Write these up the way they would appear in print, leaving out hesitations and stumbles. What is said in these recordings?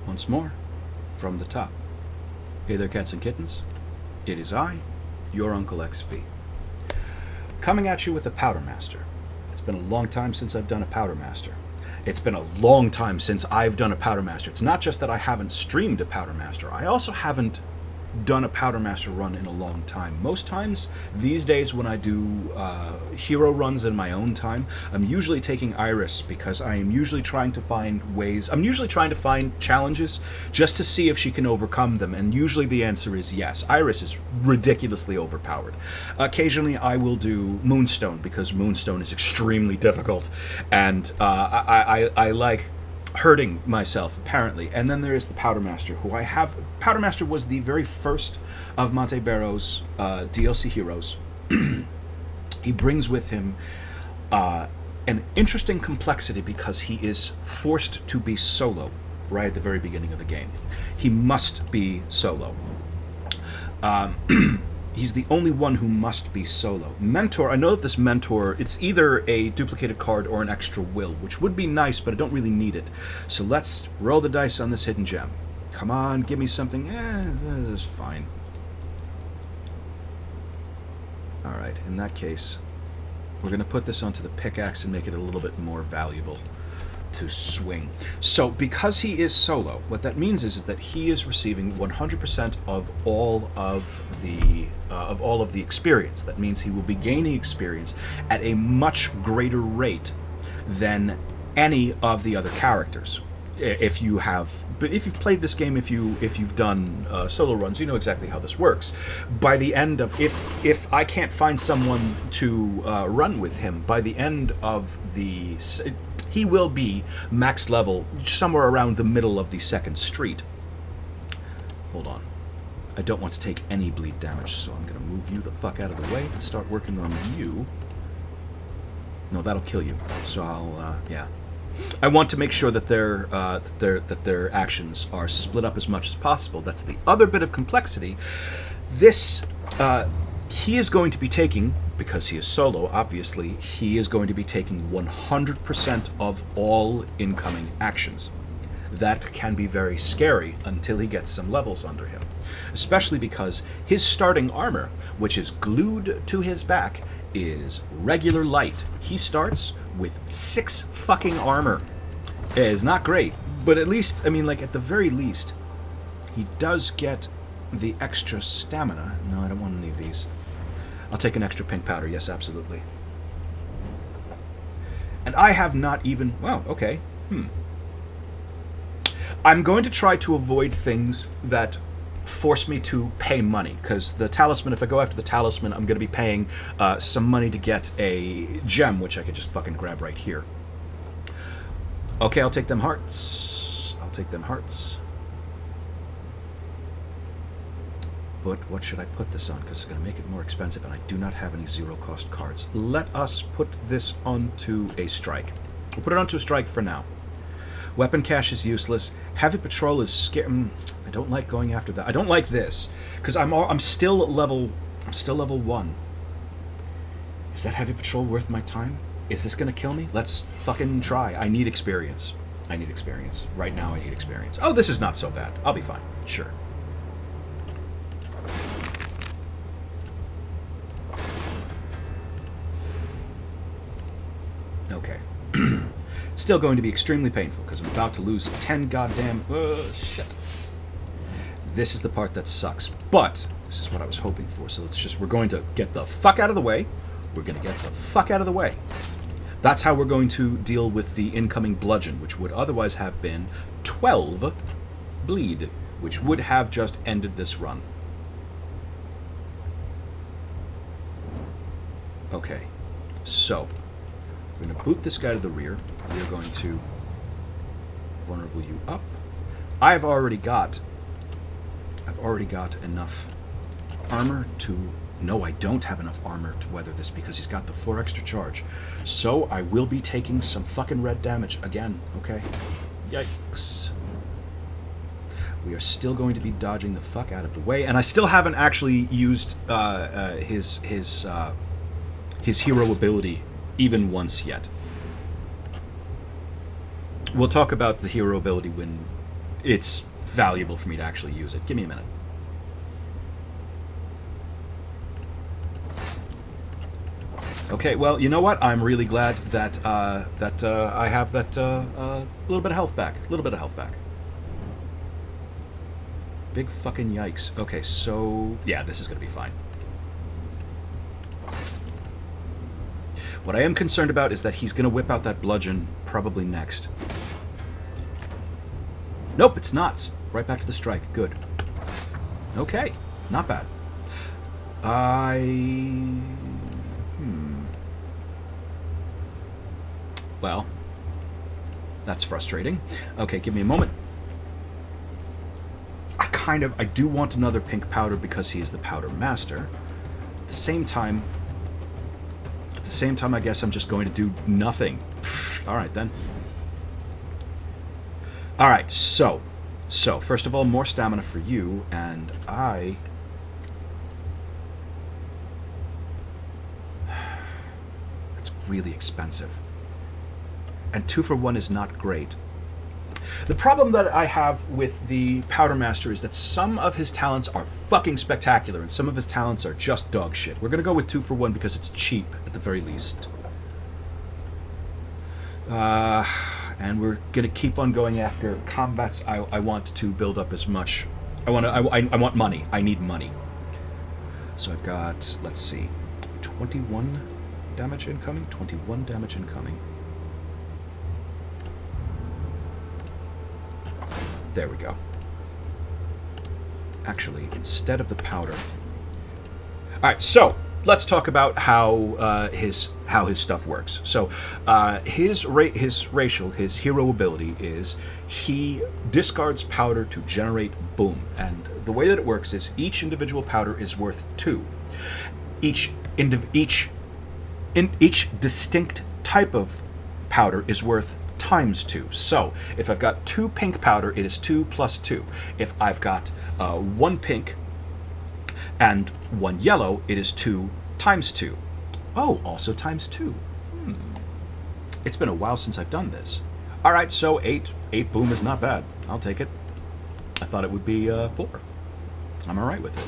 once more, from the top. Hey there, cats and kittens. It is I, your Uncle XP, coming at you with a Powdermaster. It's been a long time since I've done a Powdermaster. It's been a long time since I've done a Powdermaster. It's not just that I haven't streamed a Powdermaster, I also haven't done a Powdermaster run in a long time. Most times, these days when I do hero runs in my own time, I'm usually taking Iris because I am usually trying to find ways, I'm usually trying to find challenges just to see if she can overcome them, and usually the answer is yes. Iris is ridiculously overpowered. Occasionally I will do Moonstone because Moonstone is extremely difficult, and I like hurting myself, apparently. And then there is the Powdermaster, who I have. Powdermaster was the very first of Monte Barrow's DLC heroes. He brings with him an interesting complexity because he is forced to be solo right at the very beginning of the game. He must be solo. He's the only one who must be solo. Mentor, I know that this Mentor, it's either a duplicated card or an extra will, which would be nice, but I don't really need it. So let's roll the dice on this hidden gem. Come on, give me something. This is fine. Alright, in that case, we're going to put this onto the pickaxe and make it a little bit more valuable to swing. So because he is solo, what that means is that he is receiving 100% of all of the experience. That means he will be gaining experience at a much greater rate than any of the other characters. If you've played this game, if you've done solo runs, you know exactly how this works. By the end of, if I can't find someone to run with him, by the end of the, he will be max level somewhere around the middle of the second street. Hold on. I don't want to take any bleed damage, so I'm going to move you the fuck out of the way and start working on you. No, that'll kill you. So I'll, yeah. I want to make sure that their actions are split up as much as possible. That's the other bit of complexity. This, he is going to be taking, because he is solo, obviously, he is going to be taking 100% of all incoming actions. That can be very scary until he gets some levels under him. Especially because his starting armor, which is glued to his back, is regular light. He starts with 6 fucking armor. It is not great, but at least, I mean, like, at the very least, he does get the extra stamina. No, I don't want any of these. I'll take an extra pink powder, yes, absolutely. And I have not even... Wow, okay. I'm going to try to avoid things that force me to pay money, because the talisman, if I go after the talisman, I'm going to be paying some money to get a gem, which I could just fucking grab right here. Okay, I'll take them hearts. I'll take them hearts. But what should I put this on? Because it's going to make it more expensive, and I do not have any zero-cost cards. Let us put this onto a strike. We'll put it onto a strike for now. Weapon cache is useless. Heavy patrol is scary. I don't like going after that. I don't like this because I'm still level 1. Is that heavy patrol worth my time? Is this gonna kill me? Let's fucking try. I need experience. I need experience. Right now I need experience. Oh, this is not so bad. I'll be fine. Sure. Okay. Still going to be extremely painful because I'm about to lose 10 goddamn... shit. This is the part that sucks, but this is what I was hoping for. So we're going to get the fuck out of the way. We're going to get the fuck out of the way. That's how we're going to deal with the incoming bludgeon, which would otherwise have been 12 bleed, which would have just ended this run. Okay, so we're going to boot this guy to the rear. We are going to vulnerable you up. I've already got enough armor to... No, I don't have enough armor to weather this because he's got the 4 extra charge. So I will be taking some fucking red damage again, okay? Yikes. We are still going to be dodging the fuck out of the way, and I still haven't actually used his hero ability even once yet. We'll talk about the hero ability when it's valuable for me to actually use it. Give me a minute. Okay, well, you know what? I'm really glad that I have that little bit of health back. A little bit of health back. Big fucking yikes. Okay, so yeah, this is gonna be fine. What I am concerned about is that he's gonna whip out that bludgeon probably next. Nope, it's not. Right back to the strike. Good. Okay, not bad. Well, that's frustrating. Okay, give me a moment. I do want another pink powder because he is the powder master. At the same time, I guess I'm just going to do nothing. All right, then. All right, so first of all, more stamina for you, and It's really expensive. And 2 for 1 is not great. The problem that I have with the Powdermaster is that some of his talents are fucking spectacular, and some of his talents are just dog shit. We're gonna go with 2 for 1 because it's cheap, at the very least. And we're gonna keep on going after combats. I want to build up as much. I want money. I need money. So I've got, let's see, 21 damage incoming. 21 damage incoming. There we go. Actually, instead of the powder. All right, so let's talk about how his stuff works. So his hero ability is he discards powder to generate boom, and the way that it works is each individual powder is worth 2. Each distinct type of powder is worth ×2. So if I've got 2 pink powder, it is 2 plus 2. If I've got 1 pink and 1 yellow, it is 2 times 2. Oh, also times 2. It's been a while since I've done this. All right, so 8 boom is not bad. I'll take it. I thought it would be 4. I'm all right with it.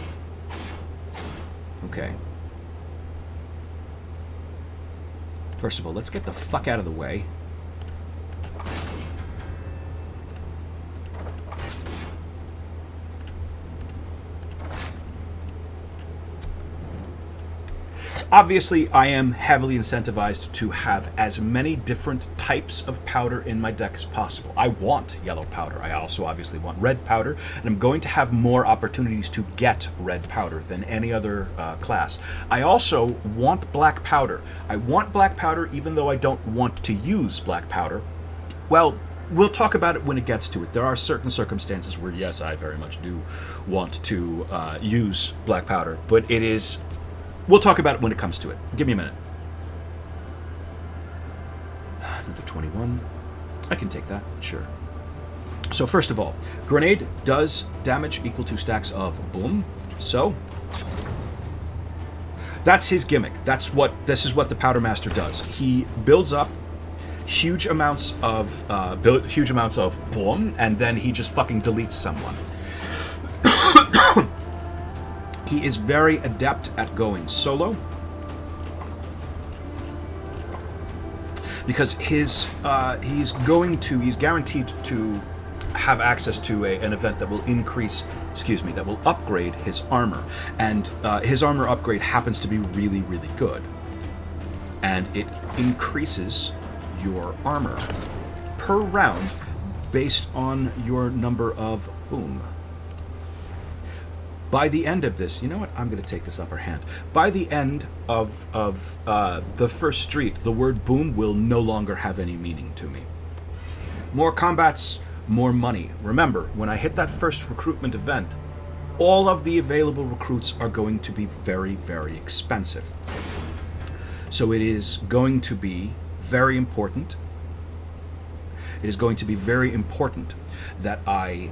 Okay. First of all, let's get the fuck out of the way. Obviously, I am heavily incentivized to have as many different types of powder in my deck as possible. I want yellow powder. I also obviously want red powder, and I'm going to have more opportunities to get red powder than any other class. I also want black powder. I want black powder even though I don't want to use black powder. Well, we'll talk about it when it gets to it. There are certain circumstances where, yes, I very much do want to use black powder, but it is... We'll talk about it when it comes to it. Give me a minute. Another 21. I can take that, sure. So first of all, grenade does damage equal to stacks of boom. So that's his gimmick. This is what the Powdermaster does. He builds up huge amounts of boom, and then he just fucking deletes someone. He is very adept at going solo because he's guaranteed to have access to an event that will that will upgrade his armor, and his armor upgrade happens to be really, really good, and it increases your armor per round based on your number of boom. By the end of this, you know what? I'm going to take this upper hand. By the end of the first street, the word boom will no longer have any meaning to me. More combats, more money. Remember, when I hit that first recruitment event, all of the available recruits are going to be very, very expensive. So it is going to be very important. It is going to be very important that I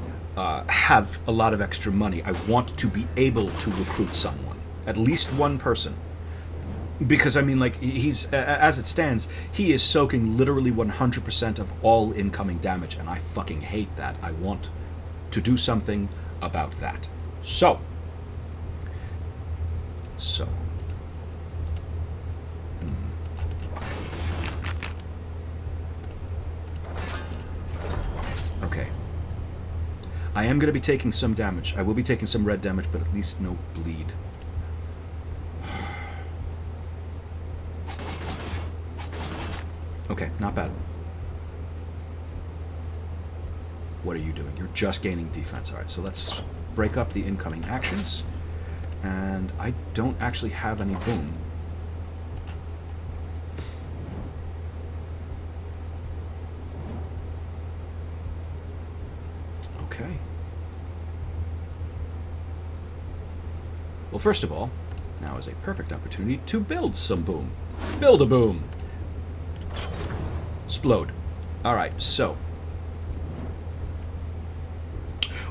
have a lot of extra money. I want to be able to recruit someone, at least one person, because I mean, like, he's as it stands, he is soaking literally 100% of all incoming damage, and I fucking hate that. I want to do something about that. So. Okay. I am going to be taking some damage. I will be taking some red damage, but at least no bleed. Okay, not bad. What are you doing? You're just gaining defense. All right, so let's break up the incoming actions. And I don't actually have any boom. Okay. Well, first of all, now is a perfect opportunity to build some boom. Build a boom. Explode. All right, so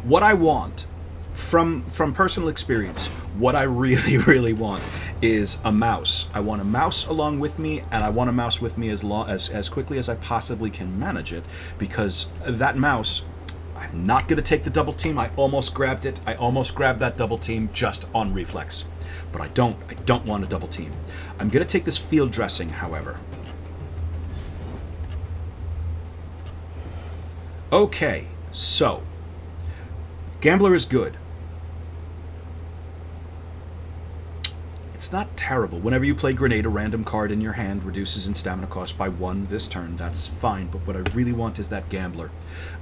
what I want from personal experience, what I really want is a mouse. I want a mouse along with me, and I want a mouse with me as quickly as I possibly can manage it, because that mouse, I'm not going to take the double team. I almost grabbed it. I almost grabbed that double team just on reflex, but I don't want a double team. I'm going to take this field dressing, however. Okay, so Gambler is good. It's not terrible. Whenever you play Grenade, a random card in your hand reduces in stamina cost by 1 this turn. That's fine, but what I really want is that Gambler.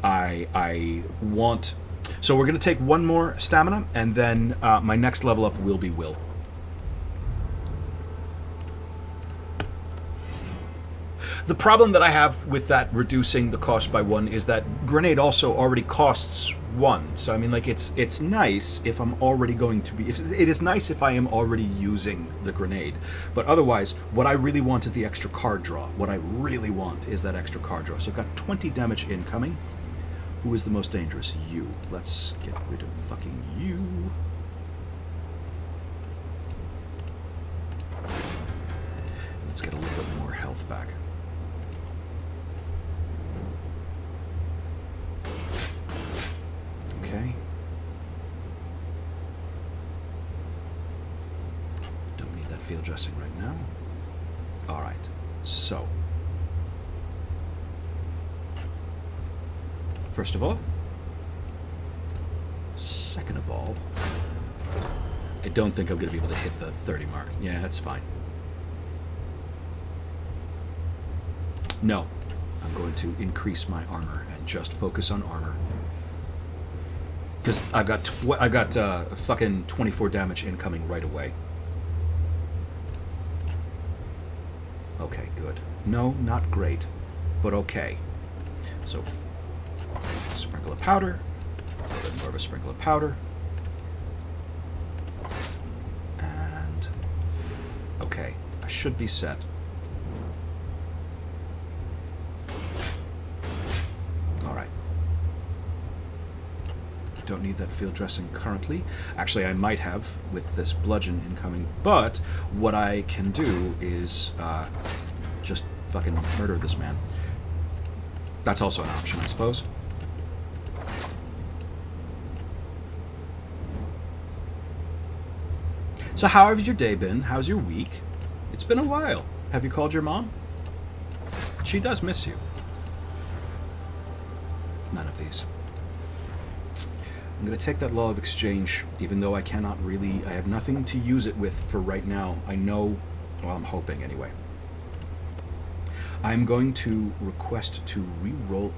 I want... So we're going to take 1 more stamina, and then my next level up will be Will. The problem that I have with that reducing the cost by 1 is that Grenade also already costs 1. So I mean, like, it's nice if I'm already going to be... It is nice if I am already using the Grenade. But otherwise, what I really want is the extra card draw. What I really want is that extra card draw. So I've got 20 damage incoming. Who is the most dangerous? You. Let's get rid of fucking you. Let's get a little bit more health back. Okay. Don't need that field dressing right now. All right. So, first of all, second of all, I don't think I'm going to be able to hit the 30 mark. Yeah, that's fine. No, I'm going to increase my armor and just focus on armor. Because I've got fucking 24 damage incoming right away. Okay, good. No, not great, but okay. So, sprinkle of powder. A little bit more of a sprinkle of powder. And, okay, I should be set. Don't need that field dressing currently. Actually, I might have with this bludgeon incoming, but what I can do is just fucking murder this man. That's also an option, I suppose. So how has your day been? How's your week? It's been a while. Have you called your mom? She does miss you. None of these. I'm going to take that Law of Exchange, even though I cannot really... I have nothing to use it with for right now. I know... Well, I'm hoping, anyway. I'm going to request to re-roll...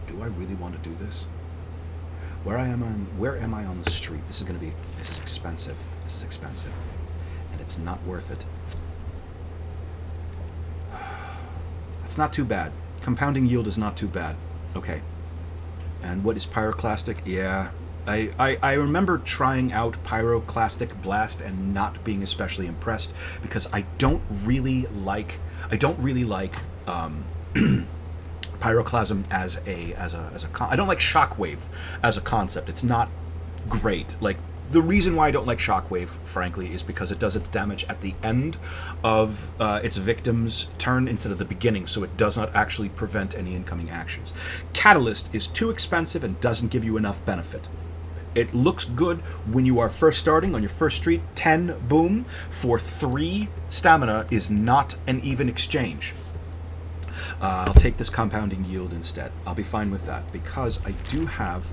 Do I really want to do this? Where am I on the street? This is going to be... This is expensive. This is expensive. And it's not worth it. It's not too bad. Compounding yield is not too bad. Okay. And what is Pyroclastic? Yeah, I remember trying out Pyroclastic Blast and not being especially impressed because I don't really like Pyroclasm as a I don't like Shockwave as a concept. It's not great. Like The reason why I don't like Shockwave, frankly, is because it does its damage at the end of its victim's turn instead of the beginning, so it does not actually prevent any incoming actions. Catalyst is too expensive and doesn't give you enough benefit. It looks good when you are first starting on your first street. 10 boom for 3 stamina is not an even exchange. I'll take this compounding yield instead. I'll be fine with that because I do have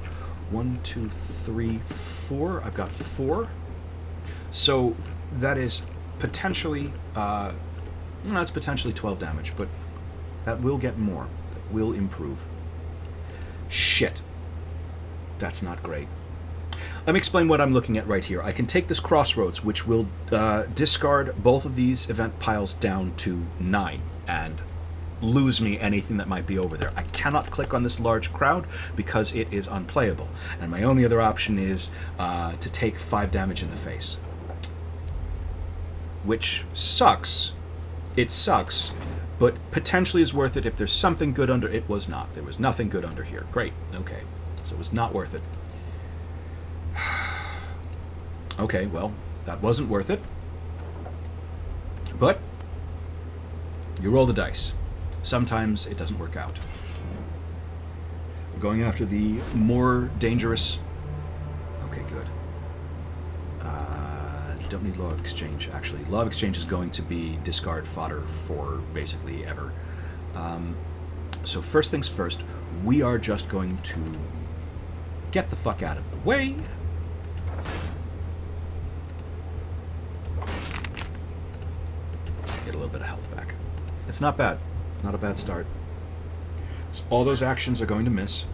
1, 2, 3, 4. I've got 4. So that is potentially, that's potentially 12 damage, but that will get more. That will improve. Shit. That's not great. Let me explain what I'm looking at right here. I can take this Crossroads, which will discard both of these event piles down to 9 and lose me anything that might be over there. I cannot click on this large crowd because it is unplayable. And my only other option is to take 5 damage in the face. Which sucks. It sucks, but potentially is worth it if there's something good under. It was not. There was nothing good under here. Great. Okay. So it was not worth it. Okay, well, that wasn't worth it. But you roll the dice. Sometimes it doesn't work out. We're going after the more dangerous... Okay, good. Don't need Law of Exchange, actually. Law of Exchange is going to be discard fodder for basically ever. So first things first, we are just going to get the fuck out of the way. Get a little bit of health back. It's not bad. Not a bad start. So all those actions are going to miss.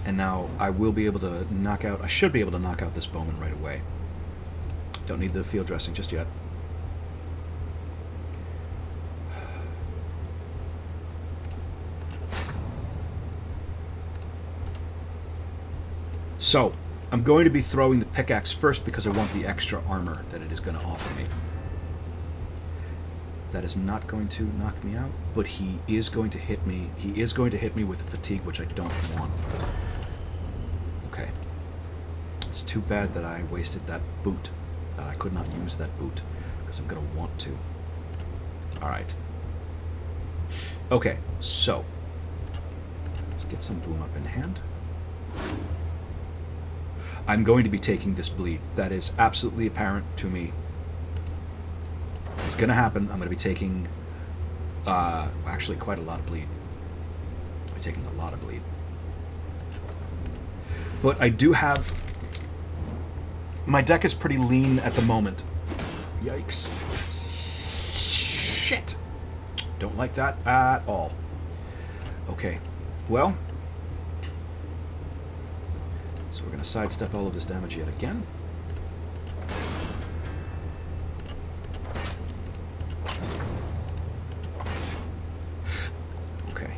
And now I will be able to knock out... I should be able to knock out this bowman right away. Don't need the field dressing just yet. So, I'm going to be throwing the pickaxe first because I want the extra armor that it is going to offer me. That is not going to knock me out, but he is going to hit me. He is going to hit me with fatigue, which I don't want. Okay. It's too bad that I wasted that boot. That I could not use that boot, because I'm going to want to. Alright. Okay, so. Let's get some boom up in hand. I'm going to be taking this bleed. That is absolutely apparent to me. It's going to happen. I'm going to be taking, actually quite a lot of bleed. I'm taking a lot of bleed. But I do have... My deck is pretty lean at the moment. Yikes. Shit. Don't like that at all. Okay. Well... So we're going to sidestep all of this damage yet again. Okay.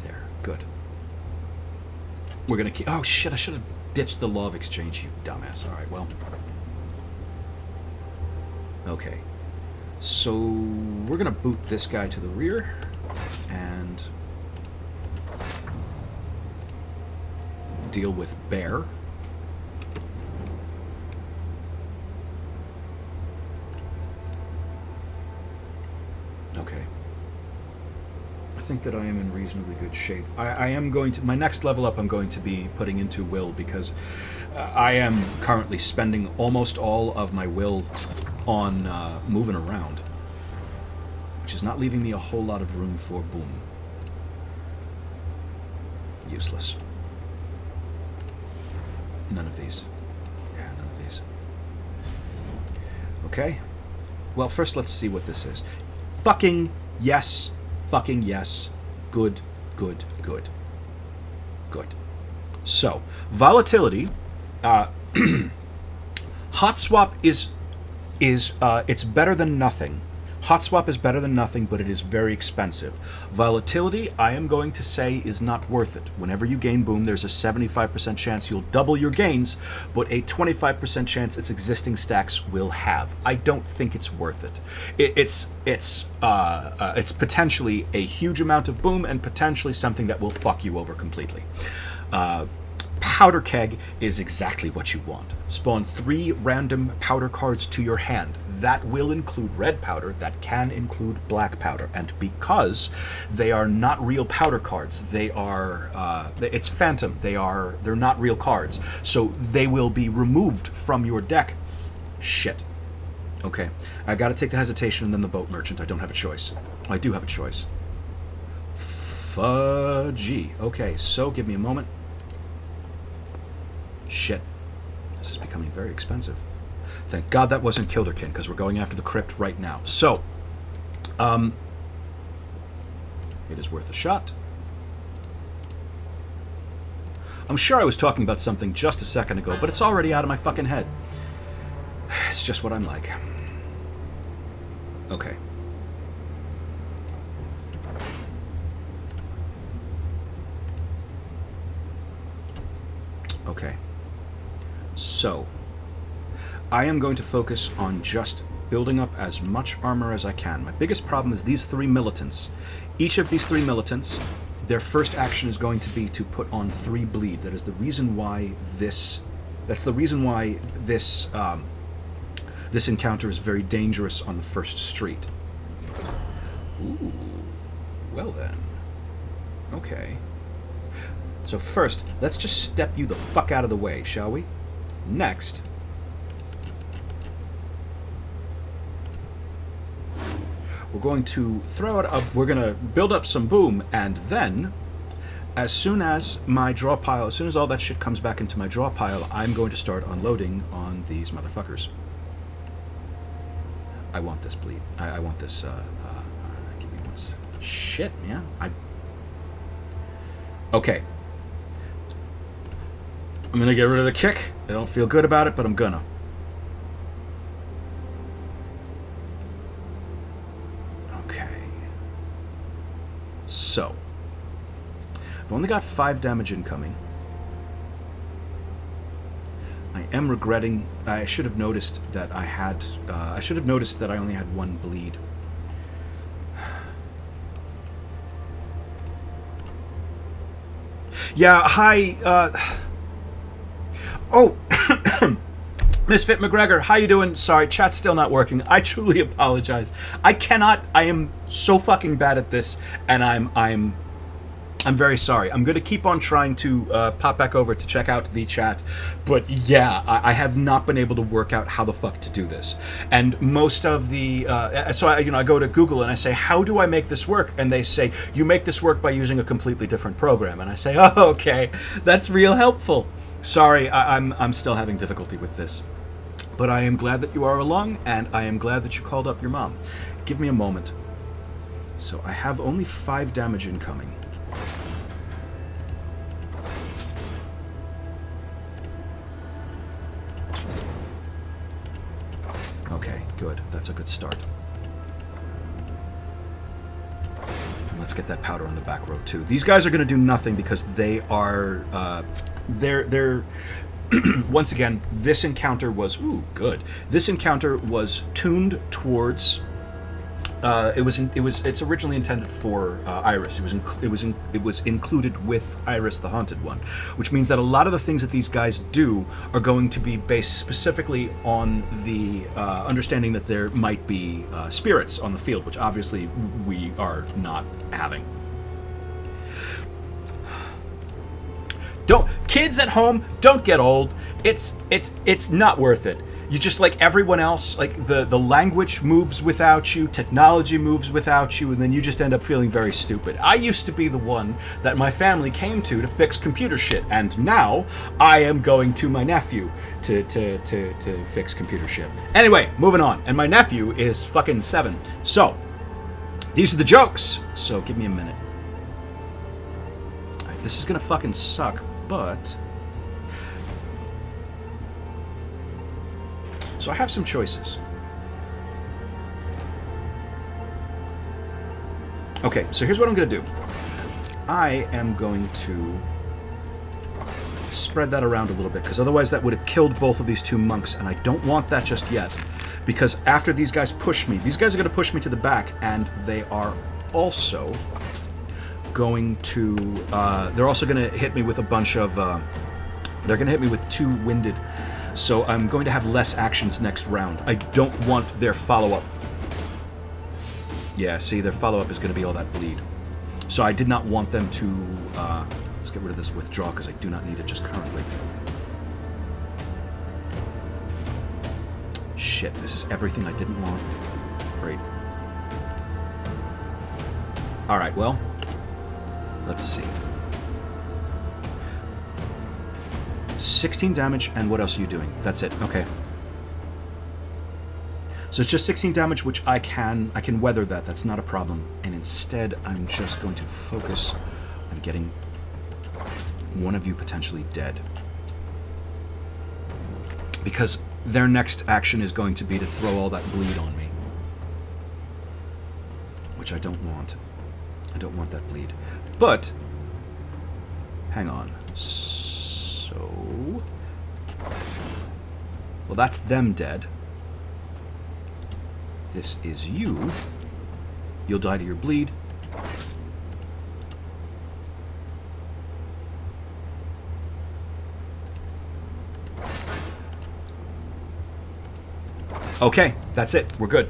There. Good. We're going to keep... Oh, shit. I should have ditched the Law of Exchange, you dumbass. All right, well. Okay. So we're going to boot this guy to the rear. And deal with Bear. Okay. I think that I am in reasonably good shape. I am going to... My next level up I'm going to be putting into Will because I am currently spending almost all of my Will on moving around. Which is not leaving me a whole lot of room for boom. Useless. None of these. Yeah, none of these. Okay. Well, first let's see what this is. Fucking yes. Fucking yes. Good, good, good. Good. So, volatility. Hot swap is it's better than nothing Hot swap is better than nothing, but it is very expensive. Volatility, I am going to say, is not worth it. Whenever you gain boom, there's a 75% chance you'll double your gains, but a 25% chance its existing stacks will have. I don't think it's worth it. It's potentially a huge amount of boom and potentially something that will fuck you over completely. Powder keg is exactly what you want. Spawn 3 random powder cards to your hand. That will include red powder, that can include black powder, and because they are not real powder cards, they are it's phantom. They're not real cards, so they will be removed from your deck. Shit. Okay, I got to take the hesitation and then the boat merchant. I don't have a choice. I do have a choice. Fudgy. Okay, so give me a moment. Shit. This is becoming very expensive. Thank God that wasn't Kilderkin, because we're going after the crypt right now. So, it is worth a shot. I'm sure I was talking about something just a second ago, but it's already out of my fucking head. It's just what I'm like. Okay. Okay. So, I am going to focus on just building up as much armor as I can. My biggest problem is these 3 militants. Each of these 3 militants, their first action is going to be to put on 3 bleed. That is the reason why this... That's the reason why this this encounter is very dangerous on the first street. Ooh. Well then. Okay. So first, let's just step you the fuck out of the way, shall we? Next, we're going to throw it up, we're going to build up some boom, and then, as soon as my draw pile, as soon as all that shit comes back into my draw pile, I'm going to start unloading on these motherfuckers. I want this bleed. I want this, give me one. Shit, man. Okay. I'm gonna get rid of the kick. I don't feel good about it, but I'm gonna. Okay. So, I've only got 5 damage incoming. I am regretting. I should have noticed that I had. I should have noticed that I only had 1 bleed. Yeah. Hi. Oh, Misfit McGregor, how you doing? Sorry, chat's still not working. I truly apologize. I cannot. I am so fucking bad at this, and I'm very sorry. I'm going to keep on trying to pop back over to check out the chat, but yeah, I have not been able to work out how the fuck to do this. And most of the so I go to Google and I say, how do I make this work? And they say, you make this work by using a completely different program. And I say, oh, okay, that's real helpful. Sorry, I'm still having difficulty with this. But I am glad that you are along, and I am glad that you called up your mom. Give me a moment. So I have only 5 damage incoming. Okay, good. That's a good start. Let's get that powder on the back row too. These guys are going to do nothing because they are they're once again, this encounter was good. This encounter was tuned towards it's originally intended for Iris. It was included with Iris, the Haunted One, which means that a lot of the things that these guys do are going to be based specifically on the understanding that there might be spirits on the field, which obviously we are not having. Kids at home, don't get old. It's not worth it. You just, like everyone else, like the language moves without you, technology moves without you, and then you just end up feeling very stupid. I used to be the one that my family came to fix computer shit, and now I am going to my nephew to fix computer shit. Anyway, moving on. And my nephew is fucking 7. So, these are the jokes. So give me a minute. Alright, this is gonna fucking suck, but... So I have some choices. Okay, so here's what I'm going to do. I am going to spread that around a little bit, because otherwise that would have killed both of these two monks, and I don't want that just yet. Because after these guys push me, these guys are going to push me to the back, and they are also going to... they're also going to hit me with a bunch of... they're going to hit me with 2 winded, so I'm going to have less actions next round. I don't want their follow-up. Yeah, see, their follow-up is going to be all that bleed. So I did not want them to... let's get rid of this withdraw, because I do not need it just currently. Shit, this is everything I didn't want. Great. Alright, well, let's see. 16 damage, and what else are you doing? That's it, okay. So it's just 16 damage, which I can weather that. That's not a problem. And instead, I'm just going to focus on getting one of you potentially dead. Because their next action is going to be to throw all that bleed on me. Which I don't want. I don't want that bleed. But, hang on. So... well, that's them dead. This is you. You'll die to your bleed. Okay, that's it. We're good.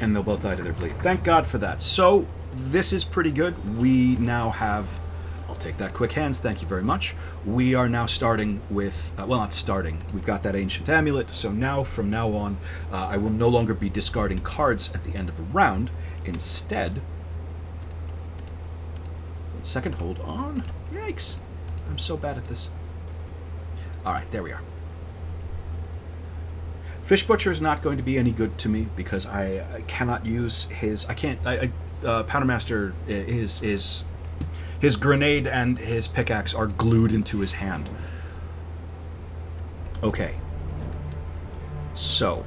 And they'll both die to their bleed. Thank God for that. So, this is pretty good. We now have... I'll take that quick hands, thank you very much. We are now starting with... well, not starting. We've got that ancient amulet, so now, from now on, I will no longer be discarding cards at the end of a round. Instead... 1 second, hold on. Yikes. I'm so bad at this. Alright, there we are. Fish Butcher is not going to be any good to me, because I cannot use his... I can't... Powdermaster, his grenade and his pickaxe are glued into his hand. Okay. So.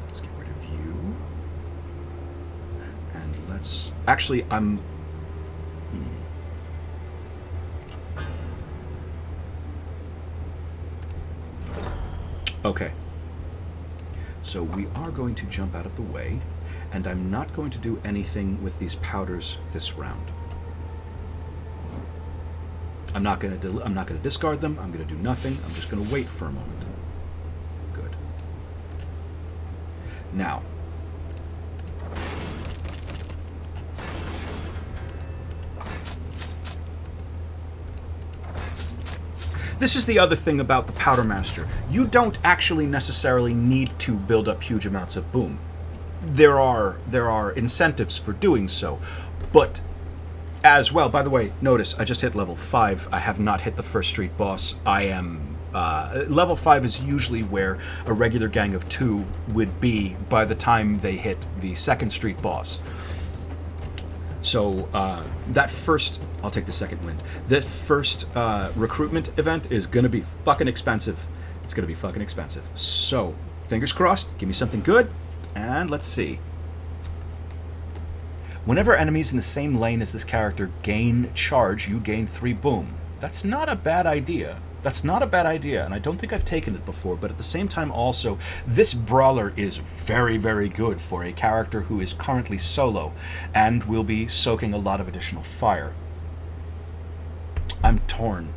Let's get rid of you. And let's... actually, I'm... Okay. So we are going to jump out of the way, and I'm not going to do anything with these powders this round. I'm not going to discard them. I'm going to do nothing. I'm just going to wait for a moment. Good. Now. This is the other thing about the Powdermaster. You don't actually necessarily need to build up huge amounts of boom. There are incentives for doing so, but as well, by the way, notice I just hit level 5. I have not hit the first street boss. I am... level 5 is usually where a regular gang of 2 would be by the time they hit the second street boss. So, that first... I'll take the second wind. That first recruitment event is going to be fucking expensive. It's going to be fucking expensive. So, fingers crossed. Give me something good. And let's see. Whenever enemies in the same lane as this character gain charge, you gain 3 boom. That's not a bad idea. That's not a bad idea, and I don't think I've taken it before, but at the same time also, this brawler is very, very good for a character who is currently solo and will be soaking a lot of additional fire. I'm torn.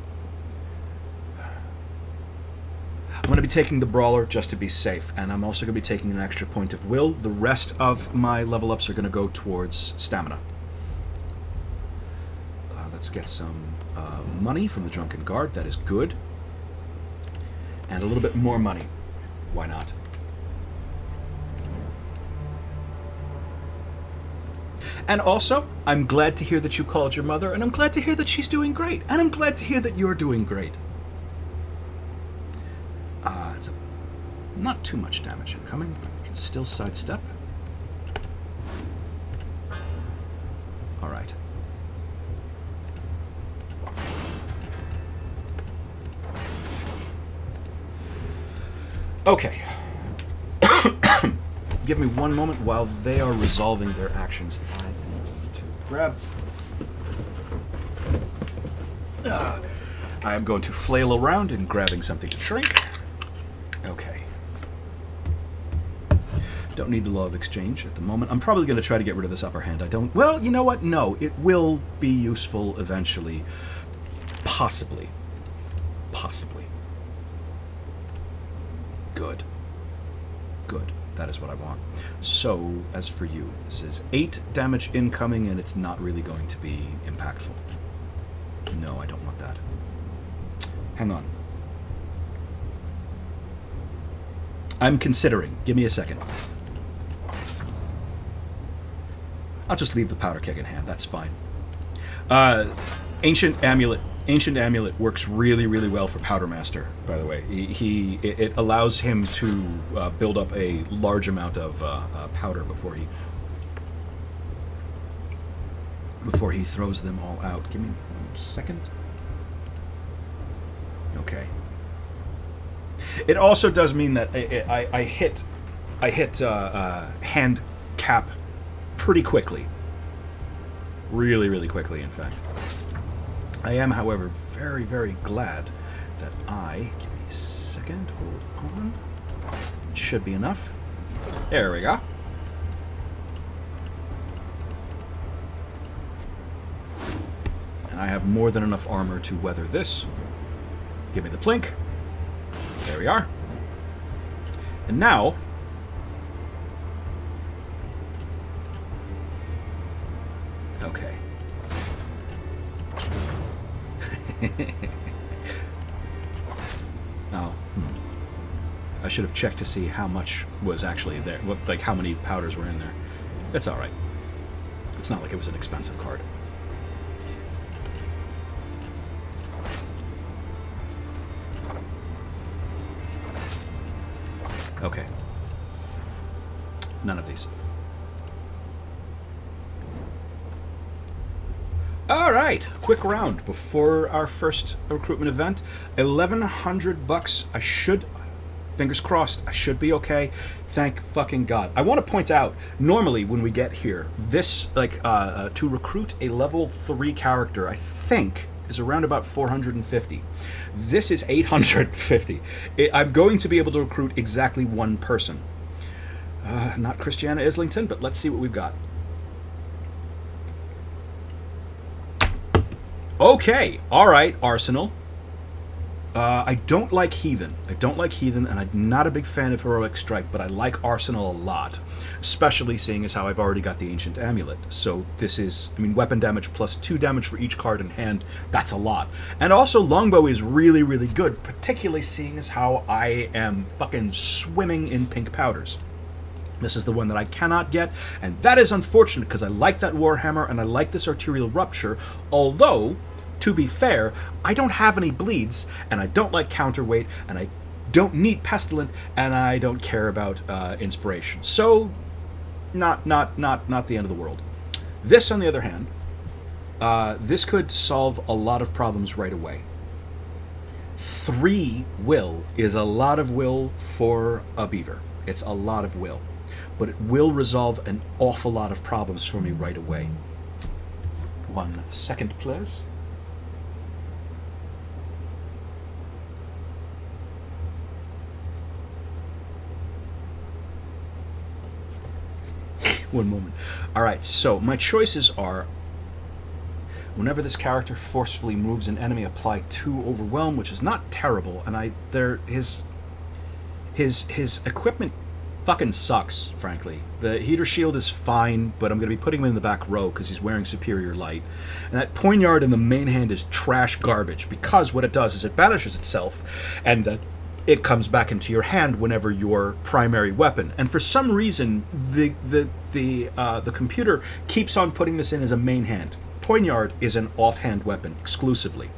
I'm going to be taking the brawler just to be safe, and I'm also going to be taking an extra point of will. The rest of my level ups are going to go towards stamina. Let's get some money from the Drunken Guard. That is good. And a little bit more money. Why not? And also, I'm glad to hear that you called your mother, and I'm glad to hear that she's doing great, and I'm glad to hear that you're doing great. It's not too much damage incoming, but we can still sidestep. All right. Okay. Give me one moment while they are resolving their actions. I am going to grab... I am going to flail around and grabbing something to drink. Okay. Don't need the law of exchange at the moment. I'm probably going to try to get rid of this upper hand. I don't... Well, you know what? No, it will be useful eventually. Possibly. Possibly. Good. Good. That is what I want. So, as for you, this is 8 damage incoming, and it's not really going to be impactful. No, I don't want that. Hang on. I'm considering. Give me a second. I'll just leave the powder keg in hand. That's fine. Ancient Amulet. Ancient Amulet works really, really well for Powdermaster, by the way. It allows him to build up a large amount of powder before he throws them all out. Give me 1 second. Okay. It also does mean that I hit hand cap pretty quickly. Really, really quickly, in fact. I am, however, very, very glad that give me a second, hold on. It should be enough. There we go. And I have more than enough armor to weather this. Give me the plink. There we are. And now... Okay. Oh, I should have checked to see how much was actually there. Like how many powders were in there. It's all right. It's not like it was an expensive card. Okay. None of these. All right, quick round before our first recruitment event. 1,100 bucks. I should, fingers crossed, I should be okay. Thank fucking God. I want to point out, normally when we get here, this, like, to recruit a level 3 character, I think, is around about 450. This is 850. I'm going to be able to recruit exactly one person. Not Christiana Islington, but let's see what we've got. Okay, all right, Arsenal. I don't like Heathen. I don't like Heathen, and I'm not a big fan of Heroic Strike, but I like Arsenal a lot, especially seeing as how I've already got the Ancient Amulet. So this is, I mean, weapon damage plus 2 damage for each card in hand. That's a lot. And also, Longbow is really, really good, particularly seeing as how I am fucking swimming in pink powders. This is the one that I cannot get, and that is unfortunate because I like that Warhammer and I like this Arterial Rupture, although, to be fair, I don't have any bleeds, and I don't like counterweight, and I don't need Pestilent, and I don't care about Inspiration. So, not the end of the world. This, on the other hand, this could solve a lot of problems right away. 3 will is a lot of will for a beaver. It's a lot of will. But it will resolve an awful lot of problems for me right away. 1 second, please. One moment. All right, so my choices are: whenever this character forcefully moves an enemy, apply 2 Overwhelm, which is not terrible, and his equipment fucking sucks, frankly. The heater shield is fine, but I'm going to be putting him in the back row because he's wearing superior light. And that Poignard in the main hand is trash garbage, because what it does is it banishes itself, and then it comes back into your hand whenever your primary weapon. And for some reason, the computer keeps on putting this in as a main hand. Poignard is an offhand weapon exclusively.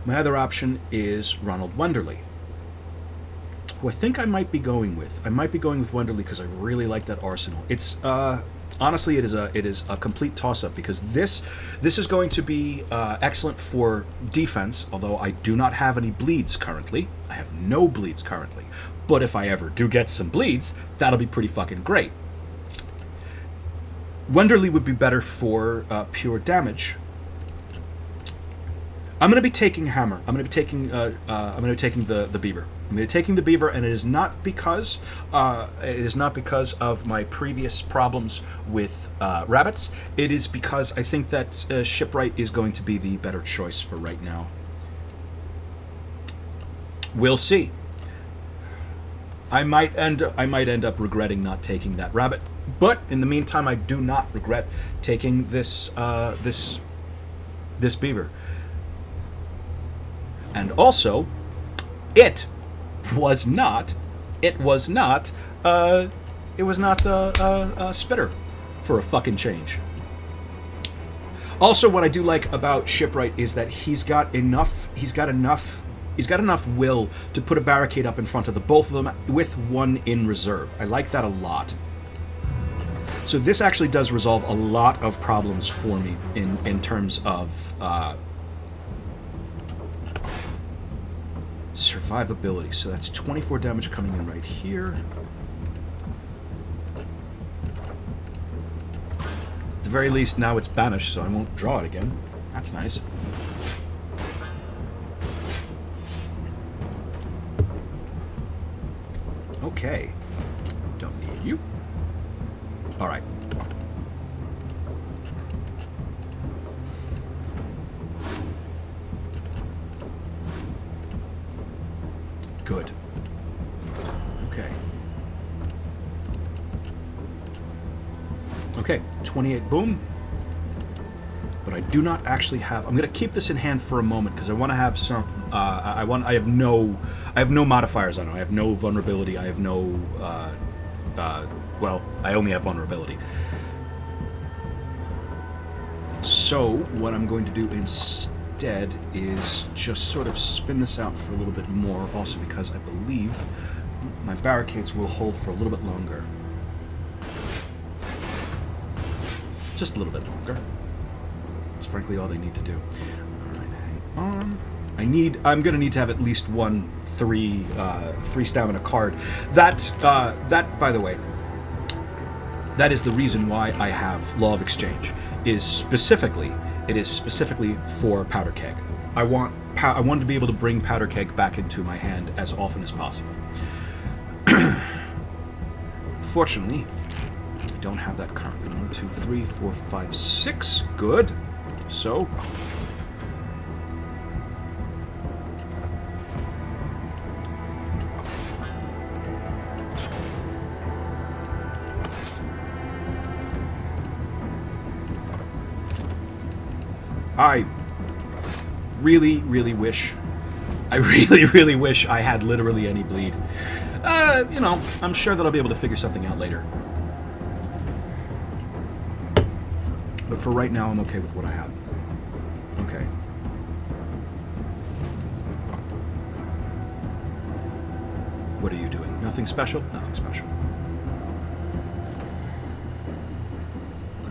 My other option is Ronald Wenderly, who I think I might be going with. I might be going with Wenderly because I really like that arsenal. It's Honestly, it is a complete toss-up, because this is going to be excellent for defense, although I do not have any bleeds currently. I have no bleeds currently. But if I ever do get some bleeds, that'll be pretty fucking great. Wenderly would be better for pure damage. I'm going to be taking Hammer. I'm going to be taking the Beaver. I'm going to be taking the Beaver, and it is not because of my previous problems with rabbits. It is because I think that Shipwright is going to be the better choice for right now. We'll see. I might end up regretting not taking that rabbit, but in the meantime, I do not regret taking this Beaver. And also, it was not a spitter for a fucking change. Also, what I do like about Shipwright is that he's got enough will to put a barricade up in front of the both of them with one in reserve. I like that a lot. So this actually does resolve a lot of problems for me in terms of survivability. So that's 24 damage coming in right here. At the very least, now it's banished, so I won't draw it again. That's nice. Okay. Don't need you. All right. Good. Okay. Okay, 28 boom. But I do not actually have... I'm going to keep this in hand for a moment because I want to have some... I have no modifiers on it. I have no vulnerability. I have no... well, I only have vulnerability. So, what I'm going to do instead is just sort of spin this out for a little bit more, also because I believe my barricades will hold for a little bit longer. Just a little bit longer. That's frankly all they need to do. Alright, hang on. I'm gonna need to have at least one 3 stamina card. That, by the way, that is the reason why I have Law of Exchange. It is specifically for Powder Keg. I wanted to be able to bring Powder Keg back into my hand as often as possible. Fortunately, I don't have that currently. 1, 2, 3, 4, 5, 6. Good. So, I really, really wish I had literally any bleed. You know, I'm sure that I'll be able to figure something out later. But for right now, I'm okay with what I have. Okay. What are you doing? Nothing special? Nothing special.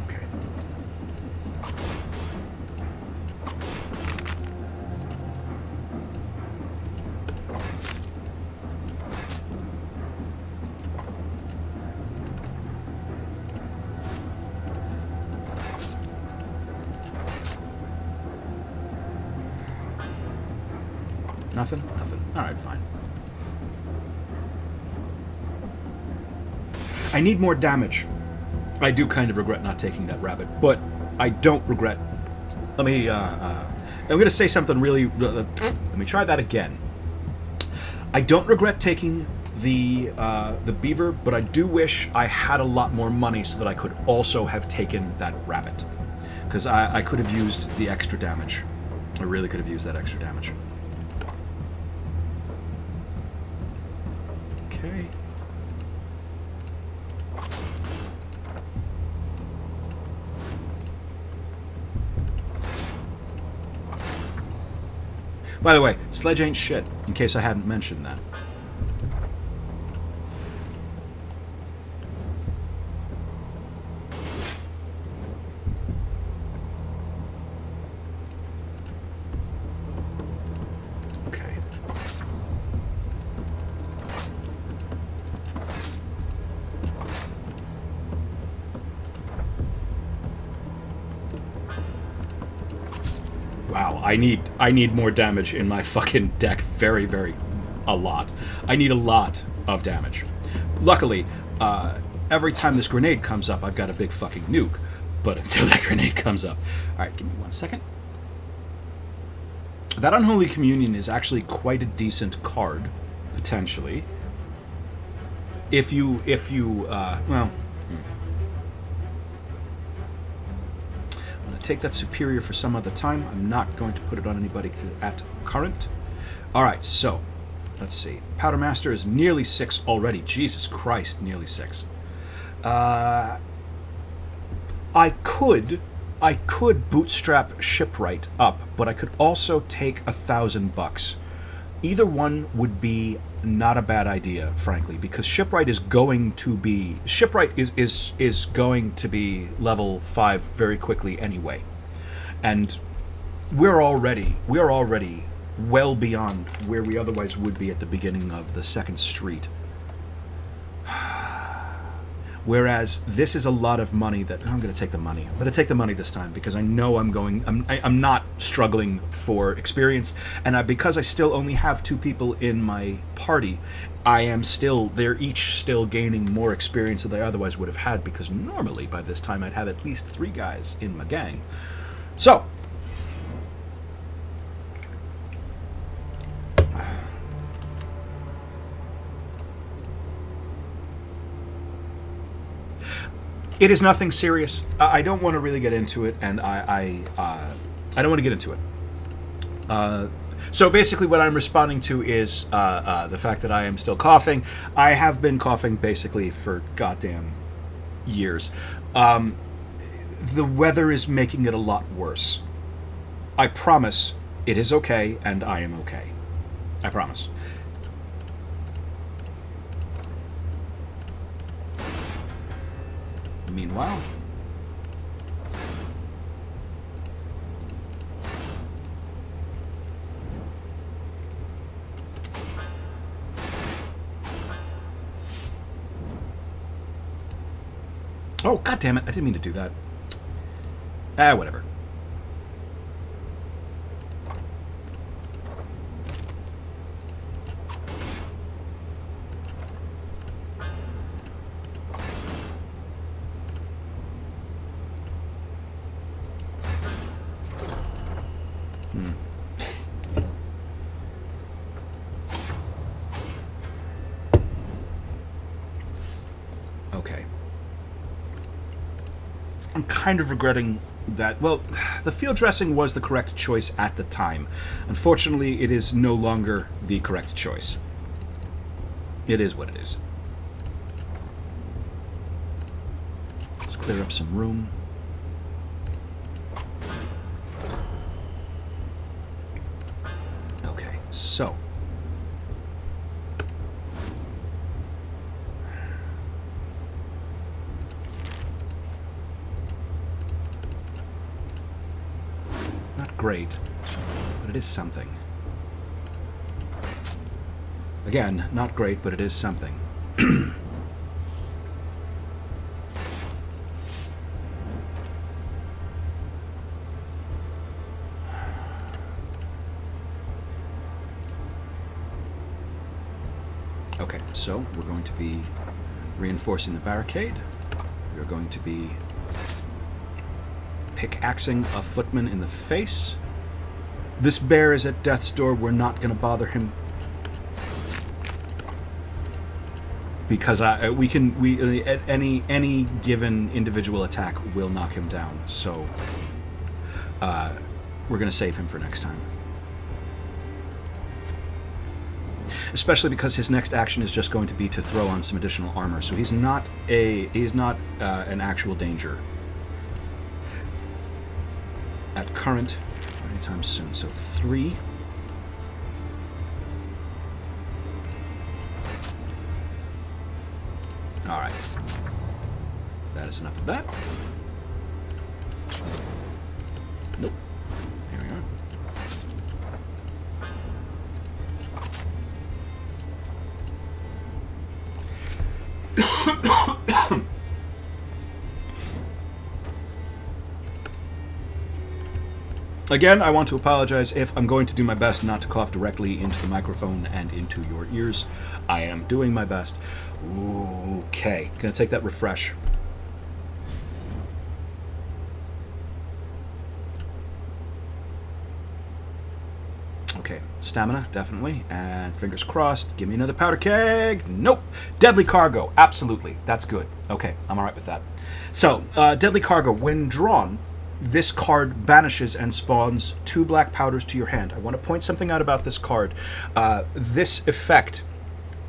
Okay. Nothing? Nothing. Alright, fine. I need more damage. I do kind of regret not taking that rabbit, but I don't regret... Let me, I'm going to say something really... let me try that again. I don't regret taking the beaver, but I do wish I had a lot more money so that I could also have taken that rabbit. Because I could have used the extra damage. I really could have used that extra damage. Okay. By the way, Sledge ain't shit, in case I hadn't mentioned that. I need more damage in my fucking deck. Very, very, a lot. I need a lot of damage. Luckily, every time this grenade comes up, I've got a big fucking nuke. But until that grenade comes up. Alright, give me 1 second. That Unholy Communion is actually quite a decent card, potentially. If you, well... I'm going to take that Superior for some other time. I'm not going to put it on anybody at current. Alright, so, let's see. Powdermaster is nearly 6 already. Jesus Christ, nearly 6. I could bootstrap Shipwright up, but I could also take $1,000. Either one would be not a bad idea, frankly, because Shipwright is going to be going to be level 5 very quickly anyway, and we're already well beyond where we otherwise would be at the beginning of the second street. Whereas this is a lot of money that I'm going to take the money. I'm going to take the money this time because I know I'm not struggling for experience, and because I still only have 2 people in my party, they're each still gaining more experience than they otherwise would have had, because normally by this time I'd have at least 3 guys in my gang. So, it is nothing serious. I don't want to really get into it, and I don't want to get into it. So basically what I'm responding to is the fact that I am still coughing. I have been coughing basically for goddamn years. The weather is making it a lot worse. I promise it is okay, and I am okay. I promise. Meanwhile, oh, god damn it, I didn't mean to do that. Whatever. Okay. I'm kind of regretting that. Well, the field dressing was the correct choice at the time. Unfortunately, it is no longer the correct choice. It is what it is. Let's clear up some room. Okay, so... great, but it is something. Again, not great, but it is something. Okay, so we're going to be reinforcing the barricade. We're going to be pickaxing a footman in the face. This bear is at death's door. We're not going to bother him because at any given individual attack will knock him down. So we're going to save him for next time. Especially because his next action is just going to be to throw on some additional armor. So he's not an actual danger at current anytime soon. So 3. All right. That is enough of that. Nope. Here we are. Again, I want to apologize if I'm going to do my best not to cough directly into the microphone and into your ears. I am doing my best. Okay, gonna take that refresh. Okay, stamina, definitely, and fingers crossed. Give me another powder keg. Nope. Deadly cargo, absolutely. That's good. Okay, I'm all right with that. So, deadly cargo, when drawn, this card banishes and spawns 2 black powders to your hand. I want to point something out about this card. This effect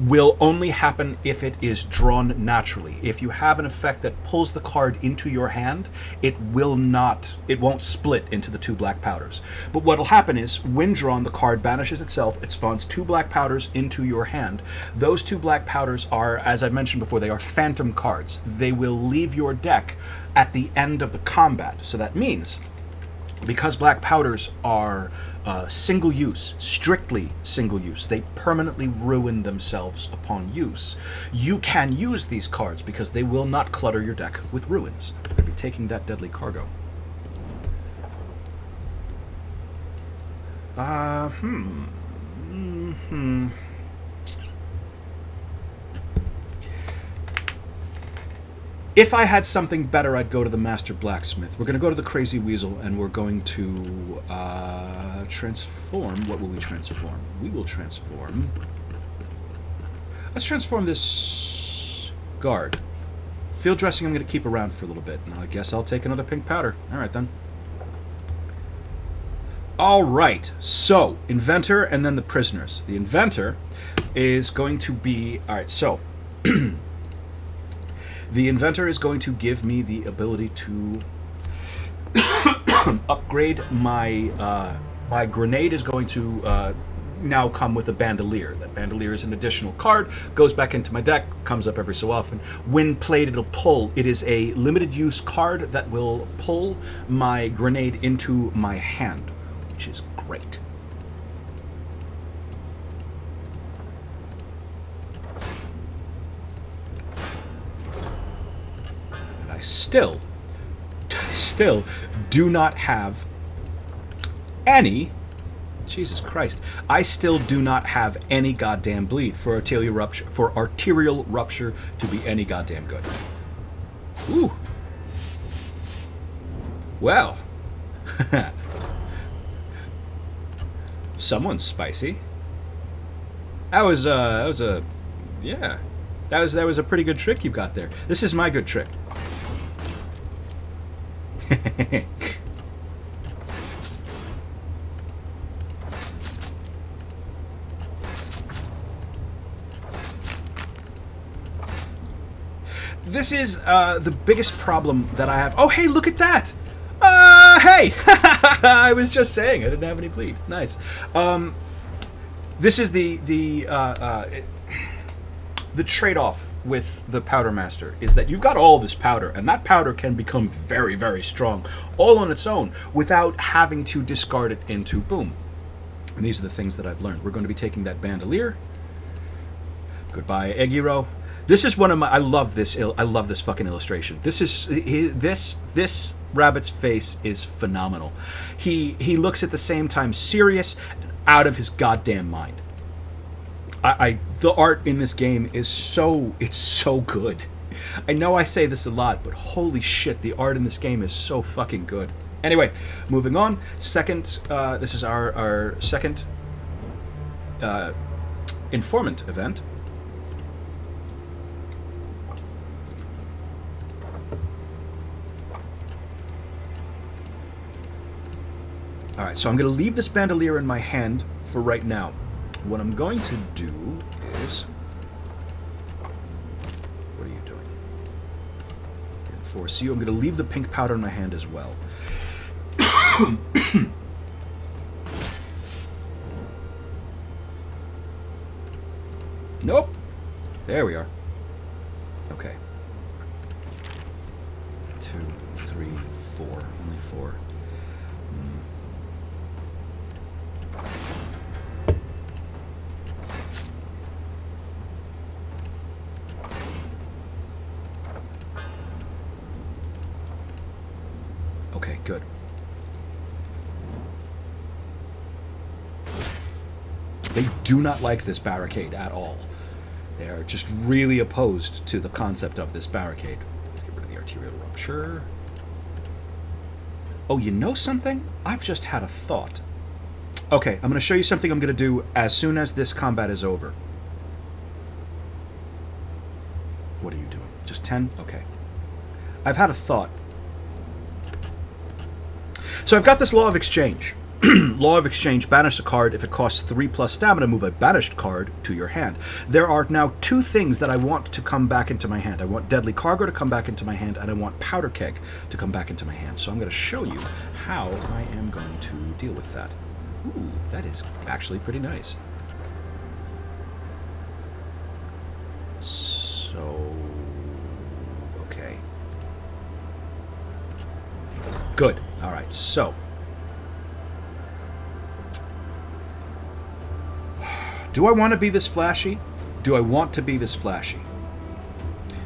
will only happen if it is drawn naturally. If you have an effect that pulls the card into your hand, it won't split into the 2 black powders. But what will happen is, when drawn, the card banishes itself, it spawns 2 black powders into your hand. Those 2 black powders are, as I mentioned before, they are phantom cards. They will leave your deck at the end of the combat. So that means, because black powders are single use, strictly single use, they permanently ruin themselves upon use. You can use these cards because they will not clutter your deck with ruins. I'm going to be taking that deadly cargo. If I had something better, I'd go to the Master Blacksmith. We're going to go to the Crazy Weasel, and we're going to transform. What will we transform? We will transform... Let's transform this guard. Field dressing I'm going to keep around for a little bit. And I guess I'll take another pink powder. All right, then. All right, so Inventor and then the Prisoners. The Inventor is going to be... All right, so... The Inventor is going to give me the ability to upgrade my... my grenade is going to now come with a bandolier. That bandolier is an additional card, goes back into my deck, comes up every so often. When played, it'll pull. It is a limited use card that will pull my grenade into my hand, which is great. And I still do not have any... Jesus Christ. I still do not have any goddamn bleed for arterial rupture to be any goddamn good. Ooh. Well. Someone's spicy. That was a pretty good trick you got there. This is my good trick. This is the biggest problem that I have. Oh, hey, look at that! Hey! I was just saying I didn't have any bleed. Nice. This is the trade-off with the Powdermaster, is that you've got all this powder, and that powder can become very, very strong, all on its own, without having to discard it into boom. And these are the things that I've learned. We're going to be taking that bandolier. Goodbye, Egiro. This is one of my... I love this fucking illustration. This rabbit's face is phenomenal. He looks at the same time serious and out of his goddamn mind. The art in this game is so good. I know I say this a lot, but holy shit, the art in this game is so fucking good. Anyway, moving on. Second, this is our second informant event. Alright, so I'm going to leave this bandolier in my hand for right now. What I'm going to do is... What are you doing? Reinforce you. I'm going to leave the pink powder in my hand as well. Nope. There we are. Okay. 2, 3, 4. Only 4. Okay, good. They do not like this barricade at all. They are just really opposed to the concept of this barricade. Let's get rid of the arterial rupture. Oh, you know something? I've just had a thought. Okay, I'm going to show you something I'm going to do as soon as this combat is over. What are you doing? Just 10? Okay. I've had a thought. So I've got this Law of Exchange. Law of Exchange, banish a card. If it costs 3+ stamina, move a banished card to your hand. There are now 2 things that I want to come back into my hand. I want Deadly Cargo to come back into my hand, and I want Powder Keg to come back into my hand. So I'm going to show you how I am going to deal with that. Ooh, that is actually pretty nice. So, okay. Good. All right, so. Do I want to be this flashy? Do I want to be this flashy?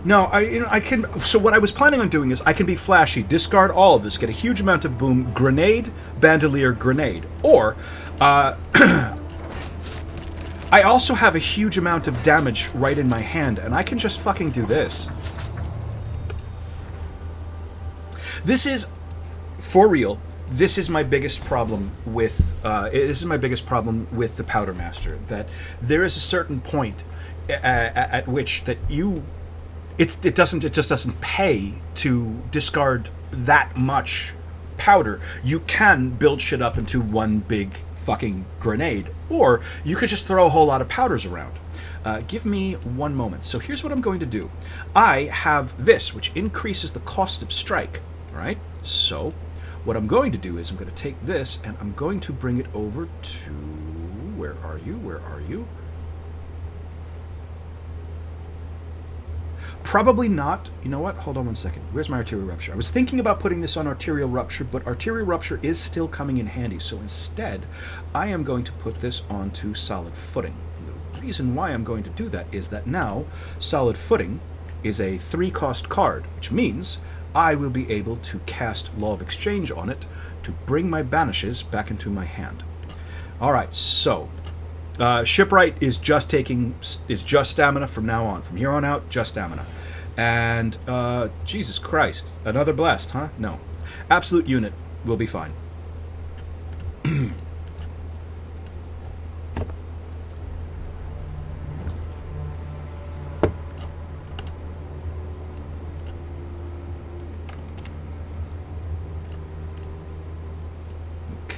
No, I can. So what I was planning on doing is I can be flashy, discard all of this, get a huge amount of boom, grenade, bandolier, grenade, or I also have a huge amount of damage right in my hand, and I can just fucking do this. This is, for real, this is my biggest problem with the Powdermaster. That there is a certain point at which that it just doesn't pay to discard that much powder. You can build shit up into one big fucking grenade, or you could just throw a whole lot of powders around. Give me one moment. So here's what I'm going to do. I have this, which increases the cost of strike. Right? So what I'm going to do is I'm going to take this and I'm going to bring it over to... Where are you? Where are you? Probably not. You know what? Hold on one second. Where's my arterial rupture? I was thinking about putting this on arterial rupture, but arterial rupture is still coming in handy. So instead, I am going to put this onto solid footing. And the reason why I'm going to do that is that now solid footing is a 3-cost card, which means I will be able to cast Law of Exchange on it to bring my banishes back into my hand. All right, so Shipwright is just stamina from now on. From here on out, just stamina. And Jesus Christ, another blast, huh? No, absolute unit will be fine.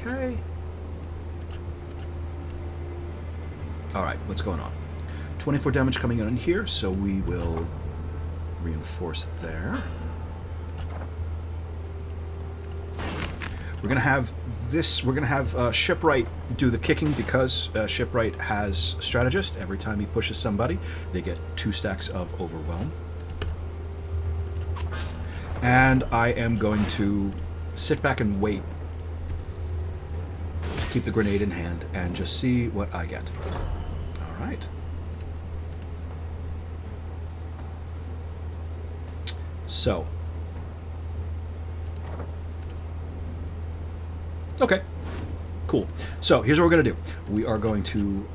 Okay. Alright, what's going on? 24 damage coming in here, so we will reinforce there. We're going to have this, Shipwright do the kicking because Shipwright has Strategist. Every time he pushes somebody, they get 2 stacks of Overwhelm. And I am going to sit back and wait. Keep the grenade in hand and just see what I get. All right. So. Okay. Cool. So here's what we're going to do. We are going to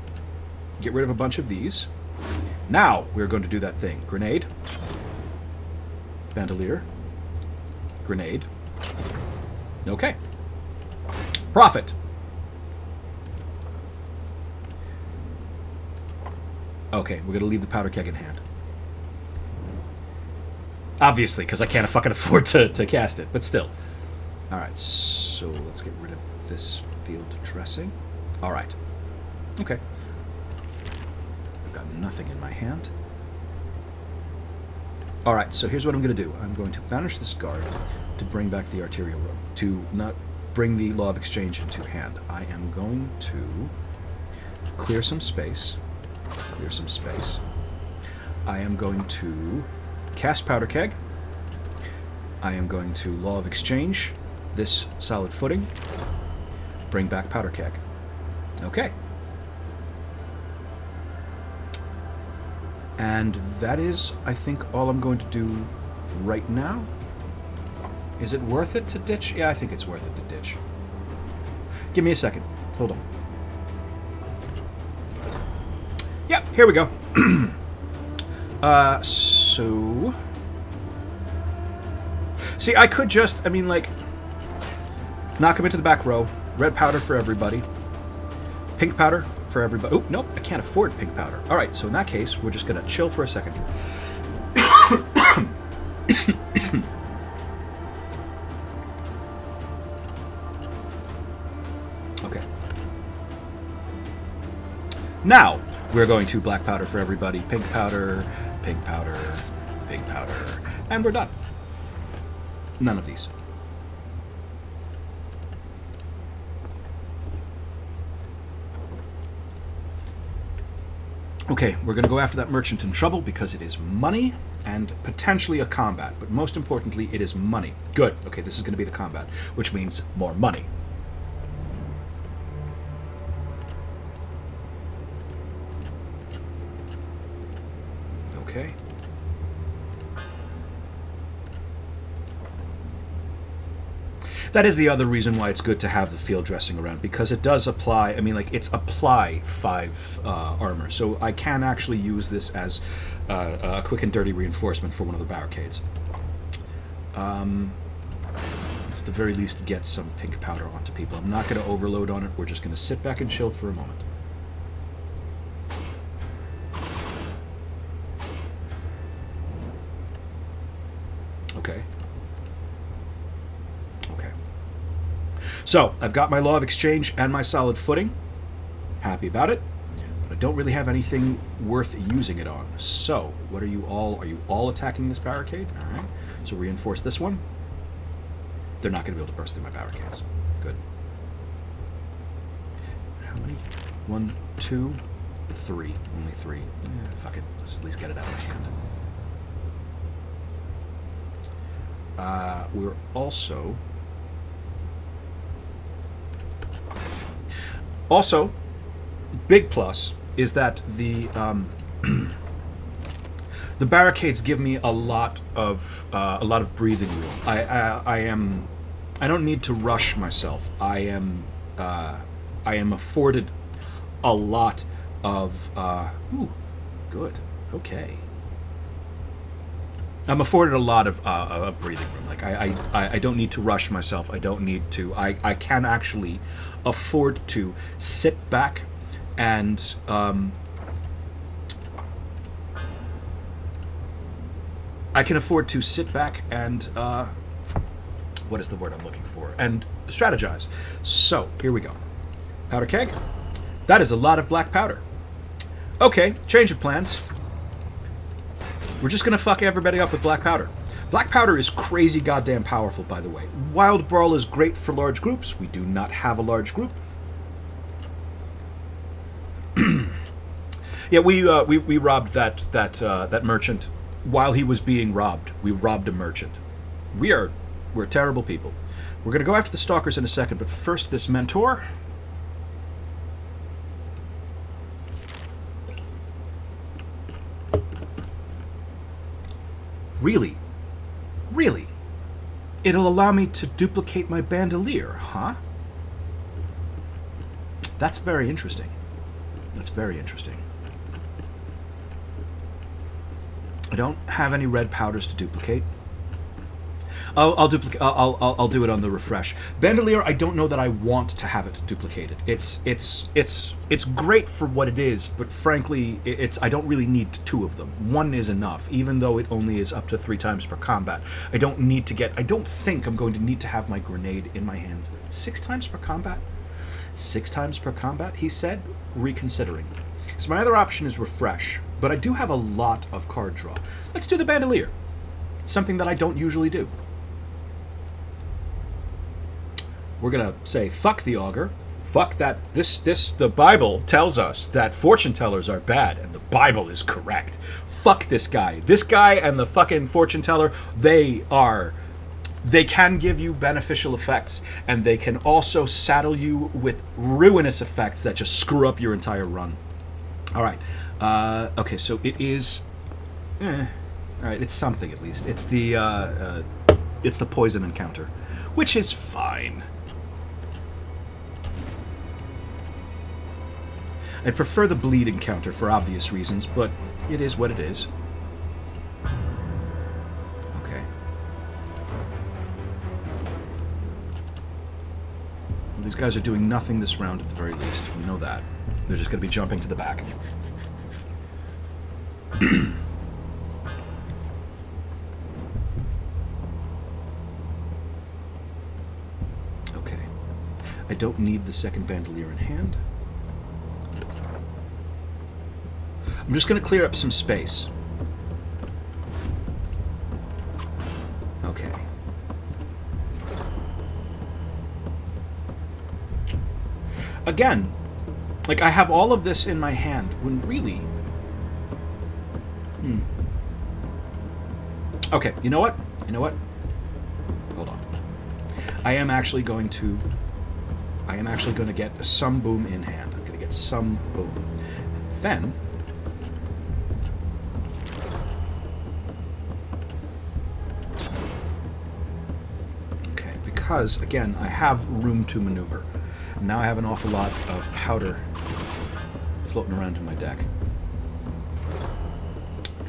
get rid of a bunch of these. Now we're going to do that thing. Grenade. Bandolier. Grenade. Okay. Profit. Okay, we're going to leave the powder keg in hand. Obviously, because I can't fucking afford to cast it, but still. Alright, so let's get rid of this field dressing. Alright. Okay. I've got nothing in my hand. Alright, so here's what I'm going to do. I'm going to banish this guard to bring back the arterial rope, to not bring the Law of Exchange into hand. I am going to clear some space. Clear some space. I am going to cast Powder Keg. I am going to Law of Exchange this solid footing. Bring back Powder Keg. Okay. And that is, I think, all I'm going to do right now. Is it worth it to ditch? Yeah, I think it's worth it to ditch. Give me a second. Hold on. Yep, here we go. So... See, I could just, I mean, like, knock him into the back row. Red powder for everybody. Pink powder for everybody. Oh, nope, I can't afford pink powder. All right, so in that case, we're just going to chill for a second. Okay. Now, we're going to black powder for everybody, pink powder, pink powder, pink powder, and we're done. None of these. Okay, we're going to go after that merchant in trouble because it is money and potentially a combat, but most importantly, it is money. Good. Okay, this is going to be the combat, which means more money. Okay. That is the other reason why it's good to have the field dressing around, because it does apply, I mean, like, it's apply 5 armor, so I can actually use this as a quick and dirty reinforcement for one of the barricades. Let's at the very least get some pink powder onto people. I'm not going to overload on it, we're just going to sit back and chill for a moment. Okay. So, I've got my Law of Exchange and my Solid Footing. Happy about it. But I don't really have anything worth using it on. So, what are you all? Are you all attacking this barricade? Alright. So reinforce this one. They're not going to be able to burst through my barricades. Good. How many? 1, 2, 3. Only 3. Fuck it. Let's at least get it out of my hand. We're also... Also, big plus is that the the barricades give me a lot of breathing room. I don't need to rush myself. I am afforded a lot of ooh, good. Okay. I'm afforded a lot of breathing room. Like I don't need to rush myself. I don't need to. I can actually afford to sit back and I can afford to sit back and what is the word I'm looking for? And strategize. So here we go. Powder keg. That is a lot of black powder. Okay, change of plans. We're just gonna fuck everybody up with black powder. Black powder is crazy goddamn powerful, by the way. Wild Brawl is great for large groups. We do not have a large group. Yeah, we robbed that merchant while he was being robbed. We robbed a merchant. We're terrible people. We're gonna go after the stalkers in a second, but first this mentor. Really? Really? It'll allow me to duplicate my bandolier, huh? That's very interesting. That's very interesting. I don't have any red powders to duplicate. I'll duplicate. I'll do it on the refresh. Bandolier, I don't know that I want to have it duplicated. It's great for what it is, but frankly, I don't really need 2 of them. 1 is enough, even though it only is up to 3 times per combat. I don't think I'm going to need to have my grenade in my hands 6 times per combat. 6 times per combat, he said, reconsidering. So my other option is refresh, but I do have a lot of card draw. Let's do the bandolier. It's something that I don't usually do. We're gonna say, fuck the augur, fuck that, the Bible tells us that fortune tellers are bad, and the Bible is correct. Fuck this guy. This guy and the fucking fortune teller, they can give you beneficial effects, and they can also saddle you with ruinous effects that just screw up your entire run. Alright, okay, so it is, alright, it's something at least. It's the poison encounter, which is fine. I'd prefer the bleed encounter for obvious reasons, but it is what it is. Okay. Well, these guys are doing nothing this round at the very least. We know that. They're just going to be jumping to the back. Okay. I don't need the second bandolier in hand. I'm just going to clear up some space. Okay. Again, like, I have all of this in my hand when really... Okay, you know what? You know what? Hold on. I am actually going to get some boom in hand. I'm going to get some boom. And then... Because, again, I have room to maneuver. And now I have an awful lot of powder floating around in my deck.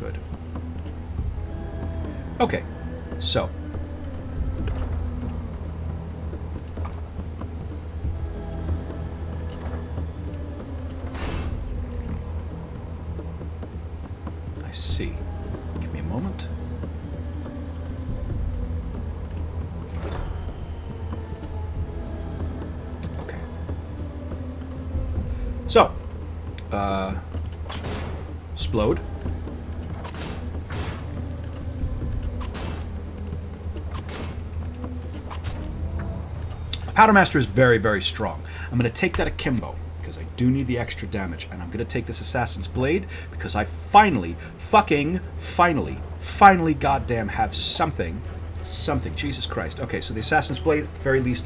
Good. Okay, so. I see. Give me a moment. So, Splode. Powdermaster is very, very strong. I'm going to take that akimbo, because I do need the extra damage, and I'm going to take this Assassin's Blade, because I finally, finally goddamn have something, Jesus Christ. Okay, so the Assassin's Blade, at the very least...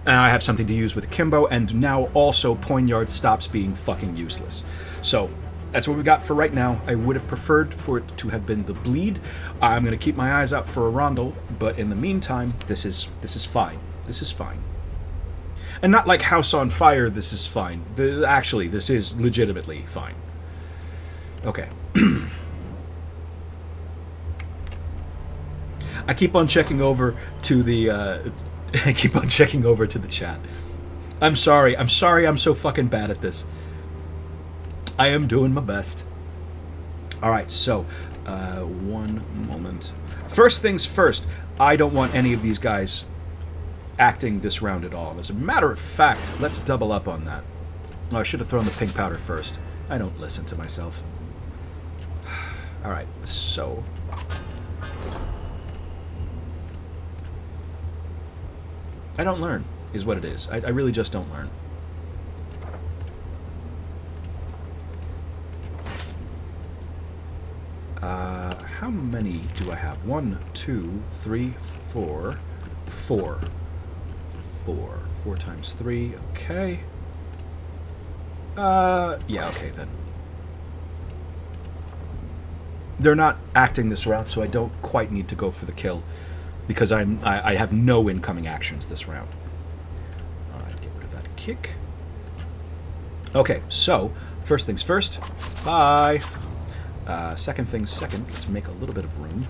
Now I have something to use with Akimbo, and now also Poignard stops being fucking useless. So, that's what we got for right now. I would have preferred for it to have been the bleed. I'm going to keep my eyes out for a Rondel, but in the meantime, this is fine. This is fine. And not like House on Fire, this is fine. Actually, this is legitimately fine. Okay. I keep on checking over to the... I keep on checking over to the chat. I'm sorry I'm so fucking bad at this. I am doing my best. Alright, so, one moment. First things first, I don't want any of these guys acting this round at all. As a matter of fact, let's double up on that. Oh, I should have thrown the pink powder first. I don't listen to myself. Alright, so... I don't learn, is what it is. I really just don't learn. How many do I have? 1, 2, 3, 4. 4. 4 times 3, okay. Yeah, okay then. They're not acting this round, so I don't quite need to go for the kill. Because I have no incoming actions this round. Alright, get rid of that kick. Okay, so, first things first. Bye! Second things second, let's make a little bit of room.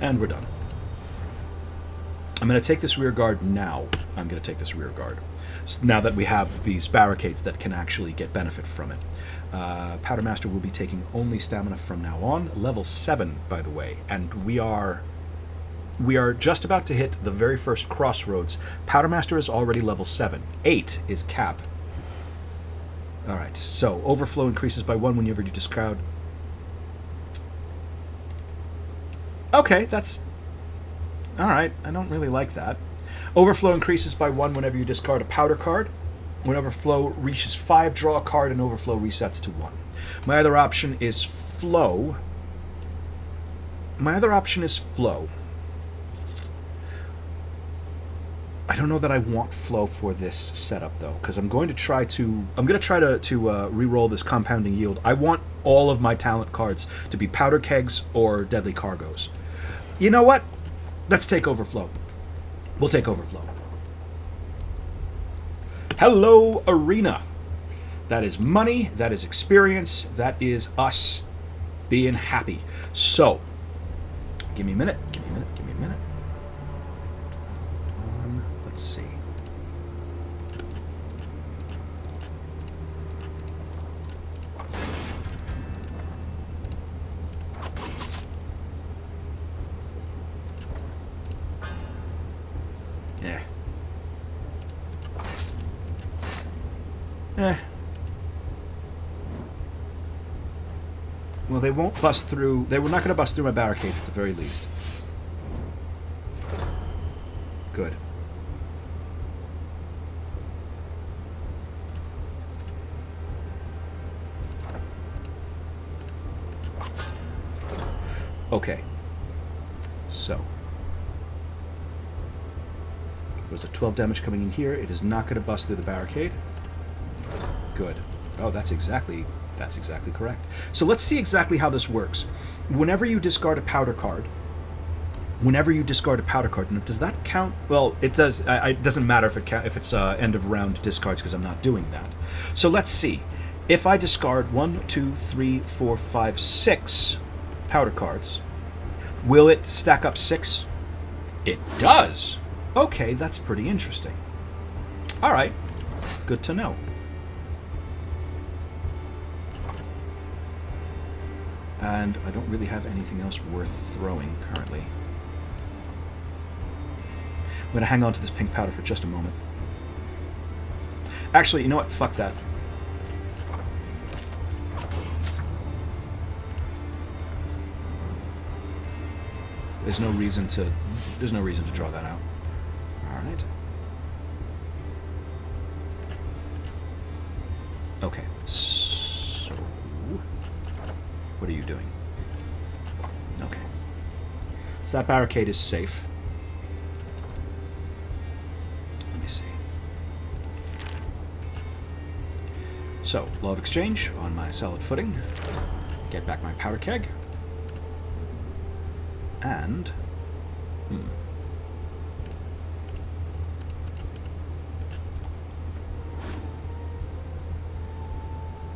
And we're done. I'm going to take this rear guard now. I'm going to take this rear guard. Now that we have these barricades that can actually get benefit from it. Powdermaster will be taking only stamina from now on. Level 7, by the way. And we are just about to hit the very first crossroads. Powdermaster is already level 7. 8 is cap. Alright, so overflow increases by 1 whenever you discard. Okay, that's... Alright, I don't really like that. Overflow increases by 1 whenever you discard a powder card. When overflow reaches 5, draw a card, and overflow resets to 1. My other option is flow. I don't know that I want flow for this setup though, because I'm going to try to re-roll this compounding yield. I want all of my talent cards to be powder kegs or deadly cargoes. You know what? Let's take overflow. We'll take overflow. Hello, Arena. That is money. That is experience. That is us being happy. So, give me a minute. Give me a minute. Give me a minute. Let's see. Well, they won't bust through. They were not going to bust through my barricades at the very least. Good. Okay. So. There's a 12 damage coming in here. It is not going to bust through the barricade. Good. Oh, that's exactly correct. So let's see exactly how this works. Whenever you discard a powder card, now, does that count? Well, it does. It doesn't matter if it's end of round discards because I'm not doing that. So let's see. If I discard 1, 2, 3, 4, 5, 6 powder cards, will it stack up 6? It does. Okay, that's pretty interesting. All right, good to know. And I don't really have anything else worth throwing currently. I'm going to hang on to this pink powder for just a moment. Actually, you know what? Fuck that. There's no reason to draw that out. All right. Okay. So, what are you doing? Okay. So that barricade is safe. Let me see. So, law of exchange on my solid footing. Get back my powder keg. And...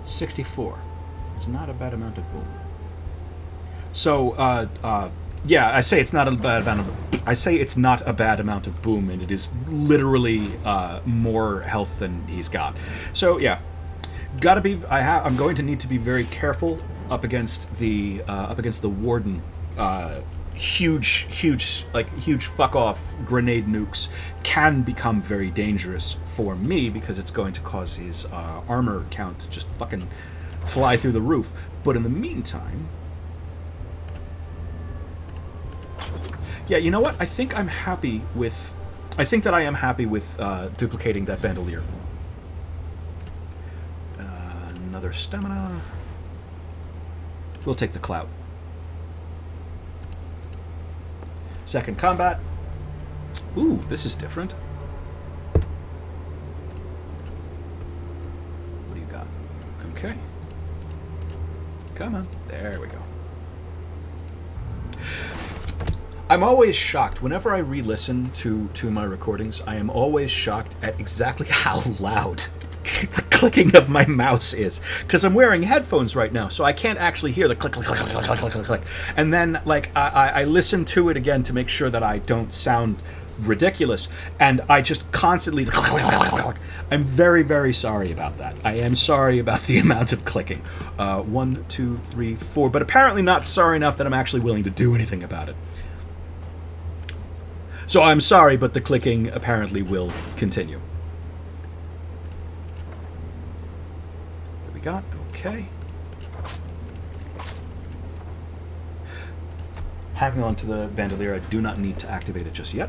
64. It's not a bad amount of boom. So, yeah, I say it's not a bad amount of... I say it's not a bad amount of boom, and it is literally more health than he's got. So, yeah. Gotta be... I'm going to need to be very careful up against the Warden. Huge fuck-off grenade nukes can become very dangerous for me because it's going to cause his armor count to just fucking fly through the roof. But in the meantime... Yeah, you know what? I think I'm happy with... I think that I am happy with duplicating that bandolier. Another stamina. We'll take the clout. Second combat. Ooh, this is different. What do you got? Okay. Come on. There we go. I'm always shocked. Whenever I re-listen to my recordings, I am always shocked at exactly how loud the clicking of my mouse is. Because I'm wearing headphones right now, so I can't actually hear the click, click, click, click, click, click, click, click. And then, like, I listen to it again to make sure that I don't sound ridiculous, and I just constantly... I'm very, very sorry about that. I am sorry about the amount of clicking. 1, 2, 3, 4, but apparently not sorry enough that I'm actually willing to do anything about it. So I'm sorry, but the clicking apparently will continue. What do we got? Okay. Hanging on to the bandolier, I do not need to activate it just yet.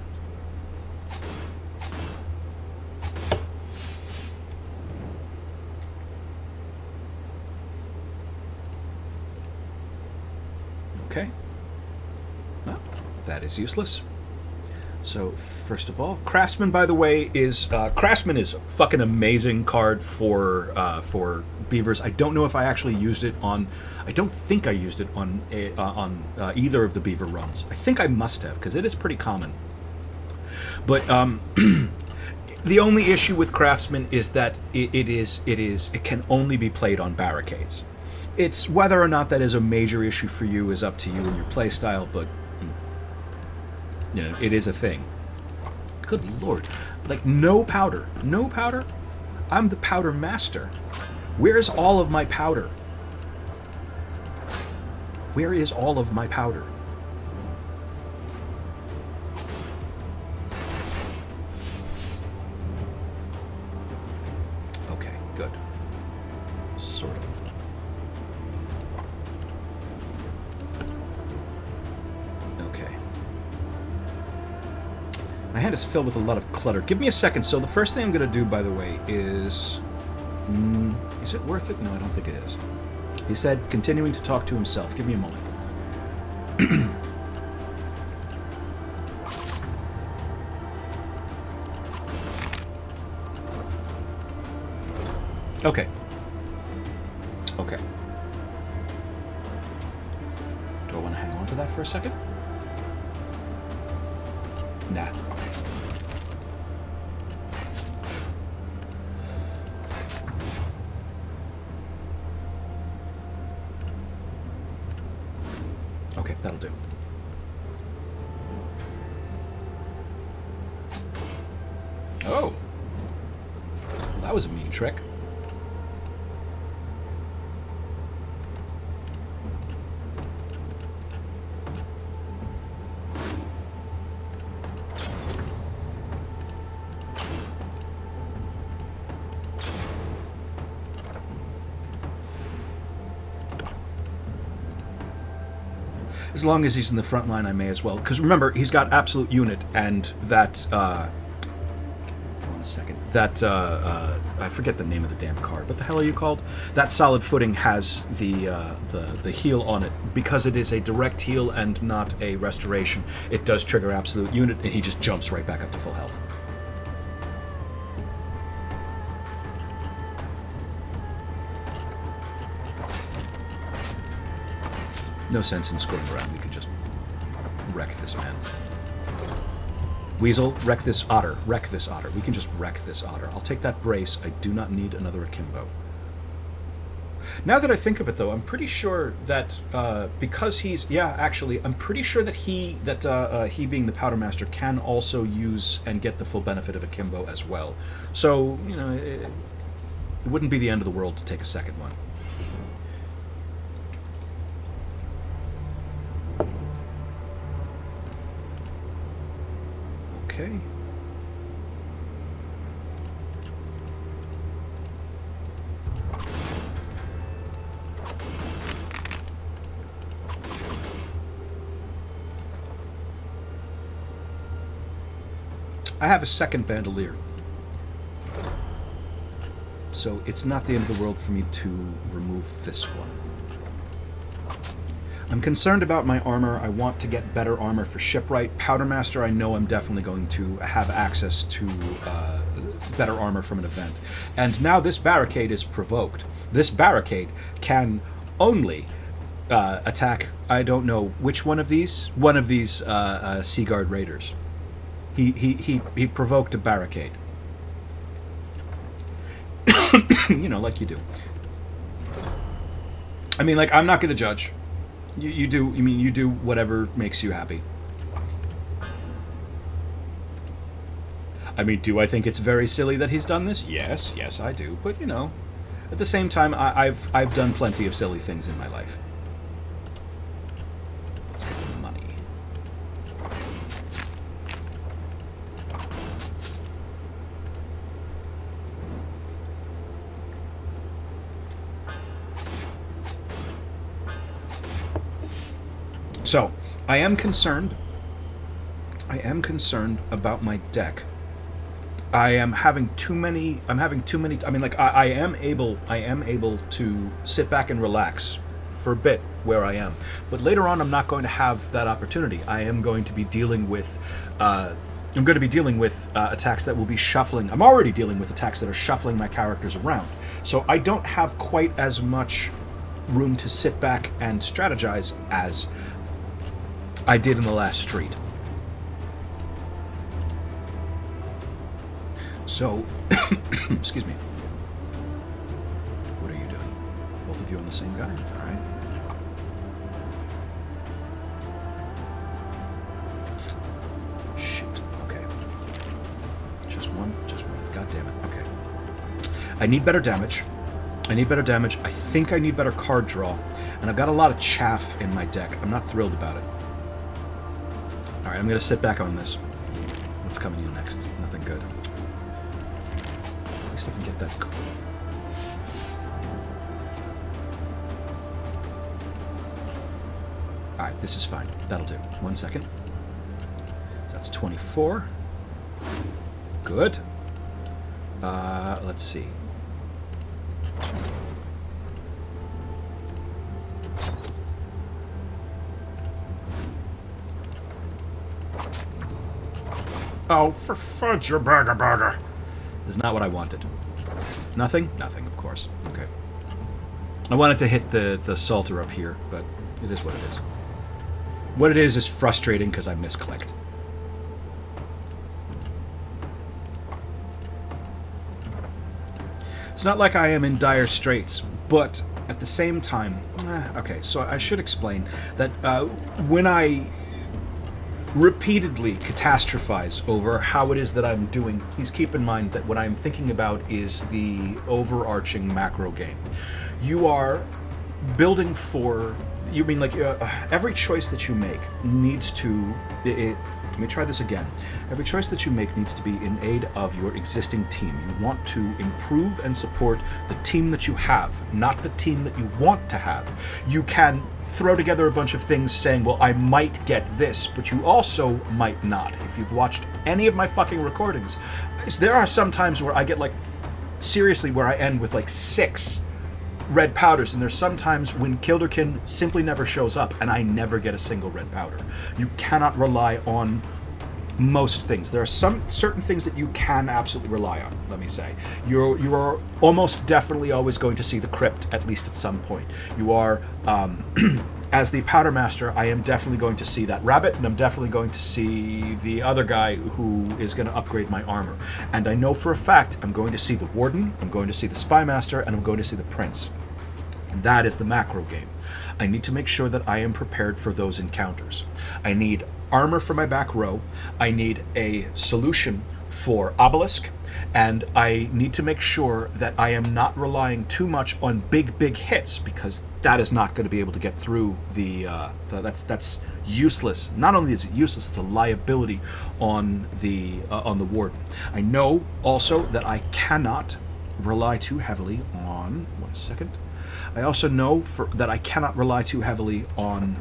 Okay. Well, that is useless. So, first of all, Craftsman, by the way, is... Craftsman is a fucking amazing card for beavers. I don't know if I actually used it on. I don't think I used it on either of the beaver runs. I think I must have, because it is pretty common. But the only issue with Craftsman is that it can only be played on barricades. It's whether or not that is a major issue for you is up to you and your play style, but you know, it is a thing. Good lord. Like, no powder. No powder? I'm the powder master. Where's all of my powder? Where is all of my powder? Okay, good. Sort of. Okay. My hand is filled with a lot of clutter. Give me a second. So the first thing I'm going to do, by the way, is it worth it? No, I don't think it is. He said, continuing to talk to himself. Give me a moment. Okay. Okay. Do I want to hang on to that for a second? Nah. Okay, that'll do. Oh! Well, that was a mean trick. As long as he's in the front line, I may as well. Because remember, he's got absolute unit, and that, 1 second. That, I forget the name of the damn card. What the hell are you called? That solid footing has the heal on it. Because it is a direct heal and not a restoration, it does trigger absolute unit, and he just jumps right back up to full health. No sense in screwing around. We could just wreck this man. Weasel, wreck this otter. Wreck this otter. We can just wreck this otter. I'll take that brace. I do not need another akimbo. Now that I think of it, though, I'm pretty sure that because he's... Yeah, actually, I'm pretty sure that he being the Powdermaster can also use and get the full benefit of akimbo as well. So, you know, it wouldn't be the end of the world to take a second one. Okay. I have a second bandolier. So it's not the end of the world for me to remove this one. I'm concerned about my armor. I want to get better armor for Shipwright. Powdermaster, I know I'm definitely going to have access to better armor from an event. And now this barricade is provoked. This barricade can only attack, I don't know, which one of these? One of these Seaguard Raiders. He provoked a barricade. You know, like you do. I mean, like, I'm not going to judge. You do. I mean, you do whatever makes you happy. I mean, do I think it's very silly that he's done this? Yes, yes, I do. But you know, at the same time, I've done plenty of silly things in my life. Let's get the money. So, I am concerned about my deck. I am having too many, I mean, like, I am able to sit back and relax for a bit where I am. But later on, I'm not going to have that opportunity. I am going to be dealing with I'm going to be dealing with attacks that will be shuffling. I'm already dealing with attacks that are shuffling my characters around. So I don't have quite as much room to sit back and strategize as I did in the last street. So, excuse me. What are you doing? Both of you on the same guy? All right. Shit. Okay. Just one. God damn it. Okay. I need better damage. I think I need better card draw. And I've got a lot of chaff in my deck. I'm not thrilled about it. All right, I'm going to sit back on this. What's coming in next? Nothing good. At least I can get that cool. All right, this is fine. That'll do. 1 second. That's 24. Good. Let's see. Oh, for fudge your burger. Is not what I wanted. Nothing? Nothing, of course. Okay. I wanted to hit the salter up here, but it is what it is. What it is frustrating because I misclicked. It's not like I am in dire straits, but at the same time... okay, so I should explain that when I repeatedly catastrophize over how it is that I'm doing, please keep in mind that what I'm thinking about is the overarching macro game. You are building for... You mean like every choice that you make needs to... let me try this again. Every choice that you make needs to be in aid of your existing team. You want to improve and support the team that you have, not the team that you want to have. You can throw together a bunch of things saying, well, I might get this, but you also might not. If you've watched any of my fucking recordings, there are some times where I get like, seriously, where I end with like 6 red powders, and there's sometimes when Kilderkin simply never shows up and I never get a single red powder. You cannot rely on most things. There are some certain things that you can absolutely rely on, let me say. You are almost definitely always going to see the crypt, at least at some point. You are, as the Powdermaster, I am definitely going to see that rabbit, and I'm definitely going to see the other guy who is going to upgrade my armor. And I know for a fact I'm going to see the Warden, I'm going to see the Spymaster, and I'm going to see the Prince. And that is the macro game. I need to make sure that I am prepared for those encounters. I need armor for my back row, I need a solution for Obelisk, and I need to make sure that I am not relying too much on big hits, because that is not going to be able to get through that's useless. Not only is it useless, it's a liability on the Warden. I know also that I cannot rely too heavily on... 1 second. I also know that I cannot rely too heavily on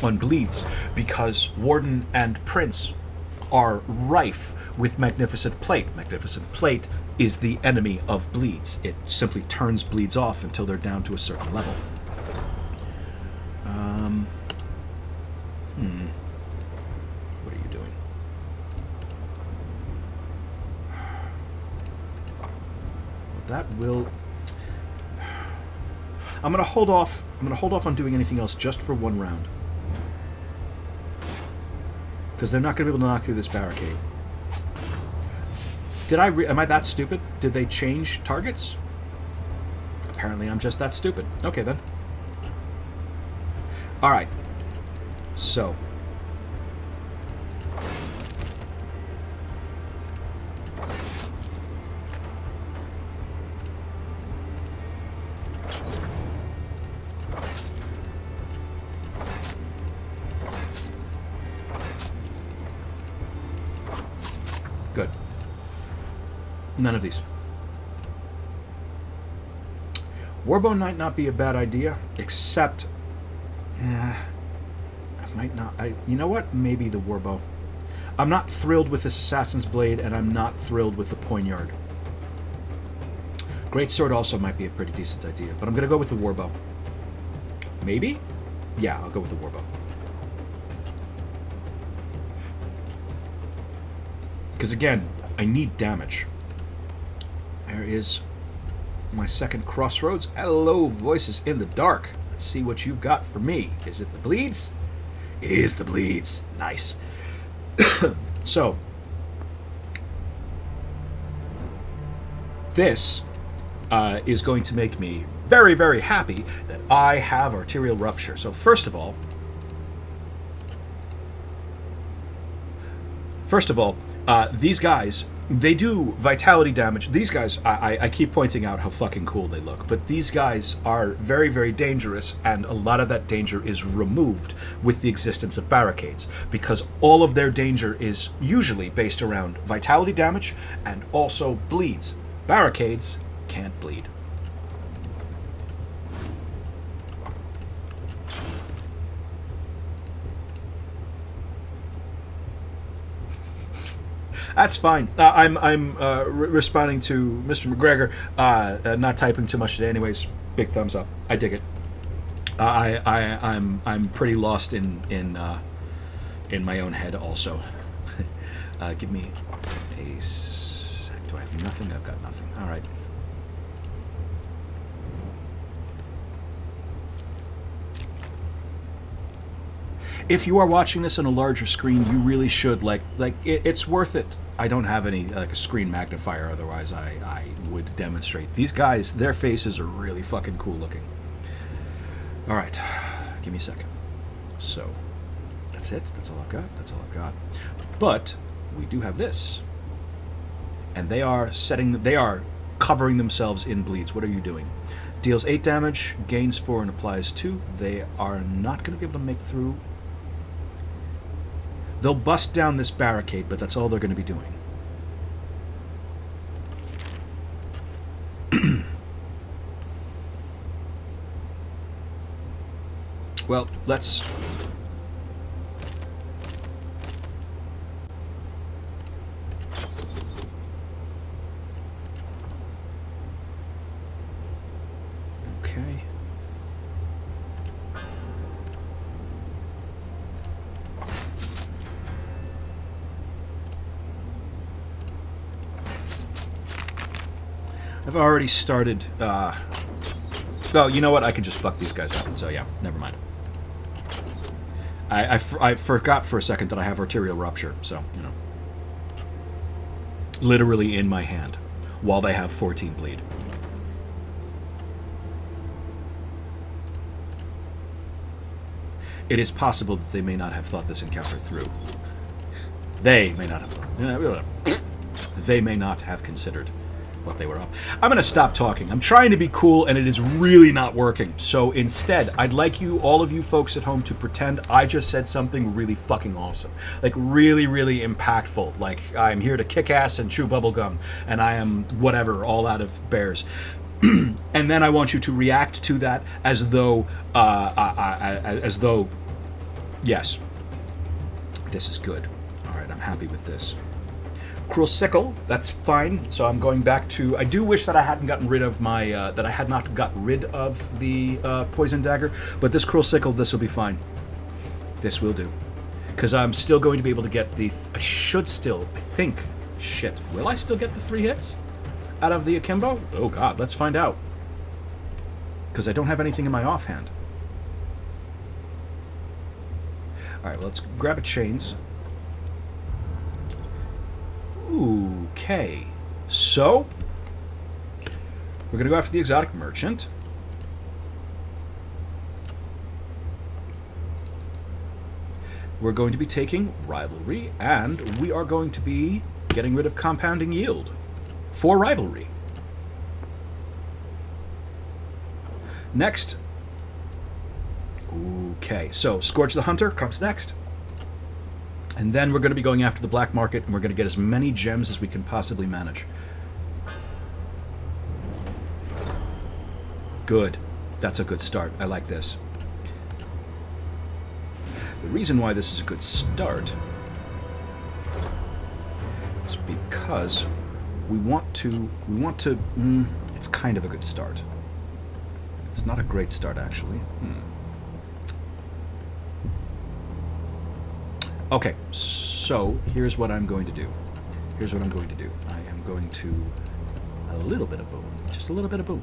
bleeds, because Warden and Prince are rife with Magnificent Plate. Magnificent Plate is the enemy of bleeds. It simply turns bleeds off until they're down to a certain level. What are you doing? Well, that will... I'm going to hold off on doing anything else just for 1 round. Because they're not going to be able to knock through this barricade. Am I that stupid? Did they change targets? Apparently I'm just that stupid. Okay then. Alright. So. Good. None of these. Warbone might not be a bad idea, except... I might not... you know what? Maybe the Warbow. I'm not thrilled with this Assassin's Blade, and I'm not thrilled with the Poignard. Greatsword also might be a pretty decent idea, but I'm going to go with the Warbow. Maybe? Yeah, I'll go with the Warbow. Because again, I need damage. There is my second crossroads. Hello, voices in the dark. Let's see what you've got for me. Is it the bleeds? It is the bleeds. Nice. So, this is going to make me very, very happy that I have arterial rupture. So first of all, these guys, they do vitality damage. These guys, I keep pointing out how fucking cool they look, but these guys are very, very dangerous, and a lot of that danger is removed with the existence of barricades, because all of their danger is usually based around vitality damage and also bleeds. Barricades can't bleed. That's fine. I'm responding to Mr. McGregor, not typing too much today. Anyways, big thumbs up. I dig it. I'm pretty lost in my own head also. Give me a sec. Do I have nothing? I've got nothing. All right. If you are watching this on a larger screen, you really should it's worth it. I don't have any a screen magnifier, otherwise I would demonstrate. These guys, their faces are really fucking cool looking. All right, give me a second. So that's it. That's all I've got. That's all I've got. But we do have this, and they are covering themselves in bleeds. What are you doing? Deals 8 damage, gains 4, and applies 2. They are not going to be able to make through. They'll bust down this barricade, but that's all they're going to be doing. Well, let's... Okay. I've already started, oh, you know what? I can just fuck these guys up. So yeah, never mind. I forgot for a second that I have arterial rupture, so, you know. Literally in my hand, while they have 14 bleed. It is possible that they may not have thought this encounter through. They may not have. They may not have considered what they were up. I'm going to stop talking. I'm trying to be cool, and it is really not working. So instead, I'd like you, all of you folks at home, to pretend I just said something really fucking awesome. Like, really, really impactful. Like, I'm here to kick ass and chew bubblegum, and I am whatever, all out of bears. And then I want you to react to that as though, yes, this is good. All right, I'm happy with this. Cruel Sickle, that's fine. So I'm going back to... I do wish that I hadn't gotten rid of my... that I had not got rid of the Poison Dagger, but this Cruel Sickle, this will be fine. This will do. Because I'm still going to be able to get the... I should still... I think... Shit. Will I still get the 3 hits out of the Akimbo? Oh god, let's find out. Because I don't have anything in my offhand. Alright, well, let's grab a chains. Okay, so we're going to go after the exotic merchant. We're going to be taking rivalry, and we are going to be getting rid of compounding yield for rivalry. Next, okay, so Scourge the Hunter comes next. And then we're going to be going after the black market, and we're going to get as many gems as we can possibly manage. Good. That's a good start. I like this. The reason why this is a good start is because we want to, it's kind of a good start. It's not a great start, actually. Okay, so here's what I'm going to do. Here's what I'm going to do. I am going to a little bit of boom, just a little bit of boom,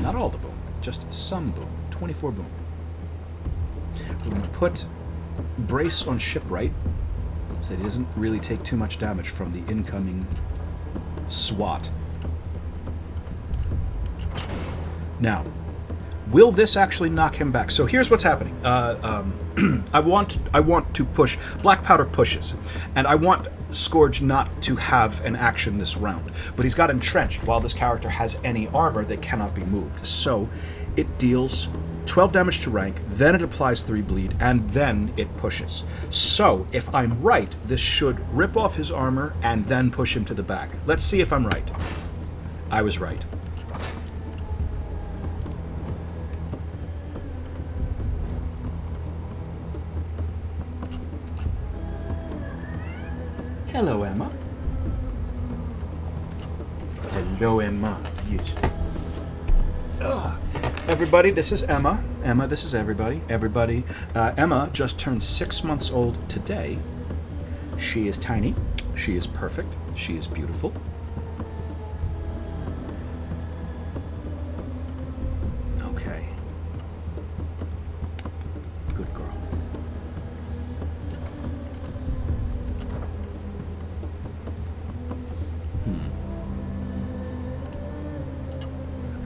not all the boom, just some boom. 24 boom. We're going to put brace on shipwright so that he doesn't really take too much damage from the incoming SWAT. Now, will this actually knock him back? So here's what's happening. I want to push. Black powder pushes, and I want Scourge not to have an action this round. But he's got entrenched. While this character has any armor, they cannot be moved. So it deals 12 damage to rank, then it applies 3 bleed, and then it pushes. So if I'm right, this should rip off his armor and then push him to the back. Let's see if I'm right. I was right. Hello, Emma. Hello, Emma. Yes. Everybody, this is Emma. Emma, this is everybody. Everybody. Emma just turned 6 months old today. She is tiny. She is perfect. She is beautiful. Okay. Good girl.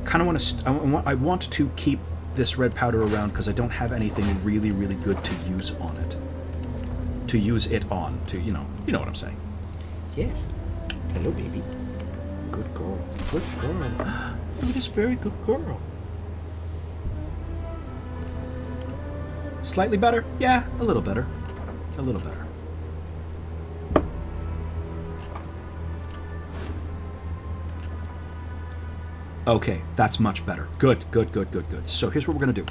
Kind of want to. I want to keep this red powder around because I don't have anything really, really good to use on it. To use it on. To you know what I'm saying. Yes. Hello, baby. Good girl. Good girl. Oh, this very good girl. Slightly better? Yeah, a little better. A little better. Okay, that's much better. Good, good, good, good, good. So here's what we're going to do.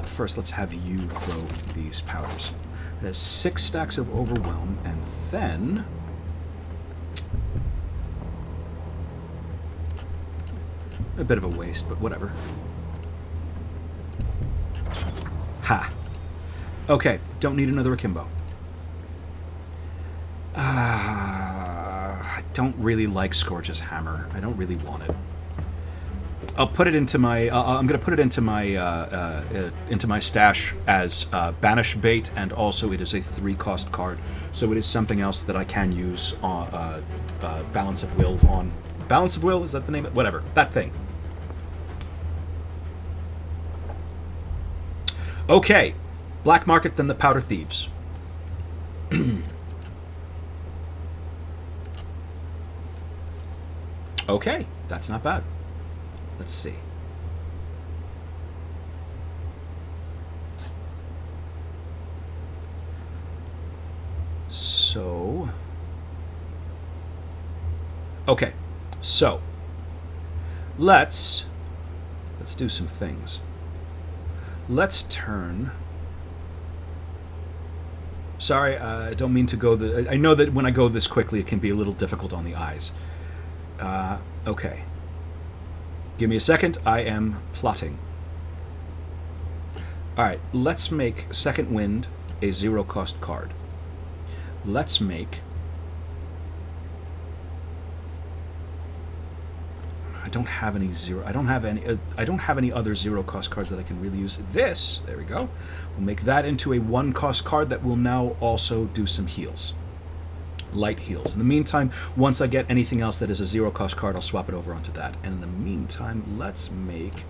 First, let's have you throw these powders. There's 6 stacks of Overwhelm, and then... a bit of a waste, but whatever. Ha! Okay, don't need another Akimbo. I don't really like Scourge's hammer. I don't really want it. I'll put it into my. I'm going to put it into my stash as banish bait, and also it is a 3-cost card, so it is something else that I can use on Balance of Will on. Balance of Will, is that the name of it? Whatever, that thing. Okay, Black Market, then the Powder Thieves. Okay, that's not bad. Let's see. So, okay, so let's do some things. Let's turn. Sorry, I don't mean to go I know that when I go this quickly, it can be a little difficult on the eyes. Okay. Give me a second. I am plotting. All right, let's make Second Wind a 0-cost card. Let's make... I don't have any I don't have any other 0-cost cards that I can really use. This, there we go. We'll make that into a 1-cost card that will now also do some heals. Light heals. In the meantime, once I get anything else that is a 0-cost card, I'll swap it over onto that. And in the meantime, let's make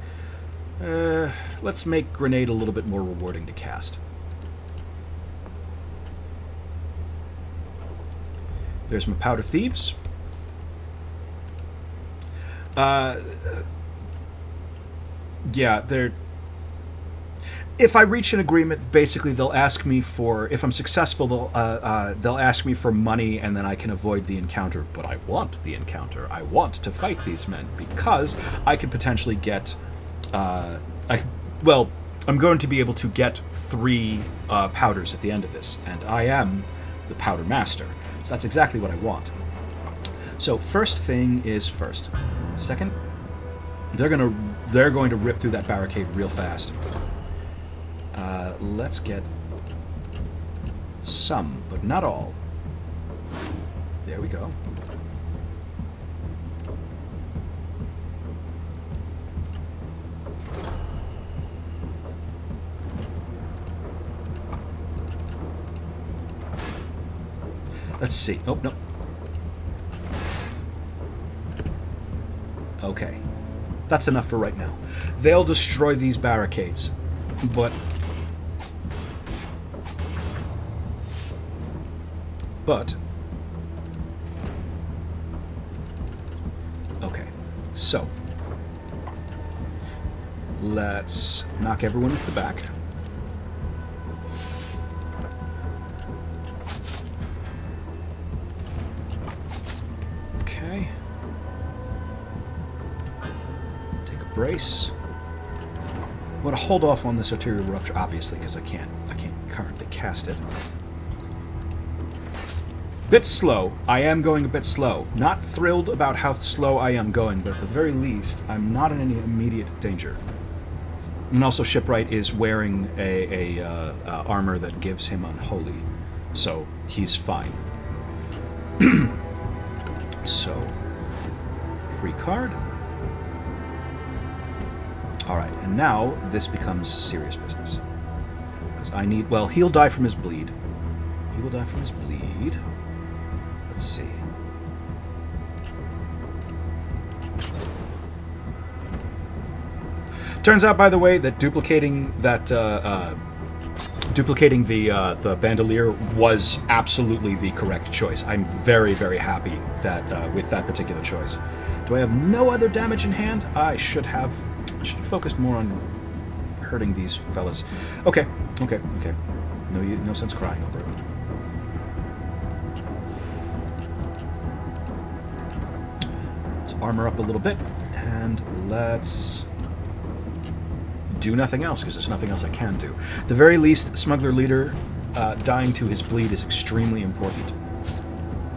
Grenade a little bit more rewarding to cast. There's my Powder Thieves. Yeah, they're... If I reach an agreement, basically they'll ask me for... If I'm successful, they'll ask me for money, and then I can avoid the encounter. But I want the encounter. I want to fight these men, because I could potentially get... well, I'm going to be able to get 3 powders at the end of this, and I am the Powder Master. So that's exactly what I want. So first thing is first. 1 second. They're going to rip through that barricade real fast. Let's get some, but not all. There we go. Let's see. Oh, no. Okay. That's enough for right now. They'll destroy these barricades, but... Okay. So. Let's knock everyone at the back. Okay. Take a brace. I'm going to hold off on this arterial rupture, obviously, because I can't currently cast it. Bit slow. I am going a bit slow. Not thrilled about how slow I am going, but at the very least, I'm not in any immediate danger. And also, Shipwright is wearing a armor that gives him unholy, so he's fine. So, free card. Alright, and now this becomes serious business. Because I need... Well, he'll die from his bleed. He will die from his bleed. Let's see. Turns out, by the way, that duplicating the bandolier was absolutely the correct choice. I'm very, very happy that with that particular choice. Do I have no other damage in hand? I should have focused more on hurting these fellas. Okay. No sense crying over it. Let's armor up a little bit, and let's do nothing else, because there's nothing else I can do. At the very least, Smuggler Leader dying to his bleed is extremely important.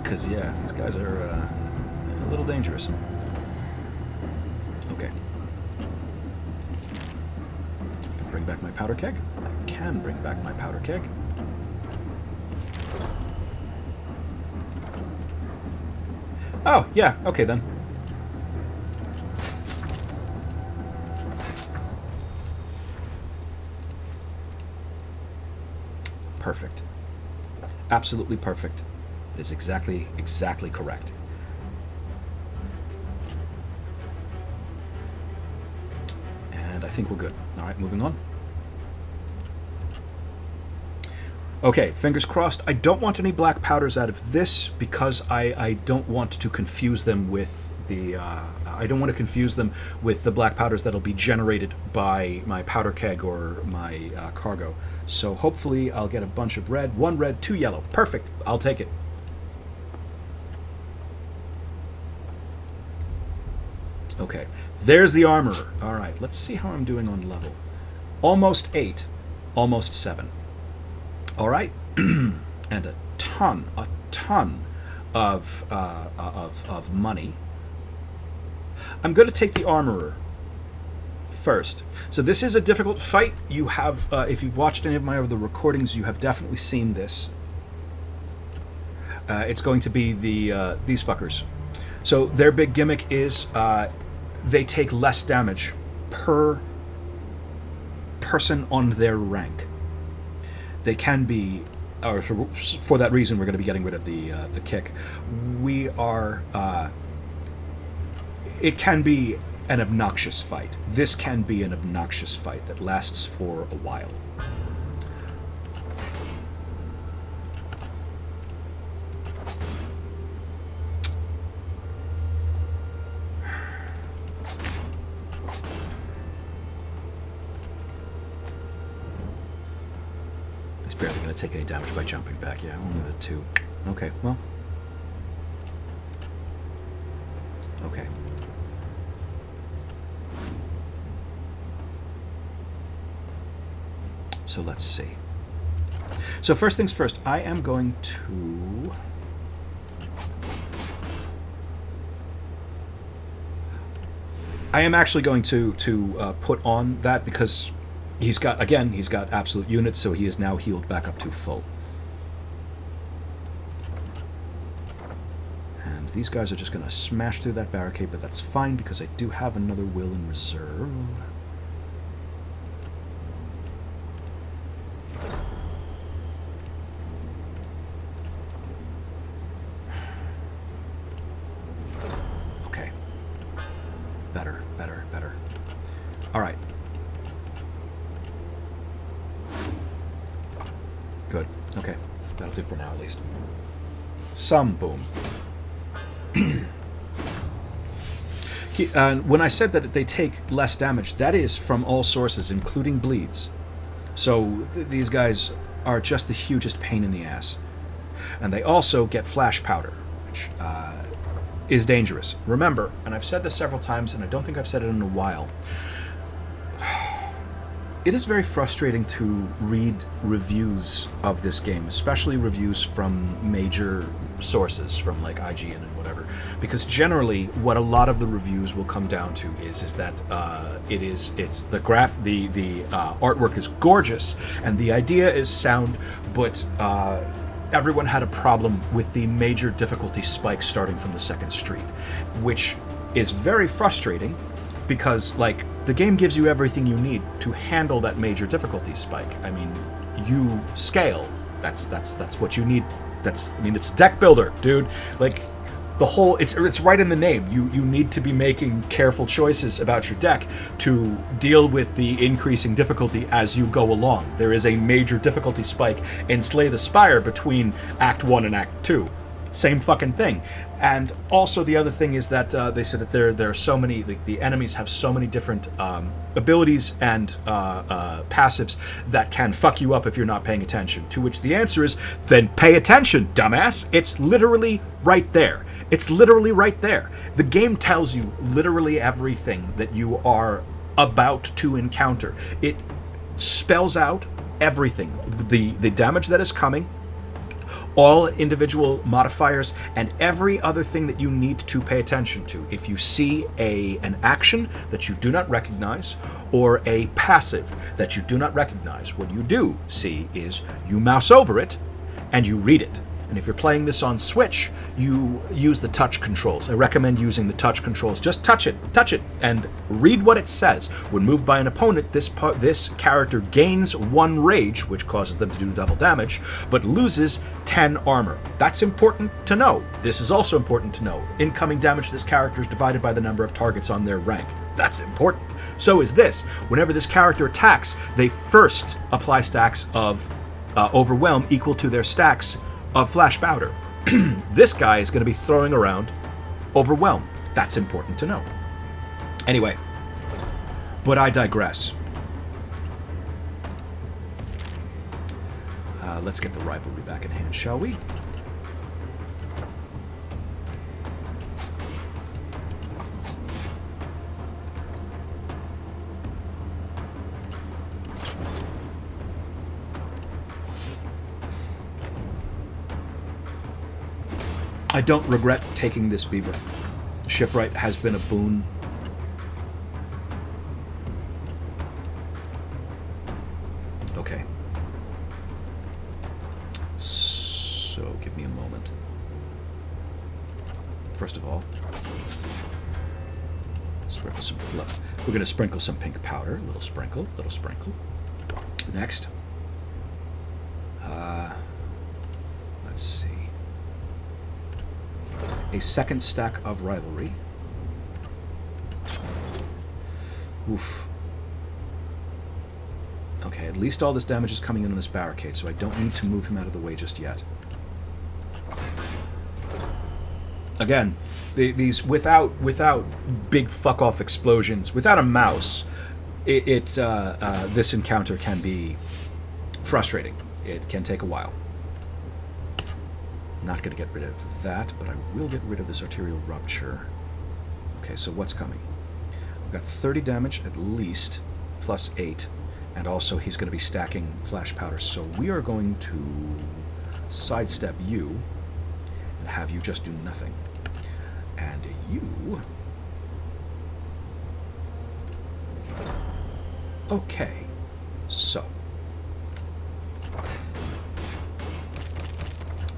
Because, yeah, these guys are a little dangerous. Okay. I can bring back my powder keg. I can bring back my powder keg. Oh, yeah, okay then. Perfect. Absolutely perfect. It is exactly correct. And I think we're good. All right, moving on. Okay, fingers crossed. I don't want any black powders out of this because I don't want to confuse them with the... I don't want to confuse them with the black powders that'll be generated by my powder keg or my cargo. So hopefully I'll get a bunch of red. 1 red, 2 yellow. Perfect. I'll take it. Okay. There's the armorer. All right. Let's see how I'm doing on level. Almost 8. Almost 7. All right. And a ton of money. I'm going to take the armorer first. So this is a difficult fight. You have, if you've watched any of my other recordings, you have definitely seen this. It's going to be these fuckers. So their big gimmick is they take less damage per person on their rank. They can be, or for that reason, we're going to be getting rid of the kick. We are. It can be an obnoxious fight. This can be an obnoxious fight that lasts for a while. He's barely going to take any damage by jumping back. Yeah, only the 2. Okay, well. Okay. So let's see. So first things first, I am going to... I am actually going to put on that because he's got, again, he's got absolute units, so he is now healed back up to full. these guys are just going to smash through that barricade, but that's fine because I do have another will in reserve. Okay. Better, better, better. All right. Good. Okay. That'll do for now, at least. Some boom. When I said that they take less damage, that is from all sources, including bleeds. So these guys are just the hugest pain in the ass. And they also get flash powder, which is dangerous. Remember, and I've said this several times, and I don't think I've said it in a while, it is very frustrating to read reviews of this game, especially reviews from major sources, from like IGN and whatever, because generally what a lot of the reviews will come down to is that it's the artwork is gorgeous and the idea is sound, but everyone had a problem with the major difficulty spike starting from the second street, which is very frustrating. Because, like, the game gives you everything you need to handle that major difficulty spike. I mean, you scale. That's what you need. It's deck builder, dude. Like, the whole, it's right in the name. You need to be making careful choices about your deck to deal with the increasing difficulty as you go along. There is a major difficulty spike in Slay the Spire between Act 1 and Act 2. Same fucking thing. And also the other thing is that they said that there are so many, the enemies have so many different abilities and passives that can fuck you up if you're not paying attention. To which the answer is, then pay attention, dumbass. It's literally right there. It's literally right there. The game tells you literally everything that you are about to encounter. It spells out everything. The damage that is coming, all individual modifiers, and every other thing that you need to pay attention to. If you see an action that you do not recognize, or a passive that you do not recognize, what you do see is you mouse over it and you read it. And if you're playing this on Switch, you use the touch controls. I recommend using the touch controls. Just touch it, and read what it says. When moved by an opponent, this character gains 1 rage, which causes them to do double damage, but loses 10 armor. That's important to know. This is also important to know. Incoming damage to this character is divided by the number of targets on their rank. That's important. So is this. Whenever this character attacks, they first apply stacks of Overwhelm equal to their stacks of flash powder. This guy is going to be throwing around Overwhelm. That's important to know. Anyway, but I digress. Let's get the rivalry back in hand, shall we? I don't regret taking this beaver. Shipwright has been a boon. Okay. So, give me a moment. First of all, sprinkle some fluff. We're going to sprinkle some pink powder. Little sprinkle, little sprinkle. Next. Let's see. A second stack of rivalry. Oof. Okay, at least all this damage is coming in on this barricade, so I don't need to move him out of the way just yet. Again, these without big fuck off explosions, without a mouse, this encounter can be frustrating. It can take a while. Not going to get rid of that, but I will get rid of this arterial rupture. Okay, so what's coming? We've got 30 damage at least, plus 8, and also he's going to be stacking flash powder. So we are going to sidestep you and have you just do nothing. And you... Okay, so...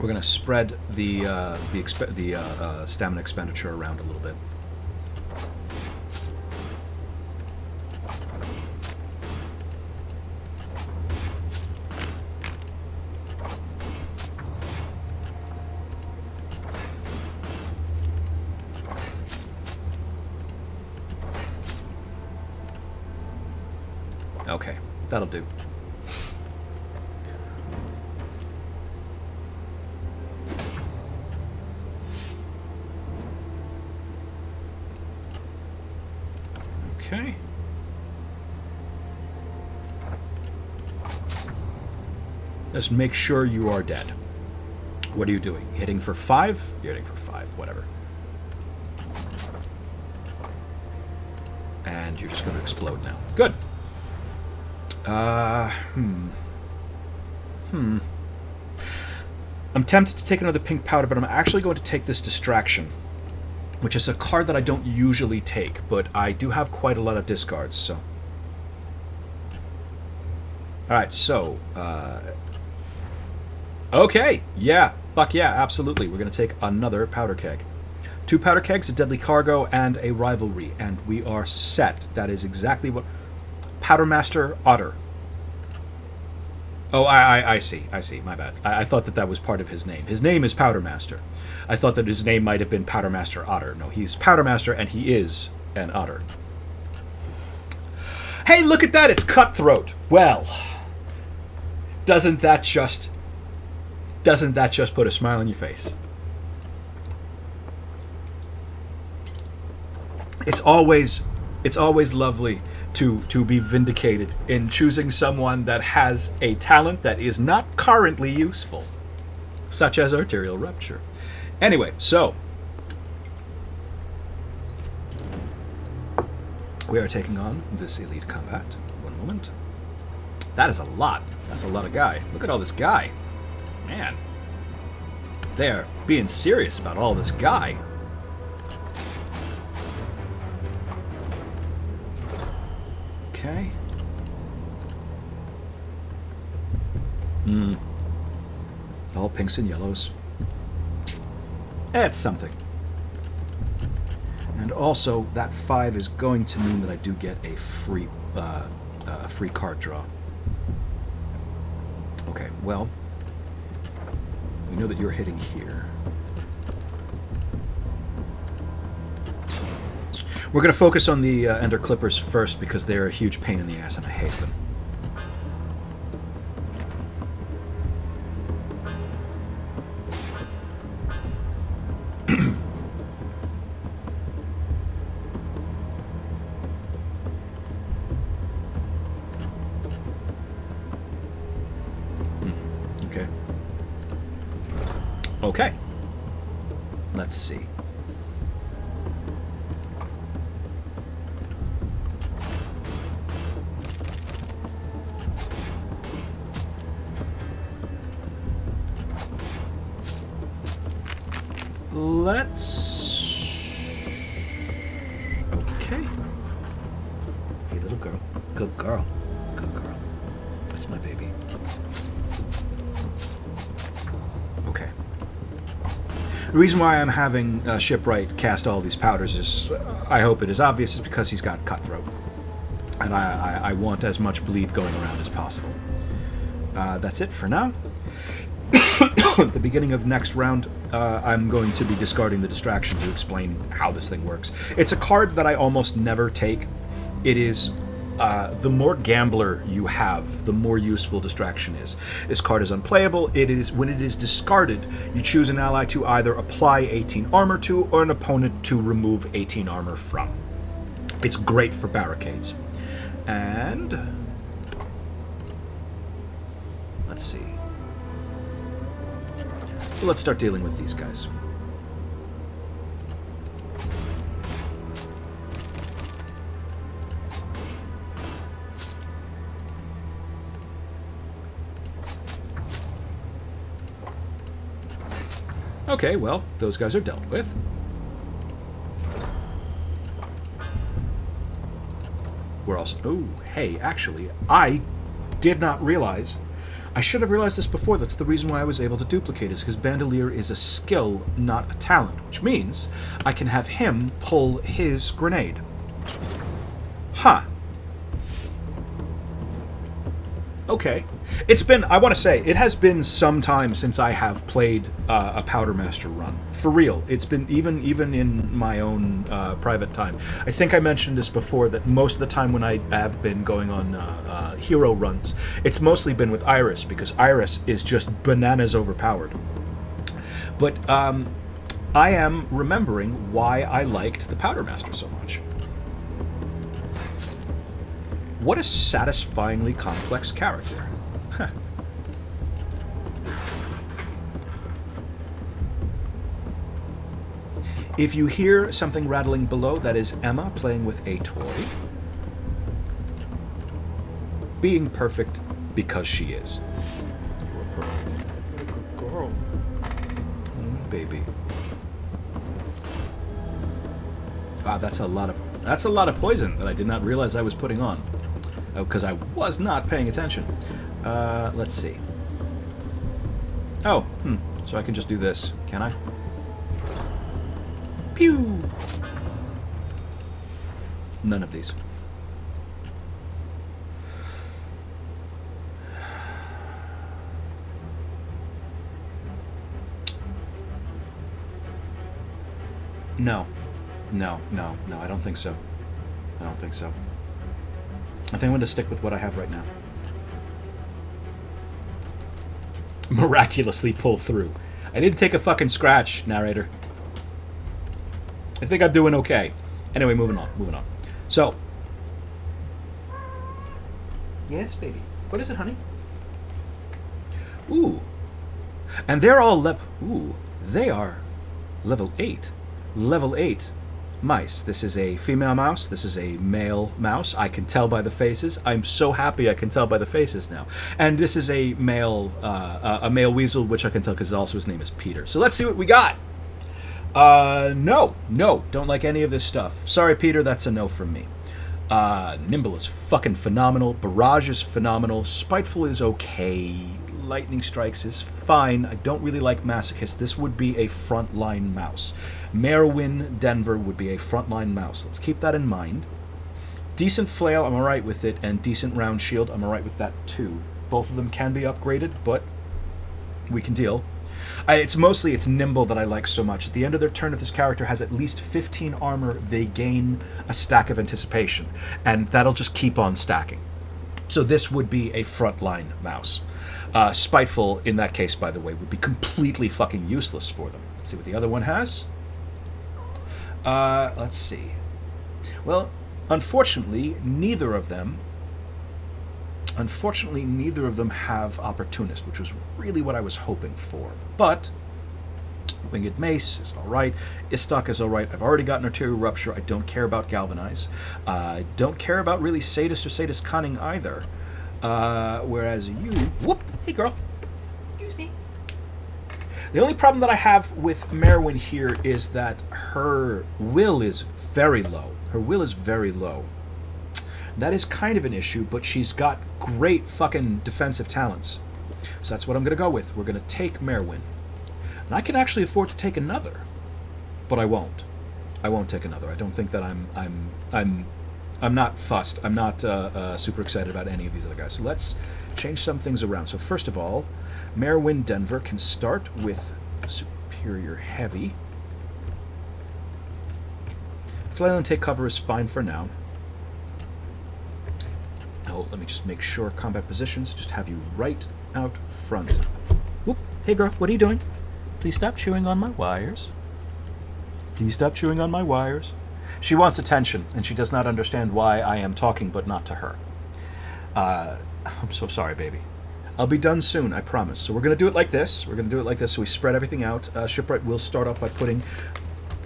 We're going to spread the stamina expenditure around a little bit. Okay, that'll do. Okay. Just make sure you are dead. What are you doing? Hitting for 5? You're hitting for 5, whatever. And you're just going to explode now. Good. I'm tempted to take another pink powder, but I'm actually going to take this distraction, which is a card that I don't usually take, but I do have quite a lot of discards, so. Alright, so, okay, yeah, fuck yeah, absolutely. We're going to take another powder keg. 2 powder kegs, a deadly cargo, and a rivalry, and we are set. That is exactly what... Powdermaster Otter. Oh, I see, my bad. I thought that was part of his name. His name is Powdermaster. I thought that his name might have been Powdermaster Otter. No, he's Powdermaster, and he is an otter. Hey, look at that, it's Cutthroat. Well, doesn't that just put a smile on your face? It's always lovely to be vindicated in choosing someone that has a talent that is not currently useful, such as arterial rupture. Anyway, so we are taking on this elite combat. One moment. That is a lot. That's a lot of guy. Look at all this guy. Man. They're being serious about all this guy. Okay. All pinks and yellows. That's something. And also, that 5 is going to mean that I do get a free card draw. Okay, well, we know that you're hitting here. We're going to focus on the Ender Clippers first because they're a huge pain in the ass and I hate them. Okay. Okay. Let's see. Okay. Hey, little girl. Good girl. Good girl. That's my baby. Okay. The reason why I'm having Shipwright cast all these powders is, I hope it is obvious, is because he's got Cutthroat. And I want as much bleed going around as possible. That's it for now. At the beginning of next round, I'm going to be discarding the distraction to explain how this thing works. It's a card that I almost never take. It is, the more gambler you have, the more useful distraction is. This card is unplayable. It is, when it is discarded, you choose an ally to either apply 18 armor to or an opponent to remove 18 armor from. It's great for barricades. And let's see. So let's start dealing with these guys. Okay, well, those guys are dealt with. We're also... Oh, hey, actually, I did not realize I should have realized this before. That's the reason why I was able to duplicate is because Bandolier is a skill, not a talent, which means I can have him pull his grenade. Huh. Okay. It's been, I want to say, it has been some time since I have played a Powdermaster run. For real. It's been, even in my own private time. I think I mentioned this before, that most of the time when I have been going on hero runs, it's mostly been with Iris, because Iris is just bananas overpowered. But I am remembering why I liked the Powdermaster so much. What a satisfyingly complex character. Huh. If you hear something rattling below, that is Emma playing with a toy. Being perfect because she is. You're perfect. You're a good girl. Baby. Wow, that's a lot of poison that I did not realize I was putting on. Because I was not paying attention. Let's see. Oh, so I can just do this, can I? Pew! None of these. No, I don't think so. I don't think so. I think I'm going to stick with what I have right now. Miraculously pull through. I didn't take a fucking scratch, narrator. I think I'm doing okay. Anyway, moving on. So. Yes, baby. What is it, honey? Ooh. And they're all they are level 8. Level 8 mice. This is a female mouse. This is a male mouse. I can tell by the faces. I'm so happy I can tell by the faces now. And this is a male weasel, which I can tell because also his name is Peter. So let's see what we got. No, don't like any of this stuff. Sorry, Peter, that's a no from me. Nimble is fucking phenomenal. Barrage is phenomenal. Spiteful is okay. Lightning Strikes is fine. I don't really like Masochist. This would be a frontline mouse. Merwin Denver would be a frontline mouse. Let's keep that in mind. Decent Flail, I'm alright with it, and Decent Round Shield, I'm alright with that too. Both of them can be upgraded, but we can deal. It's Nimble that I like so much. At the end of their turn, if this character has at least 15 armor, they gain a stack of anticipation, and that'll just keep on stacking. So this would be a frontline mouse. Spiteful, in that case, by the way, would be completely fucking useless for them. Let's see what the other one has. Let's see. Well, unfortunately, neither of them have Opportunist, which was really what I was hoping for. But Winged Mace is alright. Istok is alright. I've already got an Arterial Rupture. I don't care about Galvanize. I don't care about really Sadist or Sadist Cunning either. Whereas you... Whoop! Hey, girl. Excuse me. The only problem that I have with Merwin here is that her will is very low. Her will is very low. That is kind of an issue, but she's got great fucking defensive talents. So that's what I'm going to go with. We're going to take Merwin. And I can actually afford to take another, but I won't. I won't take another. I don't think that I'm not fussed. I'm not super excited about any of these other guys. So let's change some things around. So first of all, Merwin Denver can start with Superior Heavy. Flail and take cover is fine for now. Oh, let me just make sure combat positions. Just have you right out front. Whoop. Hey girl, what are you doing? Please stop chewing on my wires. Please stop chewing on my wires. She wants attention, and she does not understand why I am talking, but not to her. I'm so sorry, baby. I'll be done soon, I promise. So we're going to do it like this. We're going to do it like this so we spread everything out. Shipwright will start off by putting...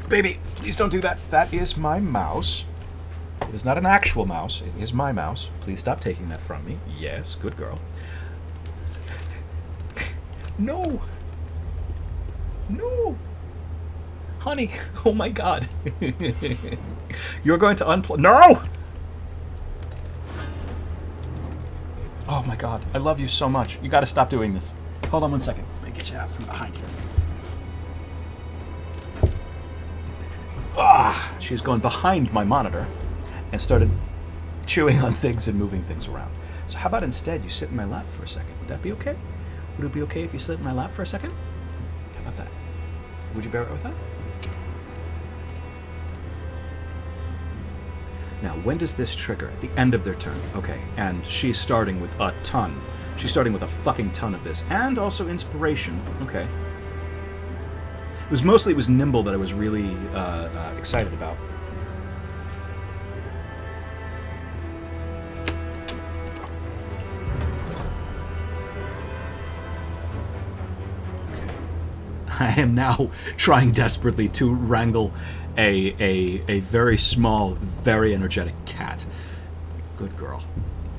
Baby, please don't do that. That is my mouse. It is not an actual mouse. It is my mouse. Please stop taking that from me. Yes, good girl. No. No. Honey, oh my god. You're going to unplug... No! Oh my god, I love you so much. You gotta stop doing this. Hold on one second. Let me get you out from behind here. Ah! She's gone behind my monitor and started chewing on things and moving things around. So how about instead you sit in my lap for a second? Would that be okay? Would it be okay if you sit in my lap for a second? How about that? Would you bear it with that? Now, when does this trigger? At the end of their turn. Okay, and she's starting with a ton. She's starting with a fucking ton of this. And also inspiration. Okay. It was nimble that I was really excited about. Okay. I am now trying desperately to wrangle a very small, very energetic cat. Good girl.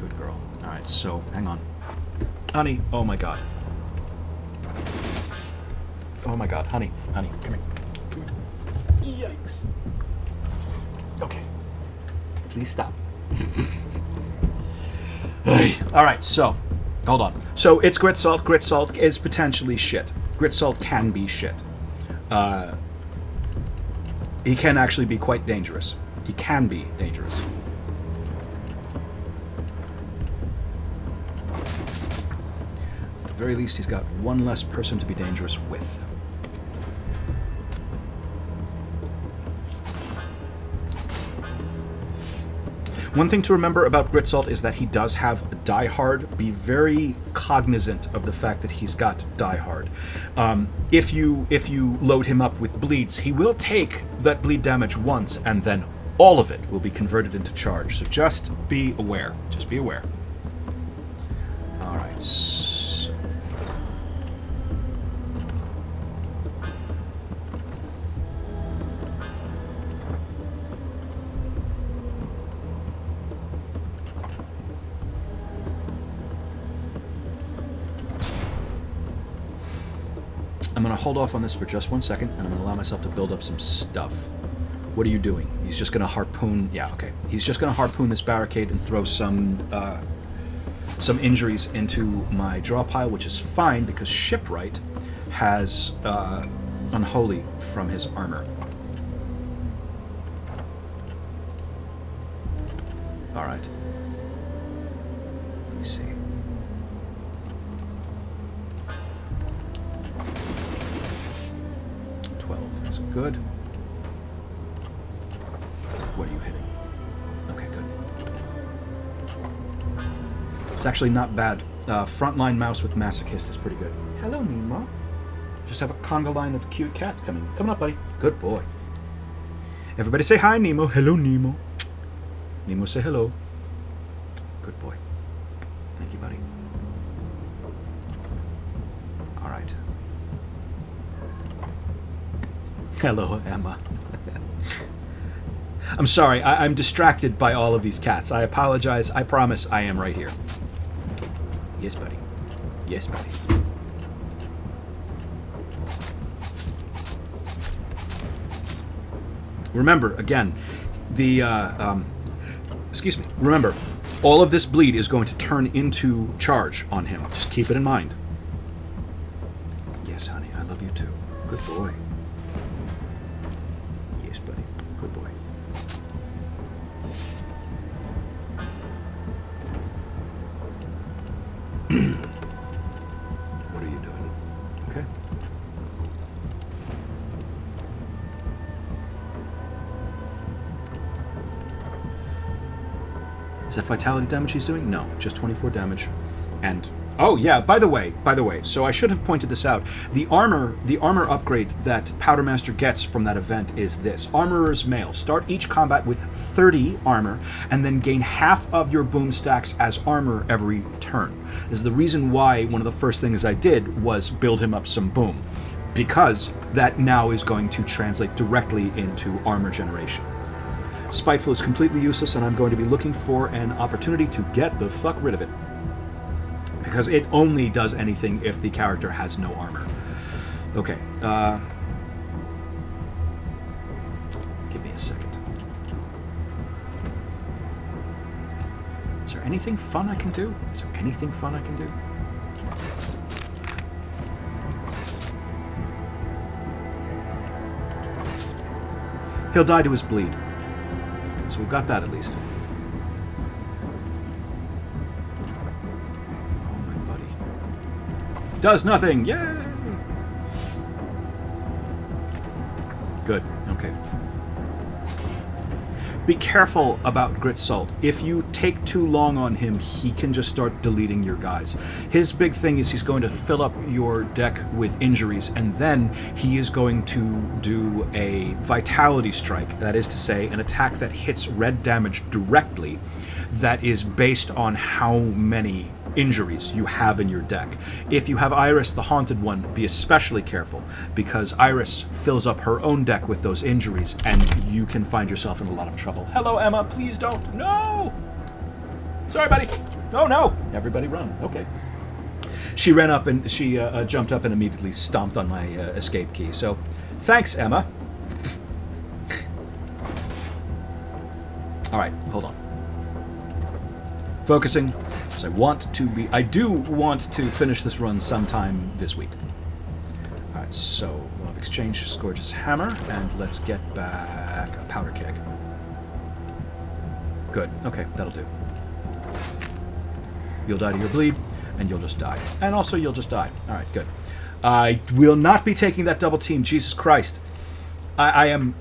Good girl. All right, so hang on. Honey, oh my god. Oh my god, honey, honey, come here. Come here. Yikes. Okay. Please stop. All right, so, hold on. So it's grit salt. Grit salt is potentially shit. Grit salt can be shit. He can actually be quite dangerous. He can be dangerous. At the very least, he's got one less person to be dangerous with. One thing to remember about Grit Salt is that he does have Die Hard. Be very cognizant of the fact that he's got Die Hard. If you load him up with bleeds, he will take that bleed damage once, and then all of it will be converted into charge. So just be aware. Just be aware. All right. So I'm going to hold off on this for just 1 second, and I'm going to allow myself to build up some stuff. What are you doing? He's just going to harpoon... Yeah, okay. He's just going to harpoon this barricade and throw some injuries into my draw pile, which is fine, because Shipwright has Unholy from his armor. All right. Let me see. Good. What are you hitting? Okay, good. It's actually not bad. Frontline mouse with masochist is pretty good. Hello, Nemo. Just have a conga line of cute cats coming up, buddy. Good boy. Everybody say hi, Nemo. Hello, Nemo. Nemo, say hello. Good boy. Thank you, buddy. All right. Hello, Emma. I'm sorry, I'm distracted by all of these cats. I apologize. I promise I am right here. Yes, buddy. Yes, buddy. Remember, again, excuse me. Remember, all of this bleed is going to turn into charge on him. Just keep it in mind. Yes, honey, I love you too. Good boy. Good boy. What are you doing? Okay. Is that vitality damage he's doing? No, just 24 damage. And oh yeah, by the way, so I should have pointed this out. The armor upgrade that Powdermaster gets from that event is this. Armorer's Mail. Start each combat with 30 armor, and then gain half of your boom stacks as armor every turn. This is the reason why one of the first things I did was build him up some boom, because that now is going to translate directly into armor generation. Spiteful is completely useless, and I'm going to be looking for an opportunity to get the fuck rid of it. Because it only does anything if the character has no armor. Okay, give me a second. Is there anything fun I can do? Is there anything fun I can do? He'll die to his bleed. So we've got that at least. Oh, my buddy. Does nothing! Yay! Good. Okay. Be careful about Grit Salt. If you take too long on him, he can just start deleting your guys. His big thing is he's going to fill up your deck with injuries, and then he is going to do a Vitality Strike. That is to say, an attack that hits red damage directly that is based on how many injuries you have in your deck. If you have Iris, the Haunted One, be especially careful, because Iris fills up her own deck with those injuries, and you can find yourself in a lot of trouble. Hello, Emma. Please don't. No! Sorry, buddy. Oh, no. Everybody run. Okay. She ran up and she jumped up and immediately stomped on my escape key. So, thanks, Emma. All right, hold on. Focusing. I do want to finish this run sometime this week. Alright, so we'll have Exchange Scourge's Hammer, and let's get back a Powder Keg. Good, okay, that'll do. You'll die to your bleed, and you'll just die. And also, you'll just die. Alright, good. I will not be taking that double team, Jesus Christ. I am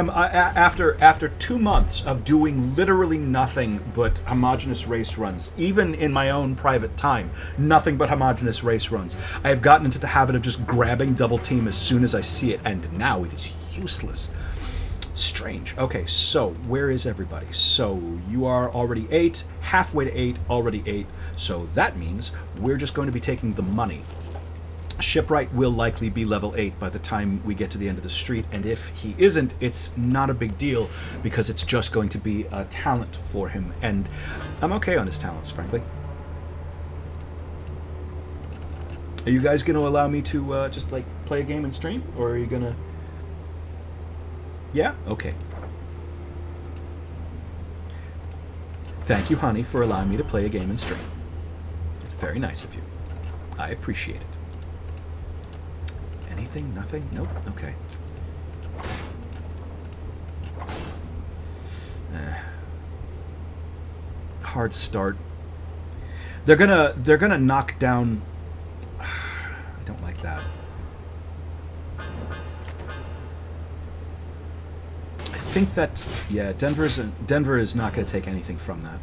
after 2 months of doing literally nothing but homogeneous race runs, even in my own private time, nothing but homogeneous race runs. I have gotten into the habit of just grabbing double team as soon as I see it, and now it is useless. Strange. Okay, so where is everybody? So you are already 8, halfway to 8, already 8. So that means we're just going to be taking the money. Shipwright will likely be level 8 by the time we get to the end of the street, and if he isn't, it's not a big deal, because it's just going to be a talent for him, and I'm okay on his talents, frankly. Are you guys going to allow me to just, like, play a game and stream, or are you going to... Yeah? Okay. Thank you, honey, for allowing me to play a game and stream. It's very nice of you. I appreciate it. Anything? Nothing? Nope. Okay. Hard start. They're gonna knock down. I don't like that. I think that Denver is not going to take anything from that.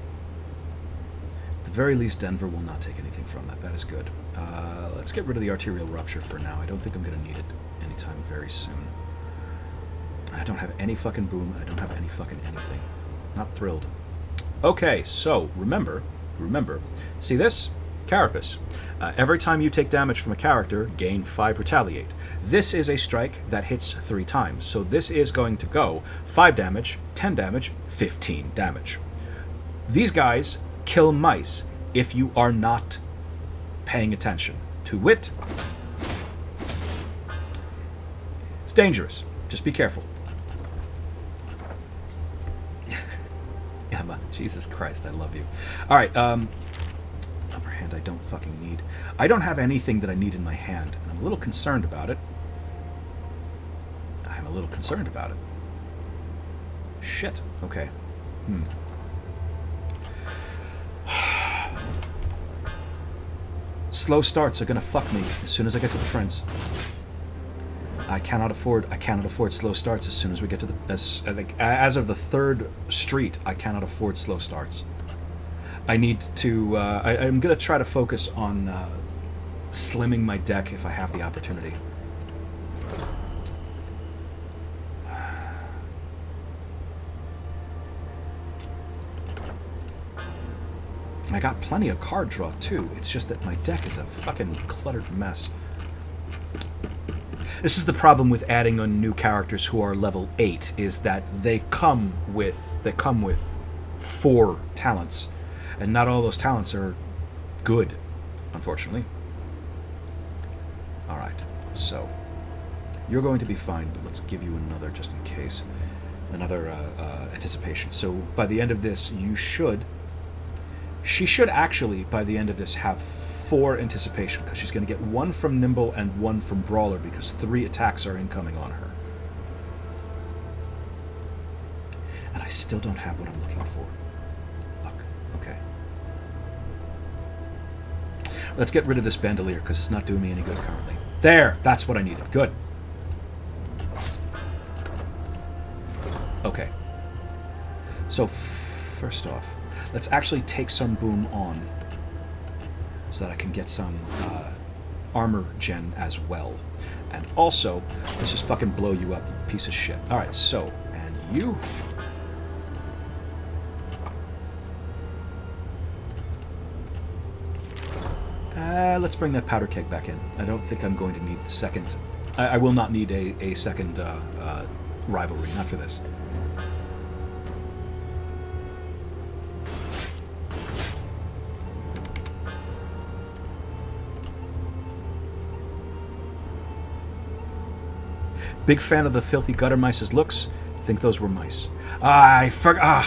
At the very least, Denver will not take anything from that. That is good. Let's get rid of the arterial rupture for now. I don't think I'm going to need it anytime very soon. I don't have any fucking boom. I don't have any fucking anything. Not thrilled. Okay, so remember, see this? Carapace. Every time you take damage from a character, gain 5 retaliate. This is a strike that hits 3 times, so this is going to go 5 damage, 10 damage, 15 damage. These guys kill mice if you are not paying attention. To wit, it's dangerous. Just be careful. Emma, Jesus Christ, I love you. All right, upper hand I don't fucking need. I don't have anything that I need in my hand, and I'm a little concerned about it. Shit. Okay. Slow starts are gonna fuck me as soon as I get to the prince. I cannot afford slow starts as soon as we get to the as of the 3rd street. I cannot afford slow starts. I need to. I'm gonna try to focus on slimming my deck if I have the opportunity. I got plenty of card draw, too. It's just that my deck is a fucking cluttered mess. This is the problem with adding on new characters who are level 8, is that they come with 4 talents, and not all those talents are good, unfortunately. Alright, so you're going to be fine, but let's give you another just in case. another anticipation. So by the end of this, she should actually, by the end of this, have 4 anticipation, because she's going to get 1 from Nimble and 1 from Brawler, because 3 attacks are incoming on her. And I still don't have what I'm looking for. Look, okay. Let's get rid of this Bandolier, because it's not doing me any good currently. There! That's what I needed. Good. Okay. So, first off, let's actually take some boom on, so that I can get some armor gen as well. And also, let's just fucking blow you up, you piece of shit. Alright, so, and you... let's bring that powder keg back in. I don't think I'm going to need the second... I will not need a second rivalry, not for this. Big fan of the filthy gutter mice's looks. Think those were mice. I forgot.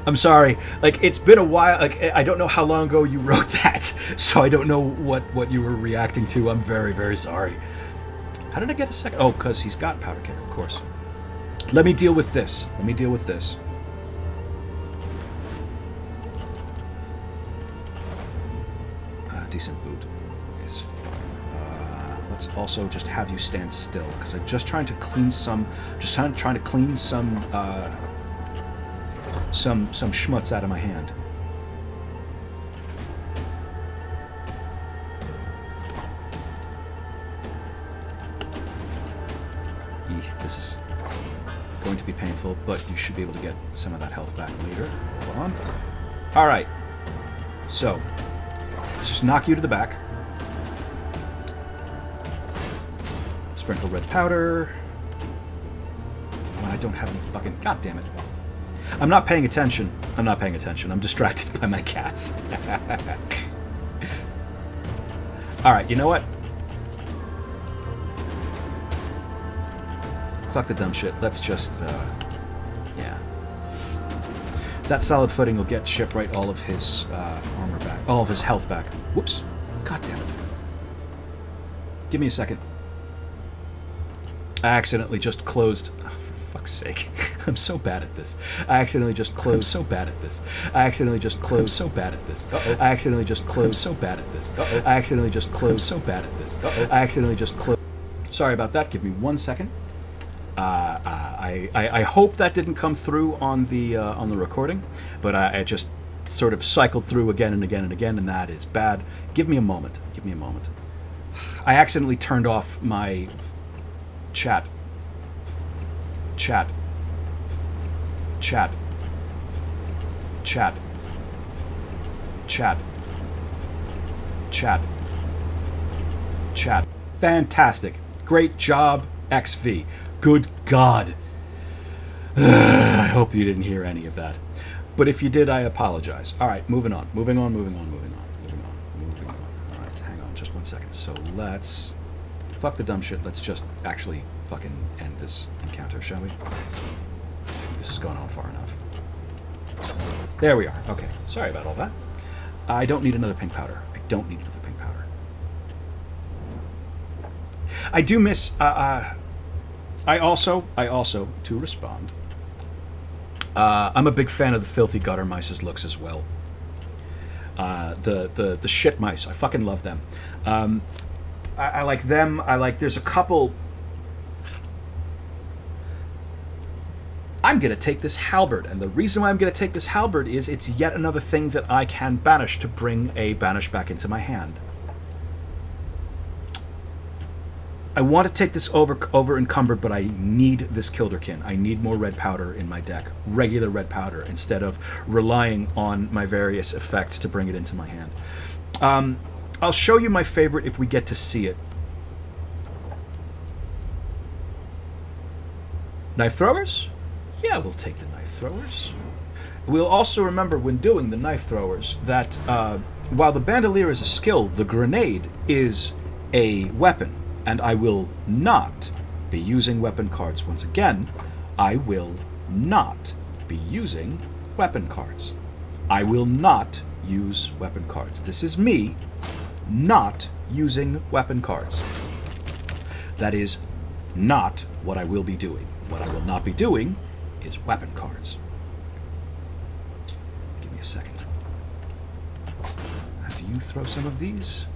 I'm sorry. Like, it's been a while. Like, I don't know how long ago you wrote that, so I don't know what you were reacting to. I'm very, very sorry. How did I get a second? Oh, because he's got powder keg, of course. Let me deal with this. Let me deal with this. Decent boot is fine. Let's also just have you stand still, because I'm just trying to clean some. Just trying to clean some schmutz out of my hand. This is going to be painful, but you should be able to get some of that health back later. Hold on. All right. So, let's just knock you to the back. Sprinkle red powder. Oh, I don't have any fucking... God damn it. I'm not paying attention. I'm not paying attention. I'm distracted by my cats. All right, you know what? Fuck the dumb shit. Let's just, yeah. That solid footing will get Shipwright all of his armor back. All of his health back. Whoops. God damn it. Give me a second. I accidentally just closed... Oh, for fuck's sake. I'm so bad at this. I accidentally just closed... I'm so bad at this. I accidentally just closed... I'm so bad at this. Uh-oh. I accidentally just closed... I'm so bad at this. Uh-oh. I accidentally just closed... I'm so bad at this. Uh-oh. I accidentally just closed... Sorry about that. Give me 1 second. I hope that didn't come through on the recording, but I just sort of cycled through again and again and again, and that is bad. Give me a moment. Give me a moment. I accidentally turned off my chat. Fantastic. Great job, XV. Good God. I hope you didn't hear any of that. But if you did, I apologize. All right, moving on. Moving on. All right, hang on just 1 second. So let's... Fuck the dumb shit. Let's just actually fucking end this encounter, shall we? This has gone on far enough. There we are. Okay, sorry about all that. I don't need another pink powder. I don't need another pink powder. I do miss... I also, to respond, I'm a big fan of the filthy gutter mice's looks as well. The shit mice, I fucking love them. I like them. I like, there's a couple... I'm going to take this halberd, and the reason why I'm going to take this halberd is it's yet another thing that I can banish to bring a banish back into my hand. I want to take this over encumbered, but I need this Kilderkin. I need more red powder in my deck. Regular red powder, instead of relying on my various effects to bring it into my hand. I'll show you my favorite if we get to see it. Knife throwers? Yeah, we'll take the knife throwers. We'll also remember when doing the knife throwers that while the bandolier is a skill, the grenade is a weapon. And I will not be using weapon cards once again, I will not be using weapon cards. I will not use weapon cards. This is me not using weapon cards. That is not what I will be doing. What I will not be doing is weapon cards. Give me a second. Have you throw some of these?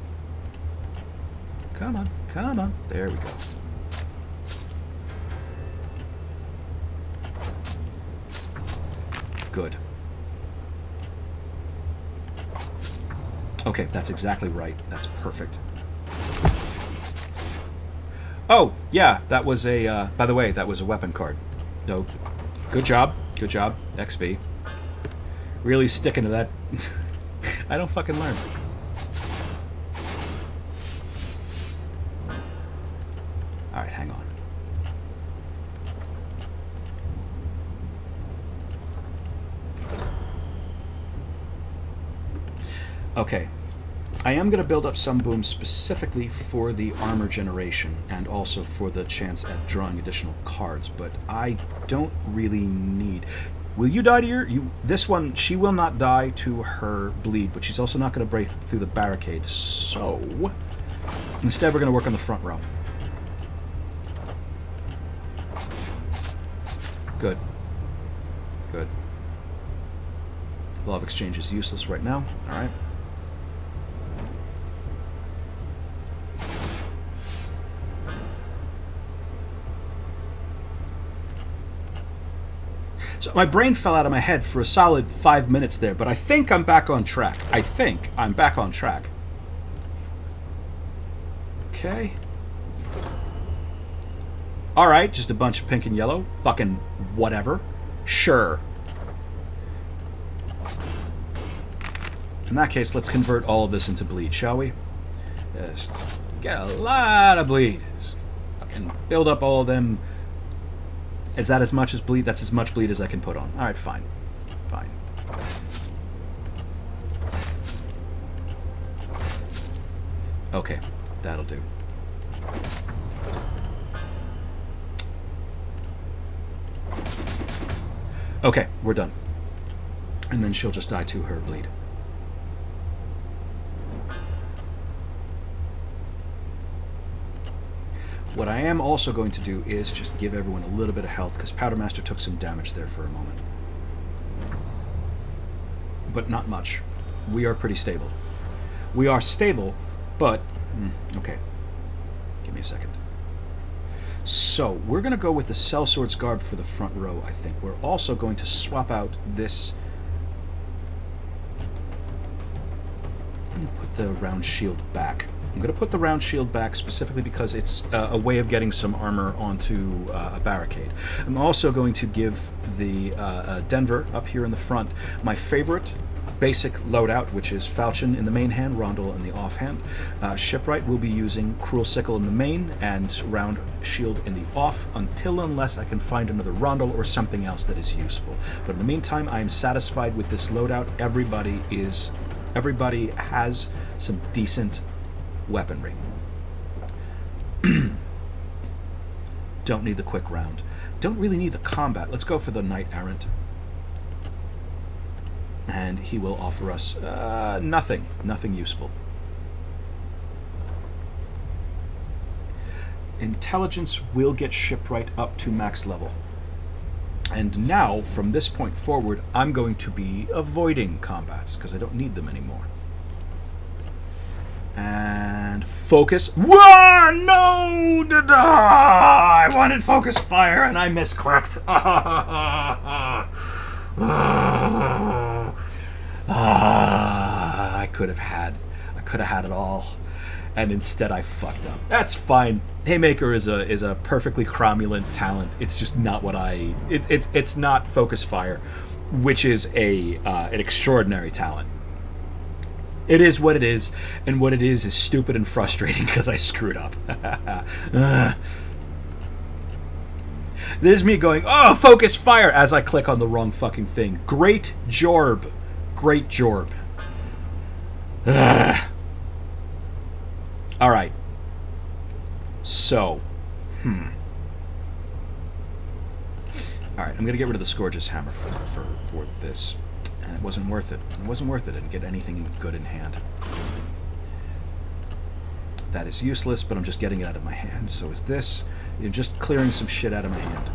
Come on, come on. There we go. Good. Okay, that's exactly right. That's perfect. Oh, yeah, that was a, by the way, that was a weapon card. No, good job. Good job, XP. Really sticking to that. I don't fucking learn. All right, hang on. Okay. I am going to build up some booms specifically for the armor generation and also for the chance at drawing additional cards, but I don't really need... Will you die to your... This one, she will not die to her bleed, but she's also not going to break through the barricade, so... Instead, we're going to work on the front row. Good. Good. Law of Exchange is useless right now. All right. So my brain fell out of my head for a solid 5 minutes there, but I think I'm back on track. I think I'm back on track. Okay. All right, just a bunch of pink and yellow. Fucking whatever. Sure. In that case, let's convert all of this into bleed, shall we? Just get a lot of bleed. Just fucking build up all of them. Is that as much as bleed? That's as much bleed as I can put on. All right, fine. Fine. Okay, that'll do. Okay, we're done. And then she'll just die to her bleed. What I am also going to do is just give everyone a little bit of health, because Powdermaster took some damage there for a moment. But not much. We are pretty stable. We are stable, but... okay. Give me a second. So, we're going to go with the Sellsword's Garb for the front row, I think. We're also going to swap out this... I'm going to put the round shield back. I'm going to put the round shield back specifically because it's a way of getting some armor onto a barricade. I'm also going to give the Denver up here in the front my favorite basic loadout, which is Falchion in the main hand, Rondel in the offhand. Shipwright will be using Cruel Sickle in the main and Round Shield in the off unless I can find another Rondel or something else that is useful. But in the meantime, I am satisfied with this loadout. Everybody has some decent weaponry. Don't need the quick round. Don't really need the combat. Let's go for the Knight Errant. And he will offer us nothing useful. Intelligence will get Shipwright up to max level. And now, from this point forward, I'm going to be avoiding combats because I don't need them anymore. And focus. Whoa! No! I wanted focus fire and I misclicked. I could have had it all, and instead I fucked up. That's fine. Haymaker is a perfectly cromulent talent. It's just not what I. It's not focus fire, which is an extraordinary talent. It is what it is, and what it is stupid and frustrating because I screwed up. This is me going, oh, focus fire, as I click on the wrong fucking thing. Great Jorb. Great Jorb. Alright. Alright, I'm going to get rid of the Scourge's Hammer for this. And it wasn't worth it. It wasn't worth it. I didn't get anything good in hand. That is useless, but I'm just getting it out of my hand. So is this. You're just clearing some shit out of my hand.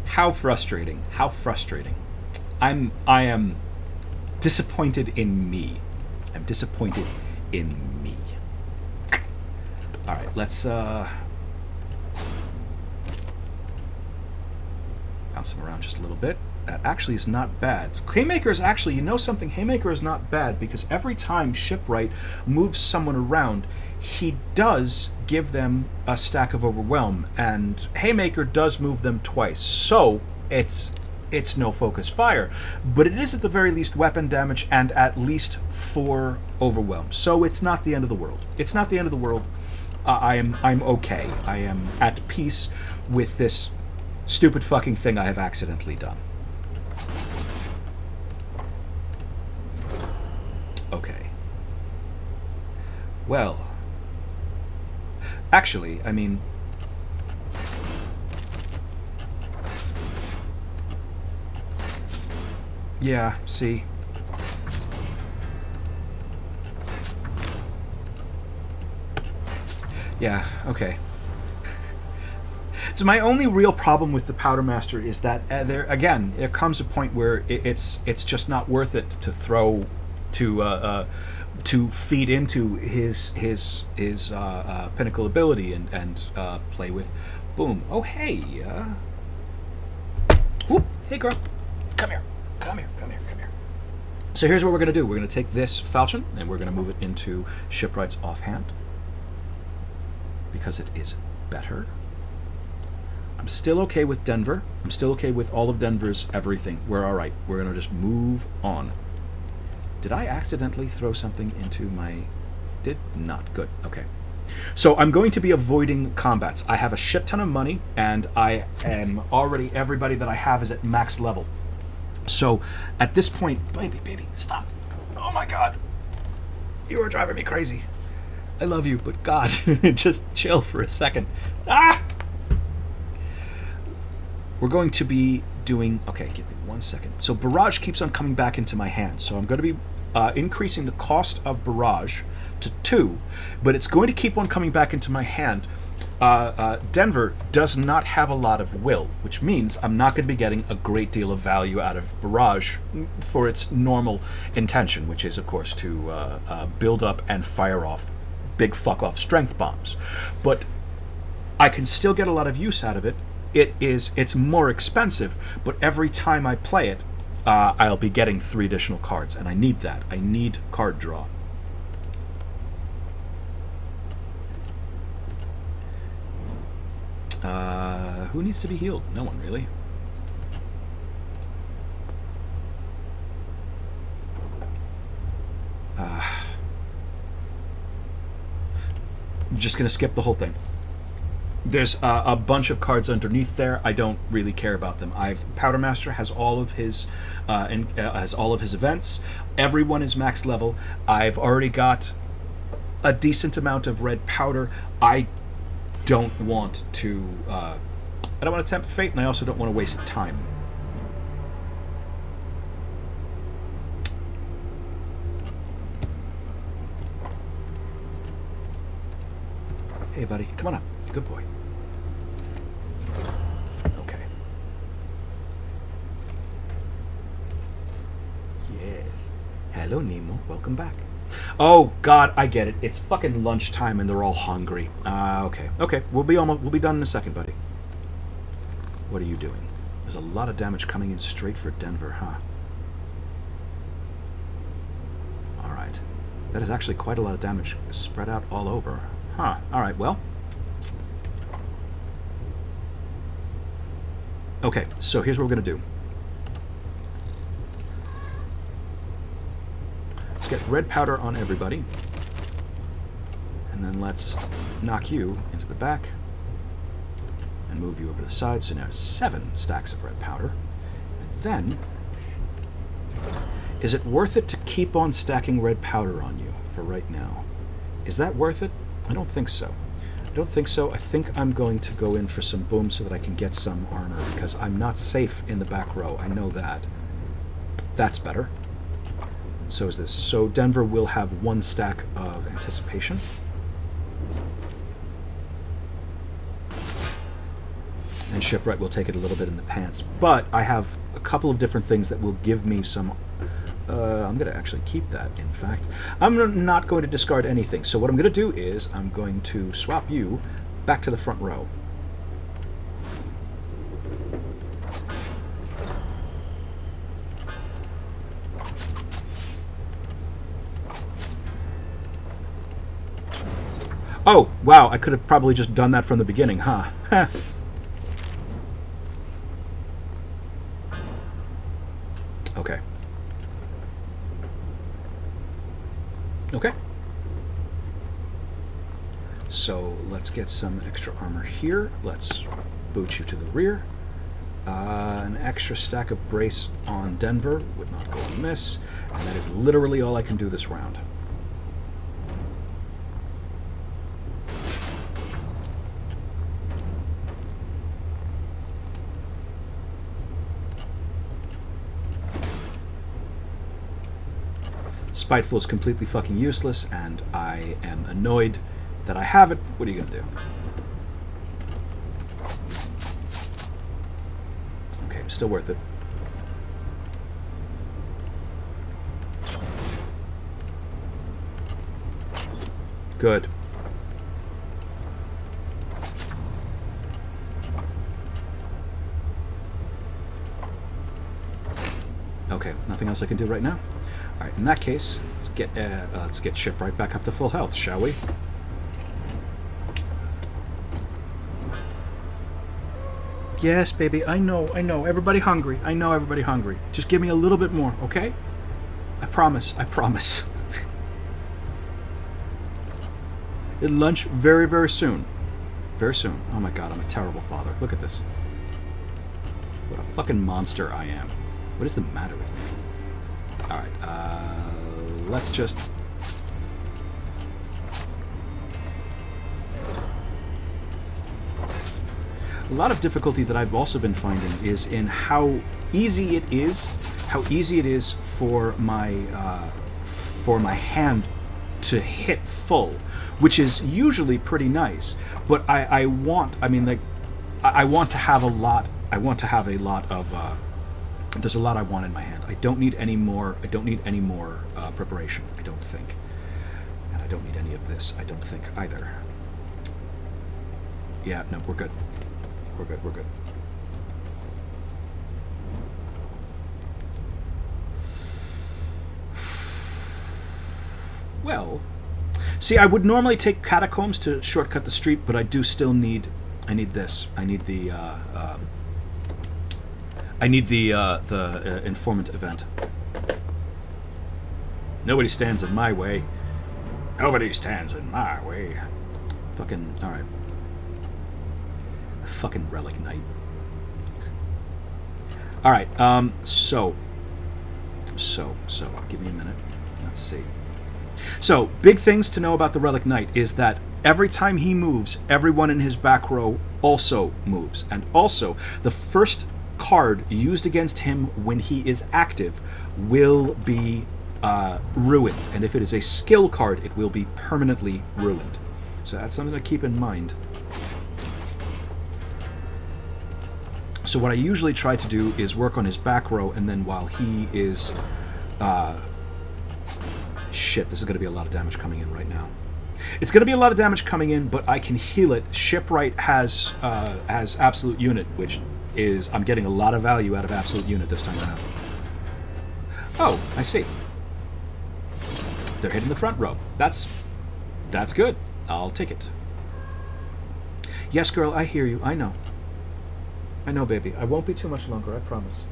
How frustrating. How frustrating. I am disappointed in me. I'm disappointed in me. Alright, let's bounce him around just a little bit. That actually is not bad. Haymaker is actually, you know something? Haymaker is not bad because every time Shipwright moves someone around, he does give them a stack of Overwhelm, and Haymaker does move them twice. So it's no focus fire, but it is at the very least weapon damage and at least 4 Overwhelm. So it's not the end of the world. It's not the end of the world. I'm okay. I am at peace with this stupid fucking thing I have accidentally done. Okay. Well, actually, I mean, yeah, see. Yeah, okay. So my only real problem with the Powdermaster is that there comes a point where it's just not worth it to throw to feed into his pinnacle ability and play with. Boom. Oh hey. Whoop. Hey girl. Come here. Come here. Come here. Come here. So here's what we're gonna do. We're gonna take this falchion and we're gonna move it into Shipwright's offhand because it is better. I'm still okay with Denver. I'm still okay with all of Denver's everything. We're all right. We're going to just move on. Did I accidentally throw something into my... Did not. Good. Okay. So I'm going to be avoiding combats. I have a shit ton of money, and I am already... Everybody that I have is at max level. So at this point... Baby, stop. Oh my God. You are driving me crazy. I love you, but God, just chill for a second. Ah! We're going to be doing... Okay, give me 1 second. So Barrage keeps on coming back into my hand. So I'm going to be increasing the cost of Barrage to 2, but it's going to keep on coming back into my hand. Denver does not have a lot of will, which means I'm not going to be getting a great deal of value out of Barrage for its normal intention, which is, of course, to build up and fire off big fuck-off strength bombs. But I can still get a lot of use out of it. It's more expensive, but every time I play it, I'll be getting 3 additional cards, and I need that. I need card draw. Who needs to be healed? No one, really. I'm just going to skip the whole thing. There's a bunch of cards underneath there. I don't really care about them. Powdermaster has all of his events. Everyone is max level. I've already got a decent amount of red powder. I don't want to tempt fate, and I also don't want to waste time. Hey, buddy, come on up. Good boy. Okay. Yes. Hello, Nemo. Welcome back. Oh God, I get it. It's fucking lunchtime and they're all hungry. Okay. Okay. We'll be done in a second, buddy. What are you doing? There's a lot of damage coming in straight for Denver, huh? All right. That is actually quite a lot of damage spread out all over. Huh. All right. Well. Okay, so here's what we're going to do. Let's get red powder on everybody. And then let's knock you into the back and move you over to the side. So now 7 stacks of red powder. And then, Is it worth it to keep on stacking red powder on you for right now? Is that worth it? I don't think so. I don't think so. I think I'm going to go in for some boom so that I can get some armor, because I'm not safe in the back row. I know that. That's better. So is this. So Denver will have 1 stack of anticipation. And Shipwright will take it a little bit in the pants. But I have a couple of different things that will give me some... I'm going to actually keep that, in fact. I'm not going to discard anything. So what I'm going to do is I'm going to swap you back to the front row. Oh, wow, I could have probably just done that from the beginning, huh? Okay. Okay. So let's get some extra armor here. Let's boot you to the rear. An extra stack of brace on Denver would not go amiss. And that is literally all I can do this round. Spiteful is completely fucking useless, and I am annoyed that I have it. What are you gonna do? Okay, still worth it. Good. Okay, nothing else I can do right now. All right, in that case, let's get Shipwright back up to full health, shall we? Yes, baby, I know. Everybody hungry. I know everybody hungry. Just give me a little bit more, okay? I promise. It'll lunch very, very soon. Very soon. Oh my god, I'm a terrible father. Look at this. What a fucking monster I am. What is the matter with me? Alright, let's just... A lot of difficulty that I've also been finding is in how easy it is for my hand to hit full, which is usually pretty nice. But I want to have a lot. I want to have a lot of. There's a lot I want in my hand. I don't need any more. I don't need any more preparation. I don't think, and I don't need any of this. I don't think either. Yeah, no, we're good. We're good. Well, see, I would normally take catacombs to shortcut the street, but I do still need. I need this. I need the informant event. Nobody stands in my way. Nobody stands in my way. Fucking all right. Fucking relic knight. All right. So. Give me a minute. Let's see. So, big things to know about the relic knight is that every time he moves, everyone in his back row also moves, and also the first card used against him when he is active will be ruined, and if it is a skill card, it will be permanently ruined. So that's something to keep in mind. So what I usually try to do is work on his back row, and then while he is... shit, this is going to be a lot of damage coming in right now. It's going to be a lot of damage coming in, but I can heal it. Shipwright has absolute unit, which is... I'm getting a lot of value out of absolute unit this time around. Oh, I see. They're hitting the front row. That's good. I'll take it. Yes, girl, I hear you. I know. I know, baby. I won't be too much longer, I promise.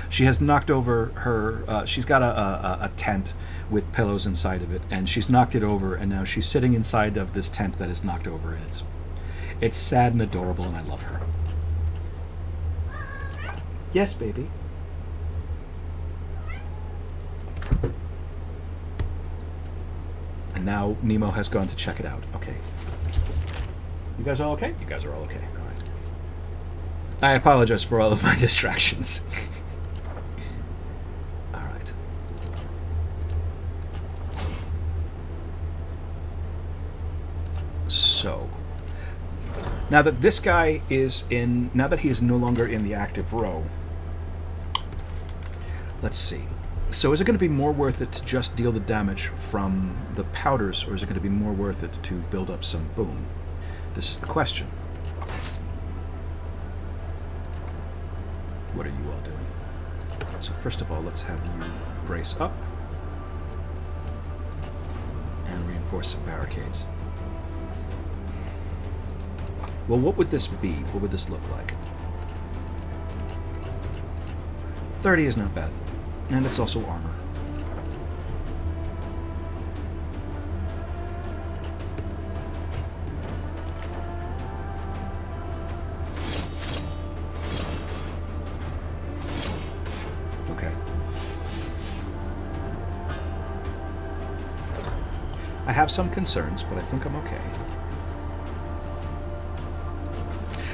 She has knocked over her... she's got a tent with pillows inside of it, and she's knocked it over, and now she's sitting inside of this tent that is knocked over, and it's sad and adorable, and I love her. Yes, baby. now Nemo has gone to check it out. Okay. You guys all okay? You guys are all okay. All right. I apologize for all of my distractions. All right. So, now that this guy is in, now that he is no longer in the active row, let's see. So is it going to be more worth it to just deal the damage from the powders, or is it going to be more worth it to build up some boom? This is the question. What are you all doing? So first of all, let's have you brace up and reinforce some barricades. Well, what would this be? What would this look like? 30 is not bad. And it's also armor. Okay. I have some concerns, but I think I'm okay.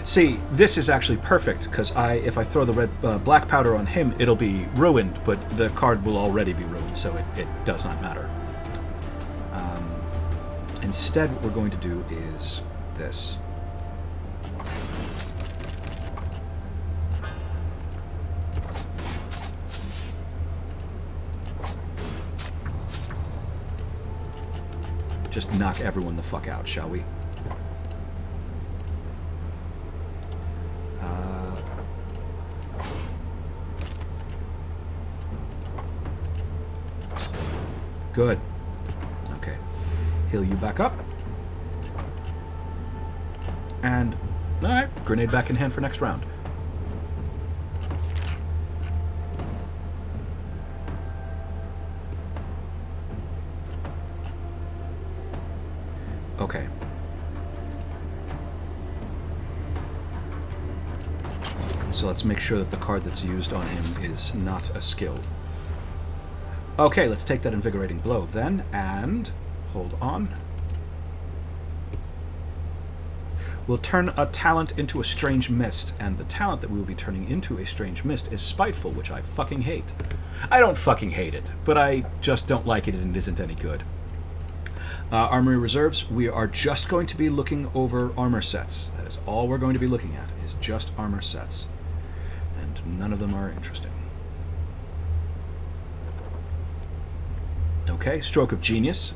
See, this is actually perfect, because if I throw the black powder on him, it'll be ruined, but the card will already be ruined, so it does not matter. Instead, what we're going to do is this. Just knock everyone the fuck out, shall we? Good. Okay. Heal you back up. And, alright, grenade back in hand for next round. Okay. So let's make sure that the card that's used on him is not a skill. Okay, let's take that invigorating blow then, and hold on. We'll turn a talent into a strange mist, and the talent that we will be turning into a strange mist is spiteful, which I fucking hate. I don't fucking hate it, but I just don't like it and it isn't any good. Armory reserves, we are just going to be looking over armor sets. That is all we're going to be looking at, is just armor sets. And none of them are interesting. Okay, Stroke of Genius.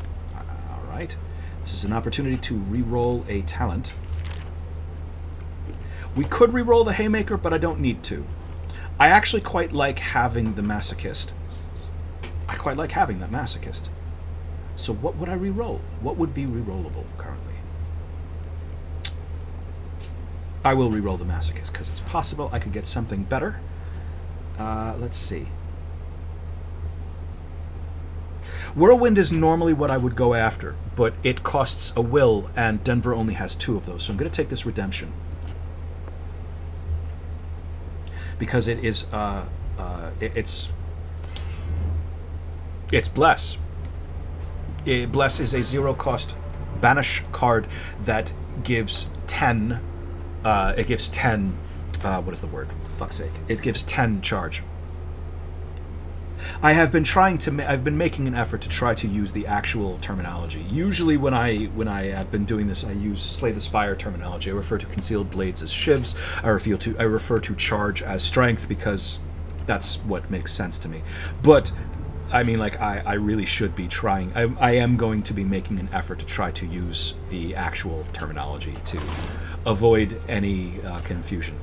Alright. This is an opportunity to re-roll a talent. We could re-roll the Haymaker, but I don't need to. I actually quite like having the Masochist. I quite like having that Masochist. So what would I re-roll? What would be re-rollable currently? I will re-roll the Masochist, because it's possible I could get something better. Let's see. Whirlwind is normally what I would go after, but it costs a will, and Denver only has 2 of those, so I'm going to take this Redemption. Because it is, it's Bless. Bless is a 0-cost banish card that gives 10, it gives 10, what is the word? Fuck's sake. It gives 10 charge. I have been trying to. I've been making an effort to try to use the actual terminology. Usually, when I have been doing this, I use Slay the Spire terminology. I refer to concealed blades as shivs. I refer to charge as strength because that's what makes sense to me. But I mean, like, I really should be trying. I am going to be making an effort to try to use the actual terminology to avoid any confusion.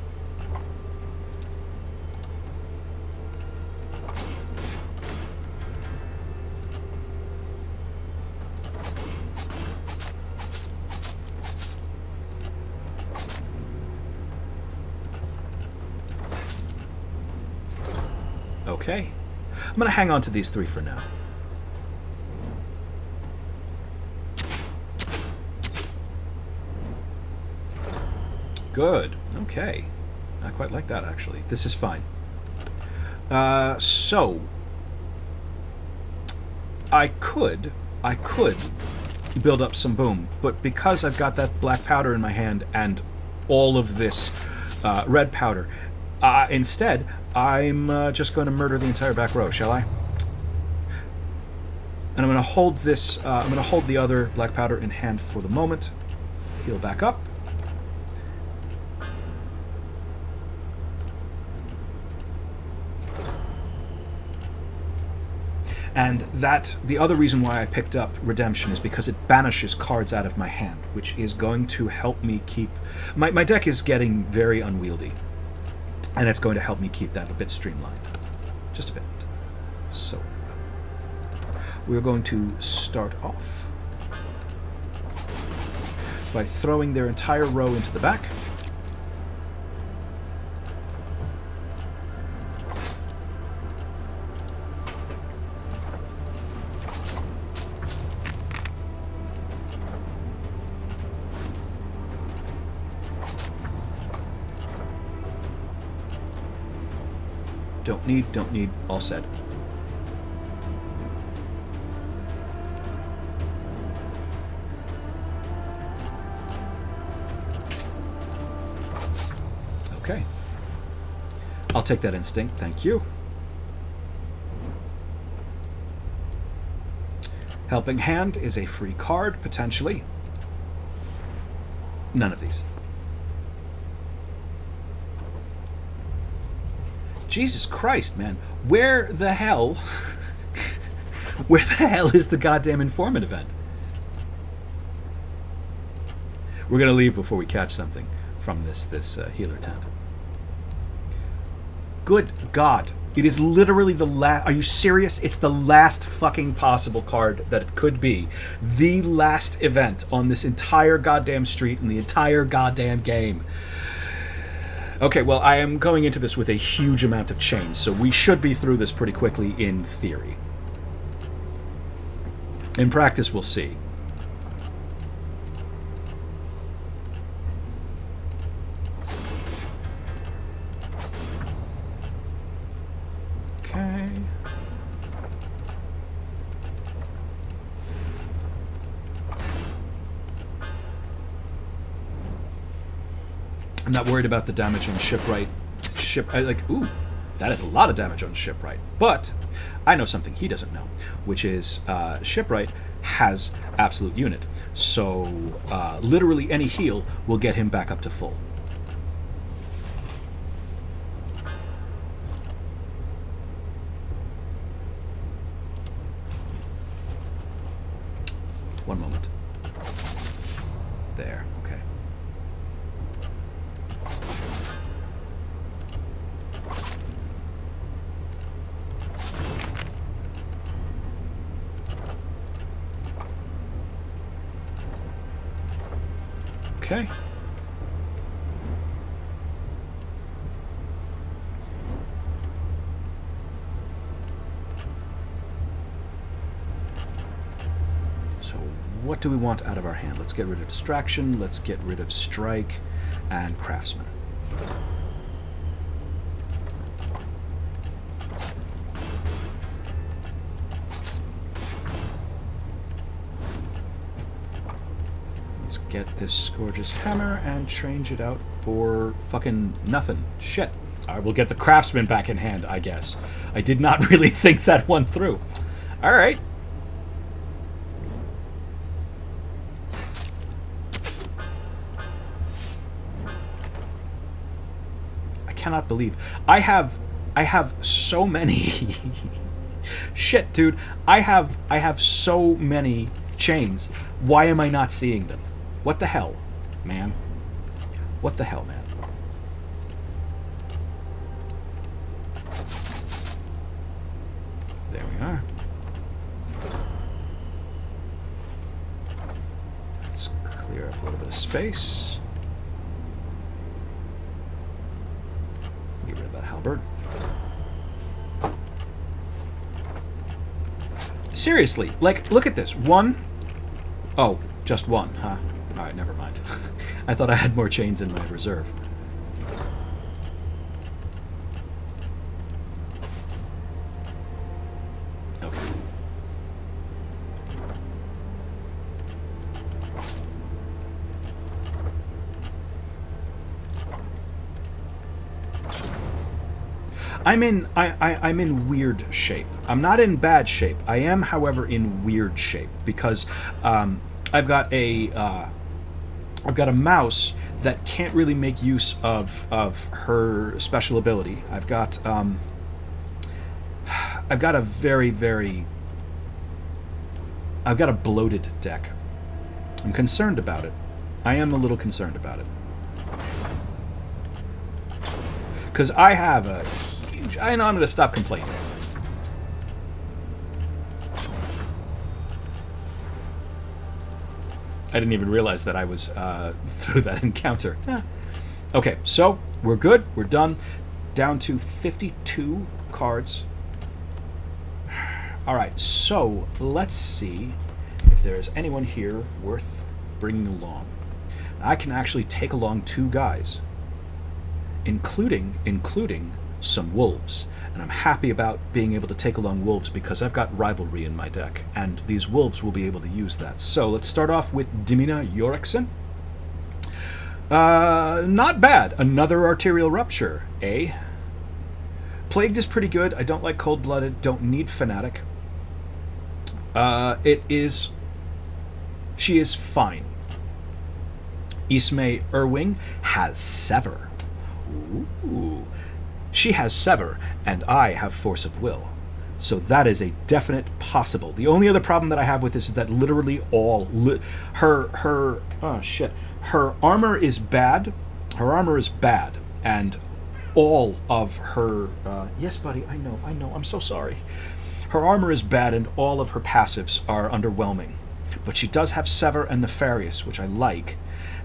Okay. I'm going to hang on to these 3 for now. Good. Okay. I quite like that, actually. This is fine. So, I could build up some boom. But because I've got that black powder in my hand and all of this red powder, instead, I'm just going to murder the entire back row, shall I? And I'm going to hold this, I'm going to hold the other black powder in hand for the moment. Heal back up. And that, the other reason why I picked up Redemption is because it banishes cards out of my hand, which is going to help me keep... My deck is getting very unwieldy, and it's going to help me keep that a bit streamlined. Just a bit. So, we're going to start off by throwing their entire row into the back. Don't need, all set. Okay. I'll take that instinct, thank you. Helping Hand is a free card, potentially. None of these. Jesus Christ, man. Where the hell... where the hell is the goddamn informant event? We're going to leave before we catch something from this healer tent. Good God. It is literally the last... Are you serious? It's the last fucking possible card that it could be. The last event on this entire goddamn street in the entire goddamn game. Okay, well, I am going into this with a huge amount of chains, so we should be through this pretty quickly in theory. In practice, we'll see. Okay. I'm not worried about the damage on Shipwright. Ooh, that is a lot of damage on Shipwright. But I know something he doesn't know, which is Shipwright has absolute unit. So literally any heal will get him back up to full. One moment. There, okay. Okay. So what do we want out of our hand? Let's get rid of Distraction, let's get rid of Strike, and Craftsman. Get this Scourge's Hammer and change it out for fucking nothing. Shit. I will get the Craftsman back in hand, I guess. I did not really think that one through. Alright. I cannot believe. I have so many... Shit, dude. I have so many chains. Why am I not seeing them? What the hell, man? What the hell, man? There we are. Let's clear up a little bit of space. Get rid of that halberd. Seriously, like, look at this. One. Oh, just one, huh? Alright, never mind. I thought I had more chains in my reserve. Okay. I'm in weird shape. I'm not in bad shape. I am, however, in weird shape because I've got a mouse that can't really make use of her special ability. I've got a bloated deck. I'm concerned about it. I am a little concerned about it. Because I have a huge... I know I'm going to stop complaining. I didn't even realize that I was through that encounter. Okay, so we're good. We're done. Down to 52 cards. All right, so let's see if there's anyone here worth bringing along. I can actually take along 2 guys, including some wolves. And I'm happy about being able to take along wolves because I've got rivalry in my deck, and these wolves will be able to use that. So let's start off with Dimina Yorikson. Not bad. Another arterial rupture, eh? Plagued is pretty good. I don't like cold-blooded. Don't need fanatic. She is fine. Ismay Irwing has Sever. Ooh. She has Sever, and I have Force of Will. So that is a definite possible. The only other problem that I have with this is that literally all... her armor is bad. Her armor is bad, and all of her... yes, buddy, I know, I'm so sorry. Her armor is bad, and all of her passives are underwhelming. But she does have Sever and Nefarious, which I like,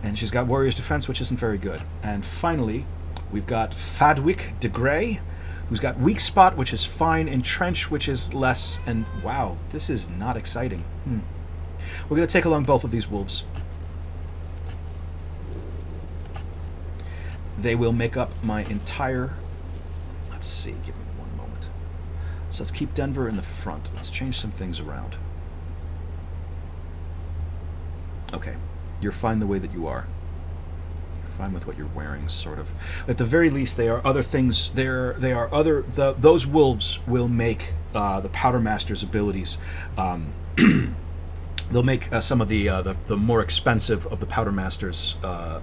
and she's got Warrior's Defense, which isn't very good. And finally, we've got Fadwick de Grey, who's got Weak Spot, which is fine, Entrench, which is less, and wow, this is not exciting. We're going to take along both of these wolves. They will make up my entire... Let's see, give me one moment. So let's keep Denver in the front. Let's change some things around. Okay, you're fine the way that you are. You're fine with what you're wearing, sort of. At the very least, they are other things. Those wolves will make the Powdermaster's abilities. They'll make some of the more expensive of the Powdermaster's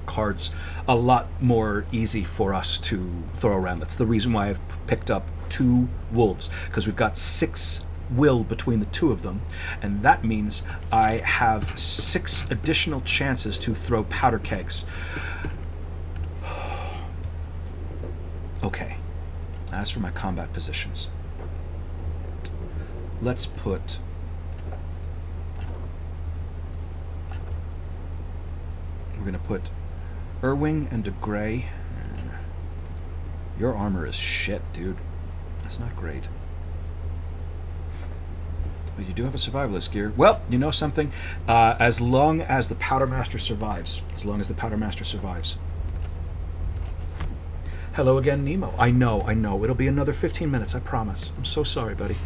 cards a lot more easy for us to throw around. That's the reason why I've picked up 2 wolves, because we've got 6 will between the 2 of them, and that means I have 6 additional chances to throw powder kegs. Okay, as for my combat positions, let's put... We're going to put Irwing and de Grey. Your armor is shit, dude. That's not great. But you do have a survivalist gear. Well, you know something? As long as the Powdermaster survives. As long as the Powdermaster survives. Hello again, Nemo. I know. It'll be another 15 minutes, I promise. I'm so sorry, buddy.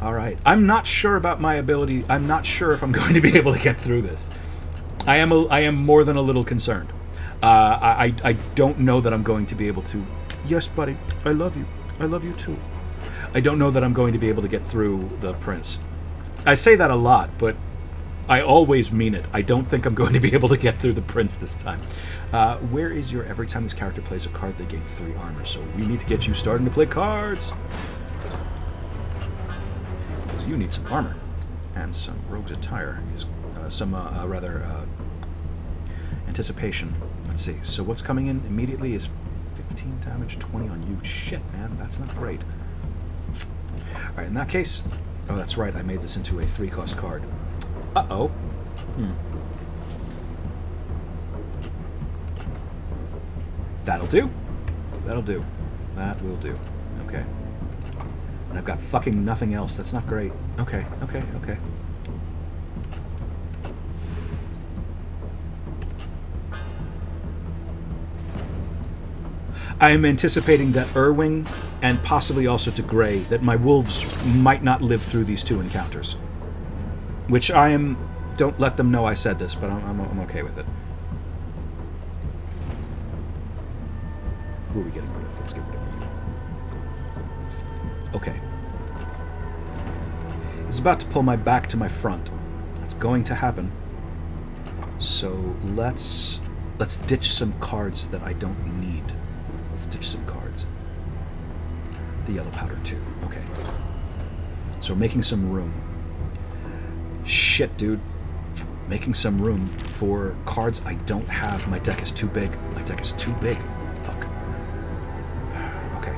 Alright. I'm not sure about my ability. I'm not sure if I'm going to be able to get through this. I am more than a little concerned. I don't know that I'm going to be able to... Yes, buddy. I love you. I love you too. I don't know that I'm going to be able to get through the prince. I say that a lot, but I always mean it. I don't think I'm going to be able to get through the prince this time. Where is your... Every time this character plays a card, they gain 3 armor, so we need to get you starting to play cards. Because you need some armor. And some rogue's attire. Anticipation. Let's see. So what's coming in immediately is 15 damage, 20 on you. Shit, man. That's not great. Alright, in that case... Oh, that's right. I made this into a 3-cost card. Uh-oh. That'll do. That'll do. That will do. Okay. And I've got fucking nothing else. That's not great. Okay. I am anticipating that Irwing and possibly also de Grey, that my wolves might not live through these 2 encounters. Which I am... Don't let them know I said this, but I'm okay with it. Who are we getting rid of? Let's get rid of you. Okay. It's about to pull my back to my front. That's going to happen. So let's ditch some cards that I don't need. Let's ditch some cards. The yellow powder too. Okay. So we're making some room. Shit, dude. Making some room for cards I don't have. My deck is too big. My deck is too big. Fuck. Okay.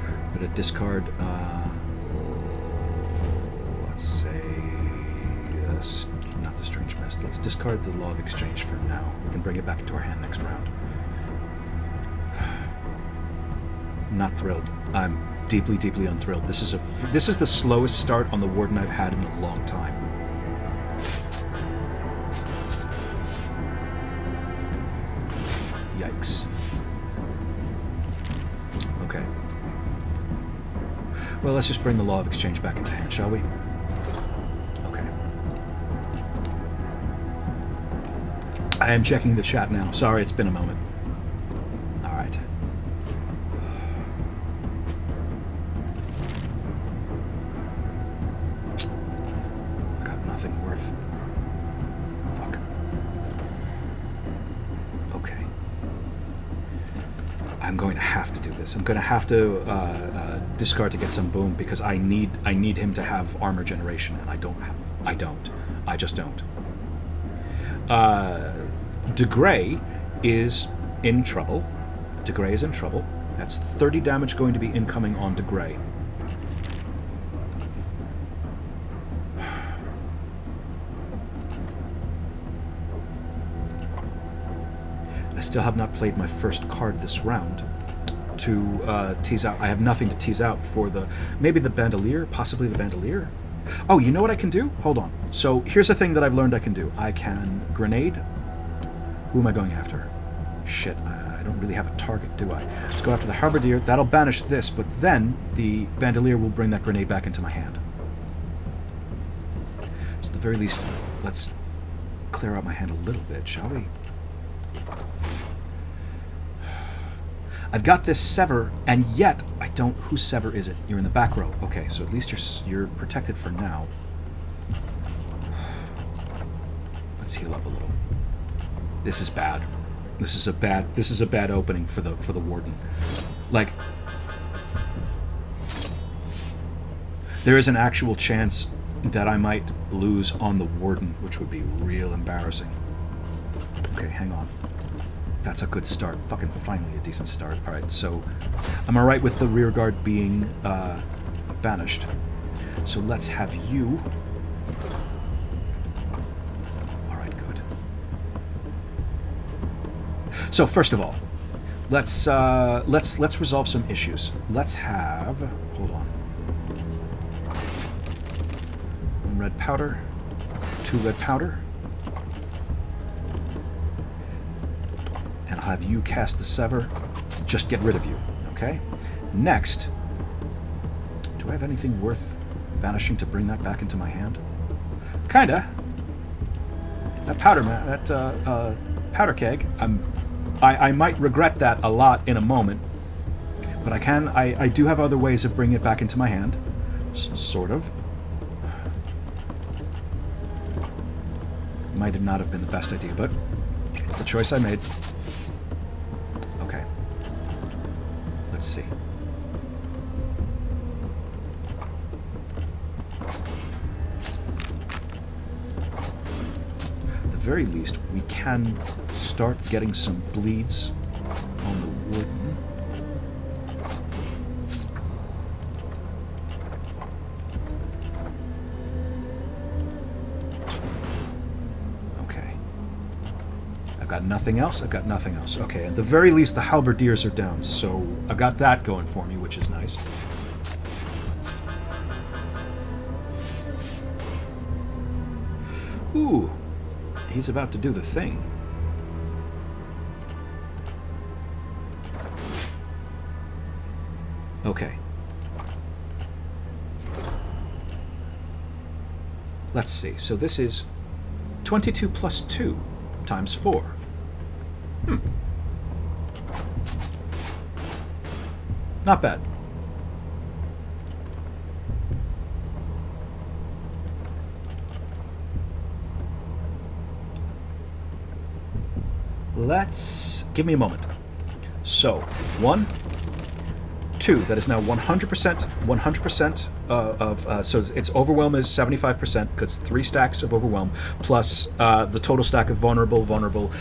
I'm gonna discard, let's say, not the Strange Mist. Let's discard the Law of Exchange for now. We can bring it back into our hand next round. Not thrilled. I'm deeply, deeply unthrilled. This is the slowest start on the Warden I've had in a long time. Yikes. Okay. Well, let's just bring the Law of Exchange back into hand, shall we? Okay. I am checking the chat now. Sorry, it's been a moment. All right. I got nothing worth. Fuck. Okay. I'm going to have to do this. I'm going to have to discard to get some boom because I need him to have armor generation, and I don't. I just don't. De Grey is in trouble. De Grey is in trouble. That's 30 damage going to be incoming on De Grey. I still have not played my first card this round to tease out. I have nothing to tease out for maybe the Bandolier, possibly the Bandolier. Oh, you know what I can do? Hold on. So here's a thing that I've learned I can do. I can grenade. Who am I going after? Shit, I don't really have a target, do I? Let's go after the Halberdier. That'll banish this, but then the Bandolier will bring that grenade back into my hand. So at the very least, let's clear out my hand a little bit, shall we? I've got this Sever, and yet I don't... Whose Sever is it? You're in the back row. Okay, so at least you're protected for now. Let's heal up a little. This is bad. This is a bad opening for the Warden. Like, there is an actual chance that I might lose on the Warden, which would be real embarrassing. Okay, hang on. That's a good start. Fucking finally a decent start. All right, so I'm all right with the rear guard being banished. So let's have you. All right, good. So first of all, let's resolve some issues. Let's have. Hold on. 1 red powder, 2 red powder. Have you cast the Sever, just get rid of you, okay? Next, do I have anything worth banishing to bring that back into my hand? Kinda. That powder keg, I might regret that a lot in a moment, but I do have other ways of bringing it back into my hand, sort of. Might not have been the best idea, but it's the choice I made. Let's see. At the very least, we can start getting some bleeds on the Warden. Got nothing else? I've got nothing else. Okay, at the very least, the Halberdiers are down, so I've got that going for me, which is nice. Ooh, he's about to do the thing. Okay. Let's see. So this is 22 plus 2 times 4. Not bad. Let's... give me a moment. So, 1, 2. That is now 100% of... so its overwhelm is 75%, because 3 stacks of overwhelm, plus the total stack of vulnerable. Vulnerable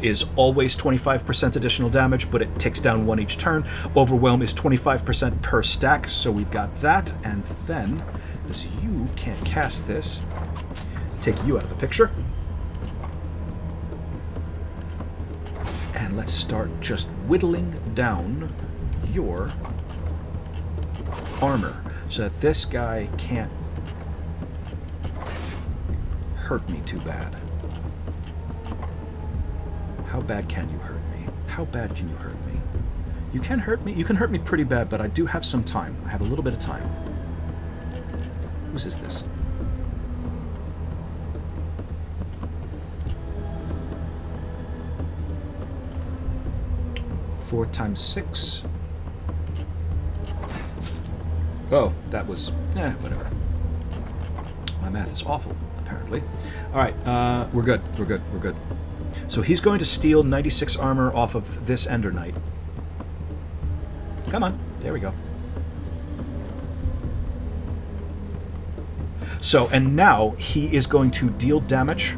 is always 25% additional damage, but it ticks down 1 each turn. Overwhelm is 25% per stack, so we've got that. And then, as you can't cast this, take you out of the picture. And let's start just whittling down your armor so that this guy can't hurt me too bad. How bad can you hurt me? How bad can you hurt me? You can hurt me. You can hurt me pretty bad, but I do have some time. I have a little bit of time. Whose is this? 4 times 6. Oh, that was... whatever. My math is awful, apparently. Alright, we're good. We're good. We're good. So he's going to steal 96 armor off of this Ender Knight. Come on. There we go. So, and now he is going to deal damage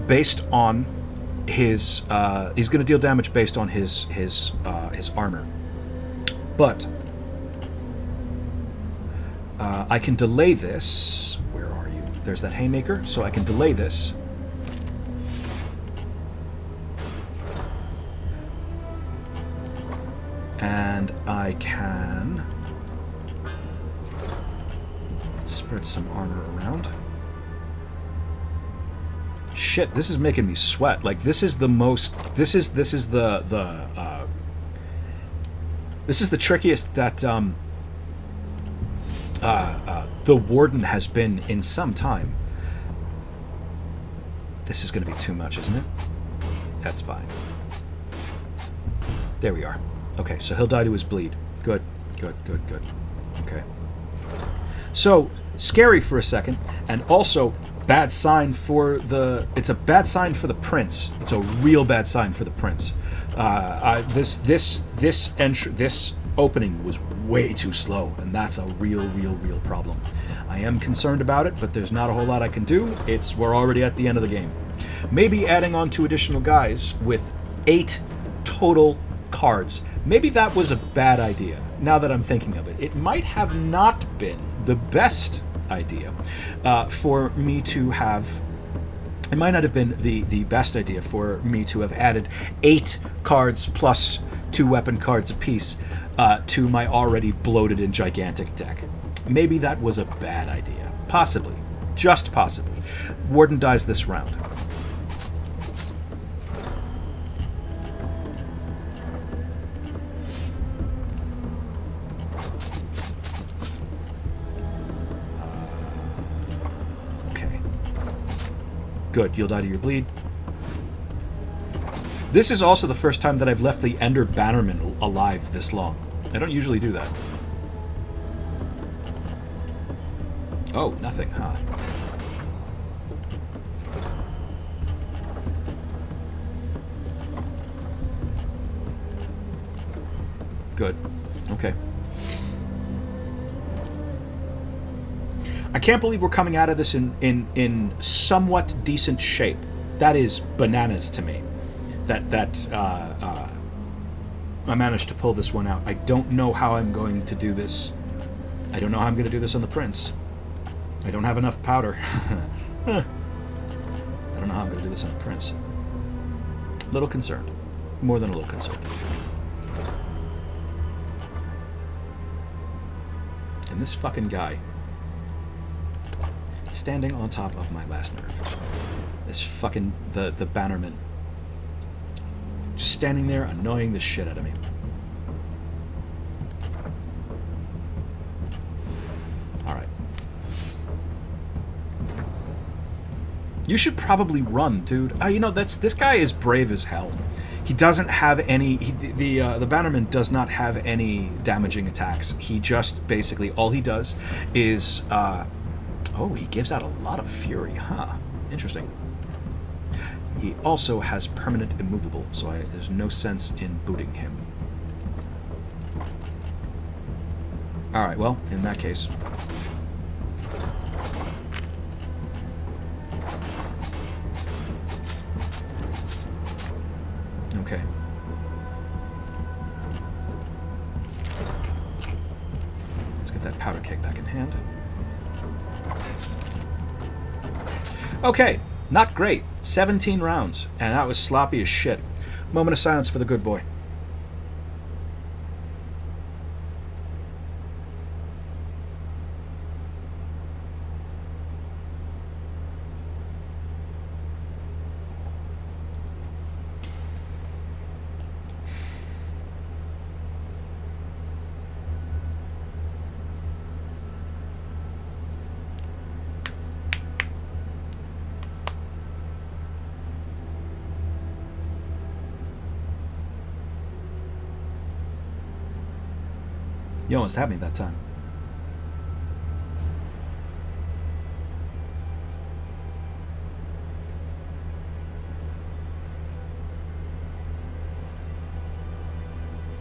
based on his... he's going to deal damage based on his armor. But... I can delay this. Where are you? There's that haymaker, so I can delay this. And I can spread some armor around. Shit, this is making me sweat. Like, this is the most... This is the trickiest that... the Warden has been in some time. This is going to be too much, isn't it? That's fine. There we are. Okay, so he'll die to his bleed. Good, good, good, good. Okay. So, scary for a second, and also bad sign for the... It's a bad sign for the Prince. It's a real bad sign for the Prince. This opening was way too slow, and that's a real problem. I am concerned about it, but there's not a whole lot I can do. We're already at the end of the game. Maybe adding on 2 additional guys with 8 total cards. Maybe that was a bad idea, now that I'm thinking of it. It might have not been the best idea for me to have... It might not have been the best idea for me to have added 8 cards plus 2 weapon cards apiece to my already bloated and gigantic deck. Maybe that was a bad idea. Possibly. Just possibly. Warden dies this round. Okay. Good. You'll die to your bleed. This is also the first time that I've left the Ender Bannerman alive this long. I don't usually do that. Oh, nothing, huh? Good. Okay. I can't believe we're coming out of this in somewhat decent shape. That is bananas to me. That I managed to pull this one out. I don't know how I'm going to do this. I don't know how I'm going to do this on the Prince. I don't have enough powder. I don't know how I'm going to do this on the Prince. A little concerned. More than a little concerned. And this fucking guy standing on top of my last nerve. This fucking... the Bannerman. Just standing there annoying the shit out of me. Alright. You should probably run, dude. You know, this guy is brave as hell. He doesn't have any... the Bannerman does not have any damaging attacks. He just, basically, all he does is... oh, he gives out a lot of fury, huh? Interesting. He also has permanent immovable, so there's no sense in booting him. Alright, well, in that case... Okay. Let's get that powder keg back in hand. Okay, not great. 17 rounds, and that was sloppy as shit. Moment of silence for the good boy. You almost had me that time.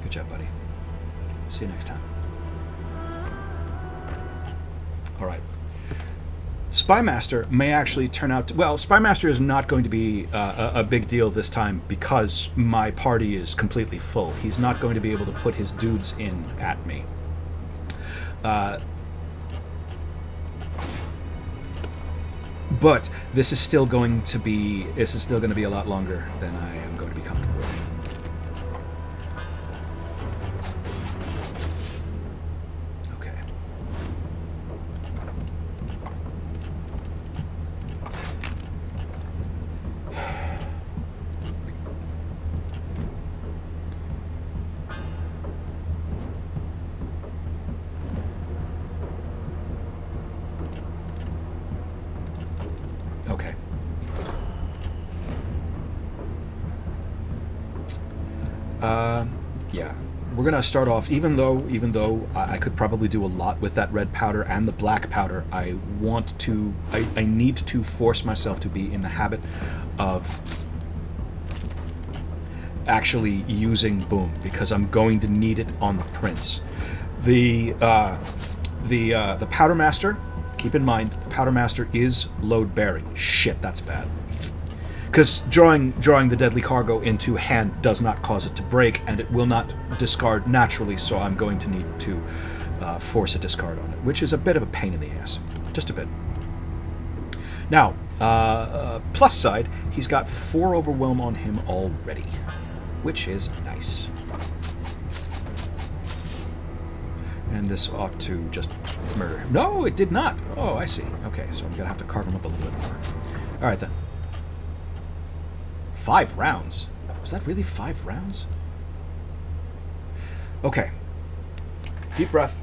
Good job, buddy. See you next time. All right. Spymaster may actually turn out to... Well, Spymaster is not going to be a big deal this time because my party is completely full. He's not going to be able to put his dudes in at me. But this is still going to be a lot longer than I am going to be comfortable with. Okay. Okay. Yeah. We're gonna start off, even though I could probably do a lot with that red powder and the black powder, I need to force myself to be in the habit of actually using boom, because I'm going to need it on the Prince. The Powdermaster, keep in mind, the Powdermaster is load-bearing. Shit, that's bad. Because drawing the deadly cargo into hand does not cause it to break, and it will not discard naturally, so I'm going to need to force a discard on it, which is a bit of a pain in the ass. Just a bit. Now, plus side, he's got 4 Overwhelm on him already, which is nice. And this ought to just murder him. No, it did not. Oh, I see. Okay, so I'm going to have to carve him up a little bit more. All right, then. 5 rounds? Was that really 5 rounds? Okay. Deep breath.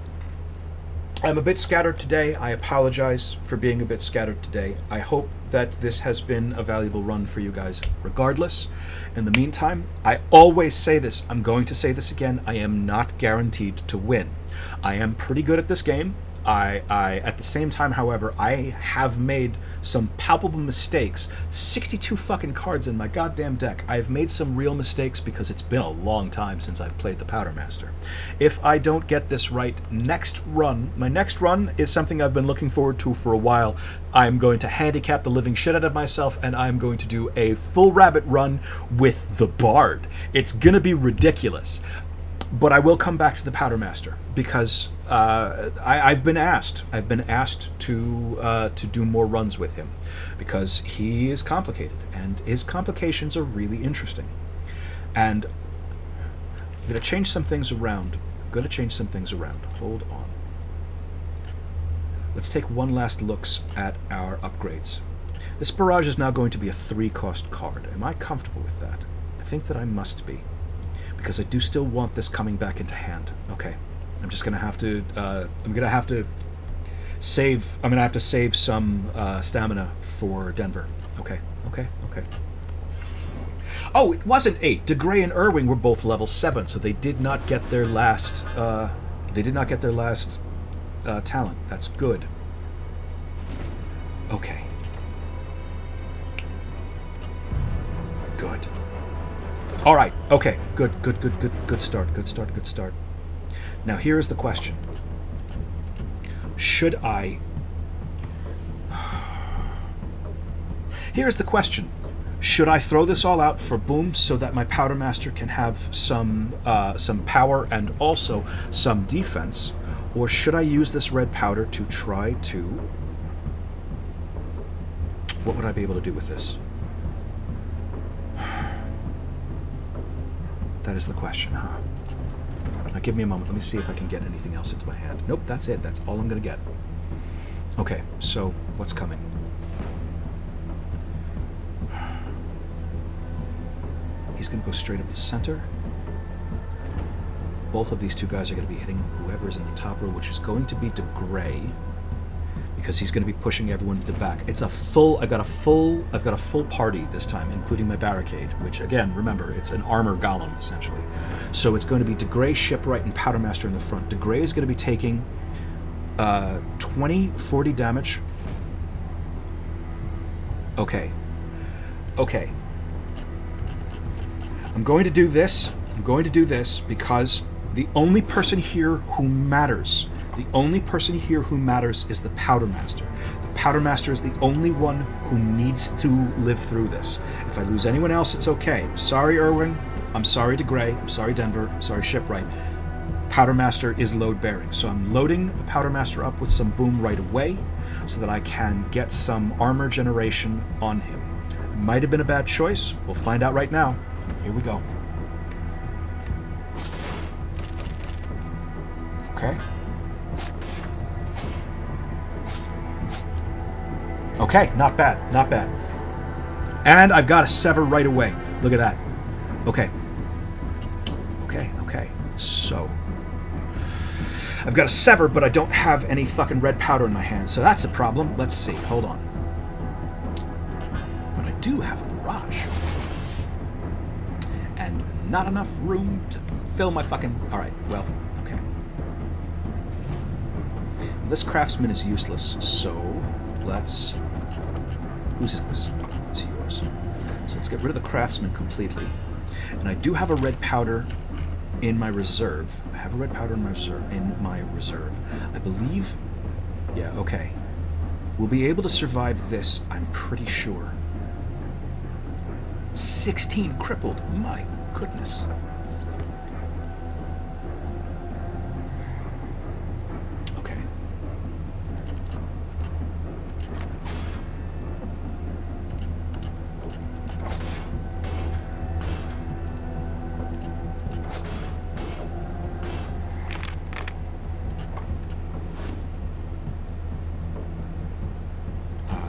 I'm a bit scattered today. I apologize for being a bit scattered today. I hope that this has been a valuable run for you guys regardless. In the meantime, I always say this. I'm going to say this again. I am not guaranteed to win. I am pretty good at this game. At the same time, however, I have made some palpable mistakes. 62 fucking cards in my goddamn deck. I've made some real mistakes because it's been a long time since I've played the Powdermaster. If I don't get this right next run, my next run is something I've been looking forward to for a while. I'm going to handicap the living shit out of myself, and I'm going to do a full rabbit run with the Bard. It's gonna be ridiculous. But I will come back to the Powdermaster because I've been asked to do more runs with him because he is complicated and his complications are really interesting. And I'm going to change some things around. Hold on. Let's take one last looks at our upgrades. This barrage is now going to be a 3-cost card. Am I comfortable with that? I think that I must be, because I do still want this coming back into hand. Okay, I'm just gonna have to. I'm gonna have to save. I'm gonna have to save some stamina for Denver. Okay. Oh, it wasn't 8. DeGray and Irwing were both level 7, so they did not get their last. Talent. That's good. Okay. Good. All right. Okay. Good start. Now here is the question. Should I... Here's the question. Should I throw this all out for boom so that my Powdermaster can have some power and also some defense? Or should I use this red powder to try to... What would I be able to do with this? That is the question, huh? Now give me a moment. Let me see if I can get anything else into my hand. Nope, that's it. That's all I'm going to get. Okay, so what's coming? He's going to go straight up the center. Both of these two guys are going to be hitting whoever's in the top row, which is going to be DeGray, because he's going to be pushing everyone to the back. It's a full. I've got a full party this time, including my barricade. Which again, remember, it's an armor golem essentially. So it's going to be DeGray, Shipwright, and Powdermaster in the front. DeGray is going to be taking 40 damage. Okay. I'm going to do this because the only person here who matters is the Powdermaster. The Powdermaster is the only one who needs to live through this. If I lose anyone else, it's okay. Sorry, Irwin. I'm sorry, DeGray. I'm sorry, Denver. I'm sorry, Shipwright. Powdermaster is load-bearing. So I'm loading the Powdermaster up with some boom right away so that I can get some armor generation on him. Might have been a bad choice. We'll find out right now. Here we go. Okay. Okay, not bad. And I've got a sever right away. Look at that. Okay. So I've got a sever, but I don't have any fucking red powder in my hand, so that's a problem. Let's see. Hold on. But I do have a barrage. And not enough room to fill my fucking... Alright, well, okay. This craftsman is useless, so let's... Whose is this? It's yours. So let's get rid of the craftsman completely. And I do have a red powder in my reserve. I have a red powder in my reserve. I believe... Yeah, okay. We'll be able to survive this, I'm pretty sure. 16 crippled. My goodness. Okay.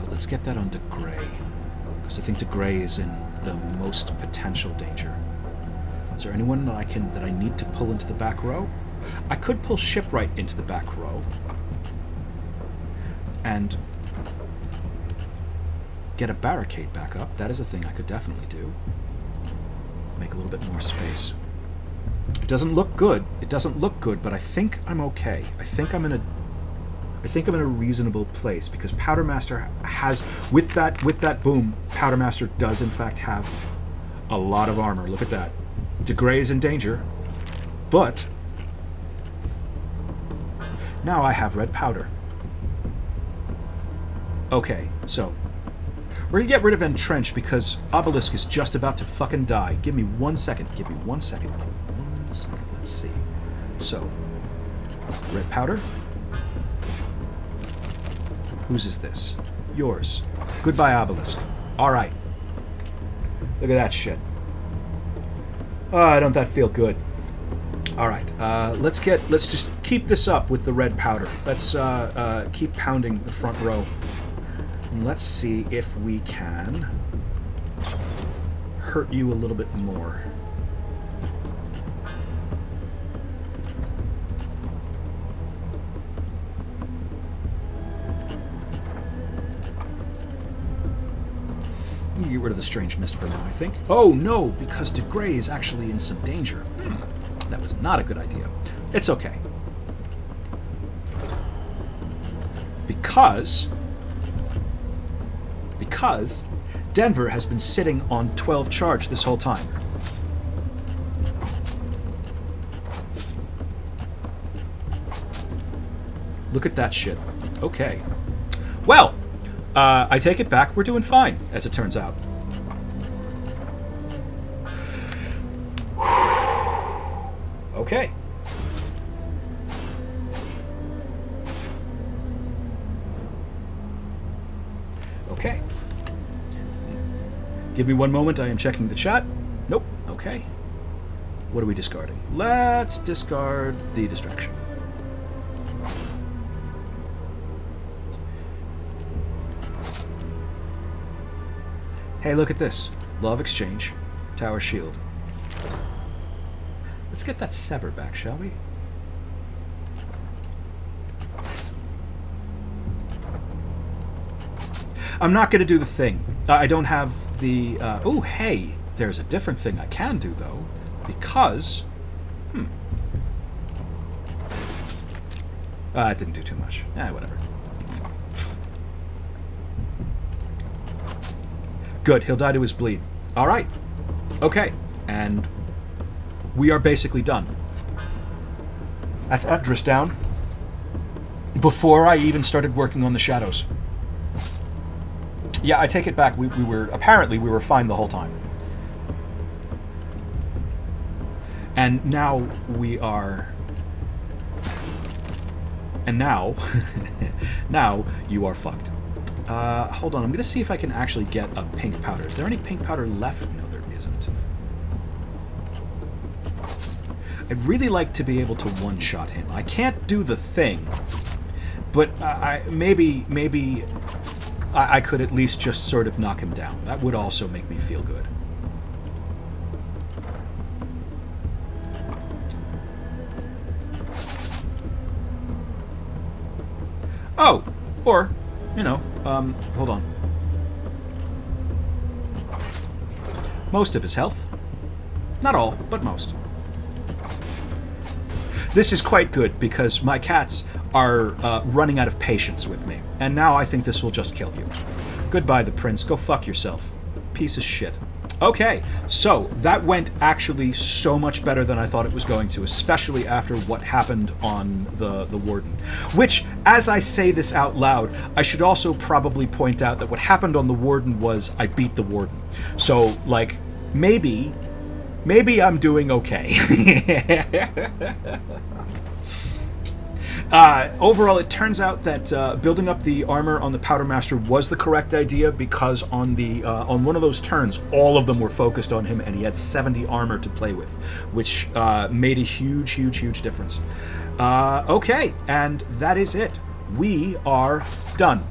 Let's get that on DeGray, because I think DeGray is in the most potential danger. Is there anyone that I need to pull into the back row? I could pull Shipwright into the back row and get a barricade back up. That is a thing I could definitely do. Make a little bit more space. It doesn't look good. But I think I'm okay. I think I'm in a reasonable place, because Powdermaster has, with that boom, Powdermaster does in fact have a lot of armor. Look at that. DeGray is in danger, but now I have red powder. Okay, so we're gonna get rid of Entrench because Obelisk is just about to fucking die. Give me 1 second. Let's see. So, red powder. Whose is this? Yours. Goodbye, Obelisk. Alright. Look at that shit. Oh, don't that feel good? Alright, let's just keep this up with the red powder. Let's keep pounding the front row. And let's see if we can hurt you a little bit more. get rid of the strange mist for now, I think. Oh, no, because de Grey is actually in some danger. That was not a good idea. It's okay. Because Denver has been sitting on 12 charge this whole time. Look at that shit. Okay. Well, I take it back. We're doing fine, as it turns out. Okay. Okay. Give me one moment. I am checking the chat. Nope. Okay. What are we discarding? Let's discard the distraction. Hey, look at this. Law of Exchange. Tower Shield. Let's get that Sever back, shall we? I'm not going to do the thing. I don't have the... oh, hey, there's a different thing I can do, though. Because... it didn't do too much. Whatever. Good, he'll die to his bleed. All right. Okay. And we are basically done. That's Andrus down. Before I even started working on the shadows. Yeah, I take it back. We were fine the whole time. And now we are... And now... now you are fucked. Hold on, I'm going to see if I can actually get a pink powder. Is there any pink powder left? No, there isn't. I'd really like to be able to one-shot him. I can't do the thing, but maybe I could at least just sort of knock him down. That would also make me feel good. Oh, or, you know, hold on. Most of his health. Not all, but most. This is quite good because my cats are running out of patience with me. And now I think this will just kill you. Goodbye, the prince. Go fuck yourself. Piece of shit. Okay, so that went actually so much better than I thought it was going to, especially after what happened on the Warden. Which, as I say this out loud, I should also probably point out that what happened on the Warden was I beat the Warden. So, like, maybe I'm doing okay. Overall, it turns out that building up the armor on the Powdermaster was the correct idea because on the on one of those turns, all of them were focused on him, and he had 70 armor to play with, which made a huge difference. Okay, and that is it. We are done.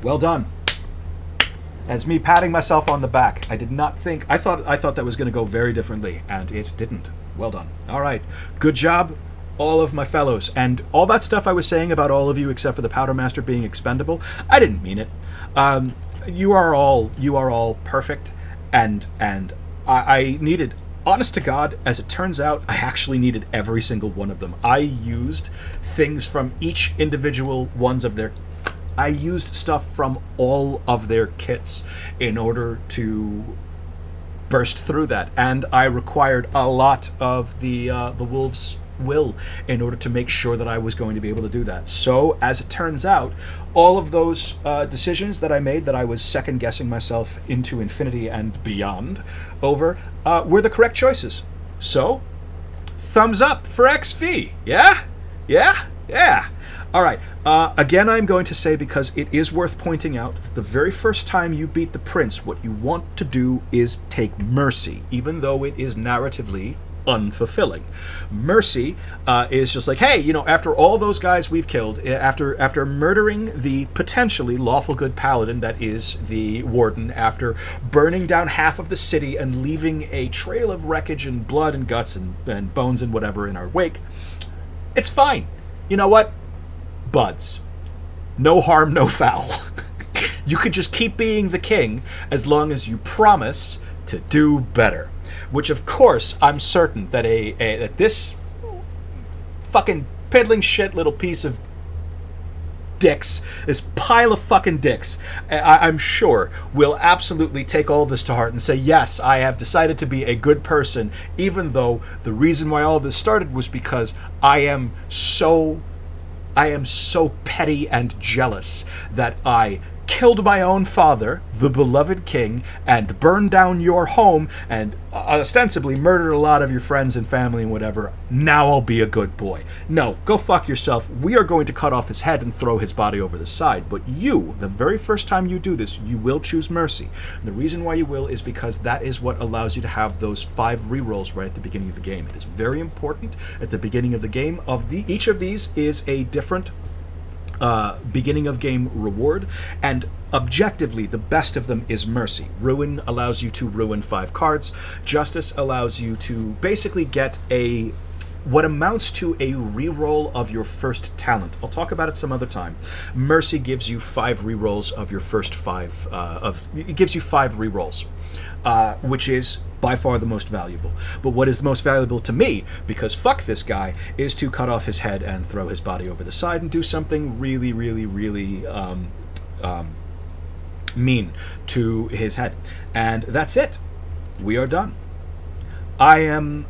Well done. That's me patting myself on the back. I did not think... I thought that was going to go very differently, and it didn't. Well done. All right. Good job, all of my fellows. And all that stuff I was saying about all of you except for the Powdermaster being expendable, I didn't mean it. You are all perfect, and I needed... Honest to God, as it turns out, I actually needed every single one of them. I used things from each individual ones of their... I used stuff from all of their kits in order to burst through that, and I required a lot of the wolves' will in order to make sure that I was going to be able to do that. So, as it turns out, all of those decisions that I made that I was second-guessing myself into infinity and beyond over were the correct choices. So, thumbs up for XV. Yeah? Yeah? Yeah. All right. Again, I'm going to say, because it is worth pointing out, the very first time you beat the prince, what you want to do is take mercy, even though it is narratively unfulfilling. Mercy is just like, hey, you know, after all those guys we've killed, after murdering the potentially lawful good paladin that is the warden, after burning down half of the city and leaving a trail of wreckage and blood and guts and bones and whatever in our wake, it's fine. You know what? Buds. No harm, no foul. You could just keep being the king as long as you promise to do better. Which, of course, I'm certain that that this fucking piddling shit little piece of dicks, this pile of fucking dicks, I'm sure will absolutely take all this to heart and say, yes, I have decided to be a good person, even though the reason why all this started was because I am so petty and jealous that I killed my own father, the beloved king, and burned down your home and ostensibly murdered a lot of your friends and family and whatever. Now I'll be a good boy. No, go fuck yourself. We are going to cut off his head and throw his body over the side. But you, the very first time you do this, you will choose mercy. And the reason why you will is because that is what allows you to have those 5 rerolls right at the beginning of the game. It is very important at the beginning of the game. Each of these is a different beginning of game reward, and objectively the best of them is mercy. Ruin allows you to ruin 5 cards. Justice allows you to basically get what amounts to a reroll of your first talent. I'll talk about it some other time. Mercy gives you 5 rerolls of your first 5 it gives you 5 rerolls, which is by far the most valuable. But what is the most valuable to me, because fuck this guy, is to cut off his head and throw his body over the side and do something really, really, really mean to his head. And that's it. We are done. I'm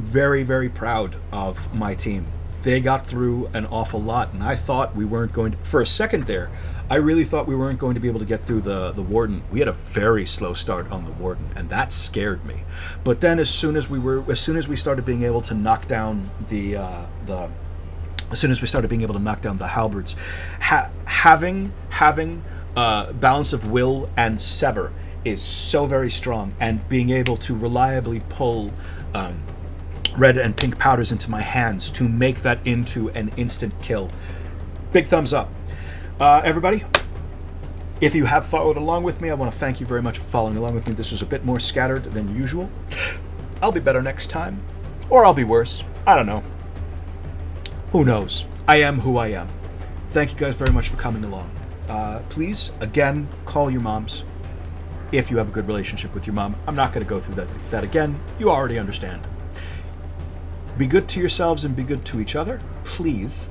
very, very proud of my team. They got through an awful lot, and I thought we weren't going to, for a second there, I really thought we weren't going to be able to get through the warden. We had a very slow start on the warden, and that scared me. But then as soon as we started being able to knock down as soon as we started being able to knock down the halberds, having balance of will and sever is so very strong, and being able to reliably pull red and pink powders into my hands to make that into an instant kill. Big thumbs up. Everybody, if you have followed along with me, I want to thank you very much for following along with me. This was a bit more scattered than usual. I'll be better next time, or I'll be worse. I don't know. Who knows? I am who I am. Thank you guys very much for coming along. Please, again, call your moms if you have a good relationship with your mom. I'm not going to go through that again. You already understand. Be good to yourselves and be good to each other, please.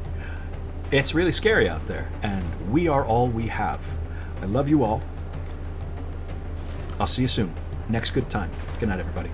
It's really scary out there, and we are all we have. I love you all. I'll see you soon. Next good time. Good night, everybody.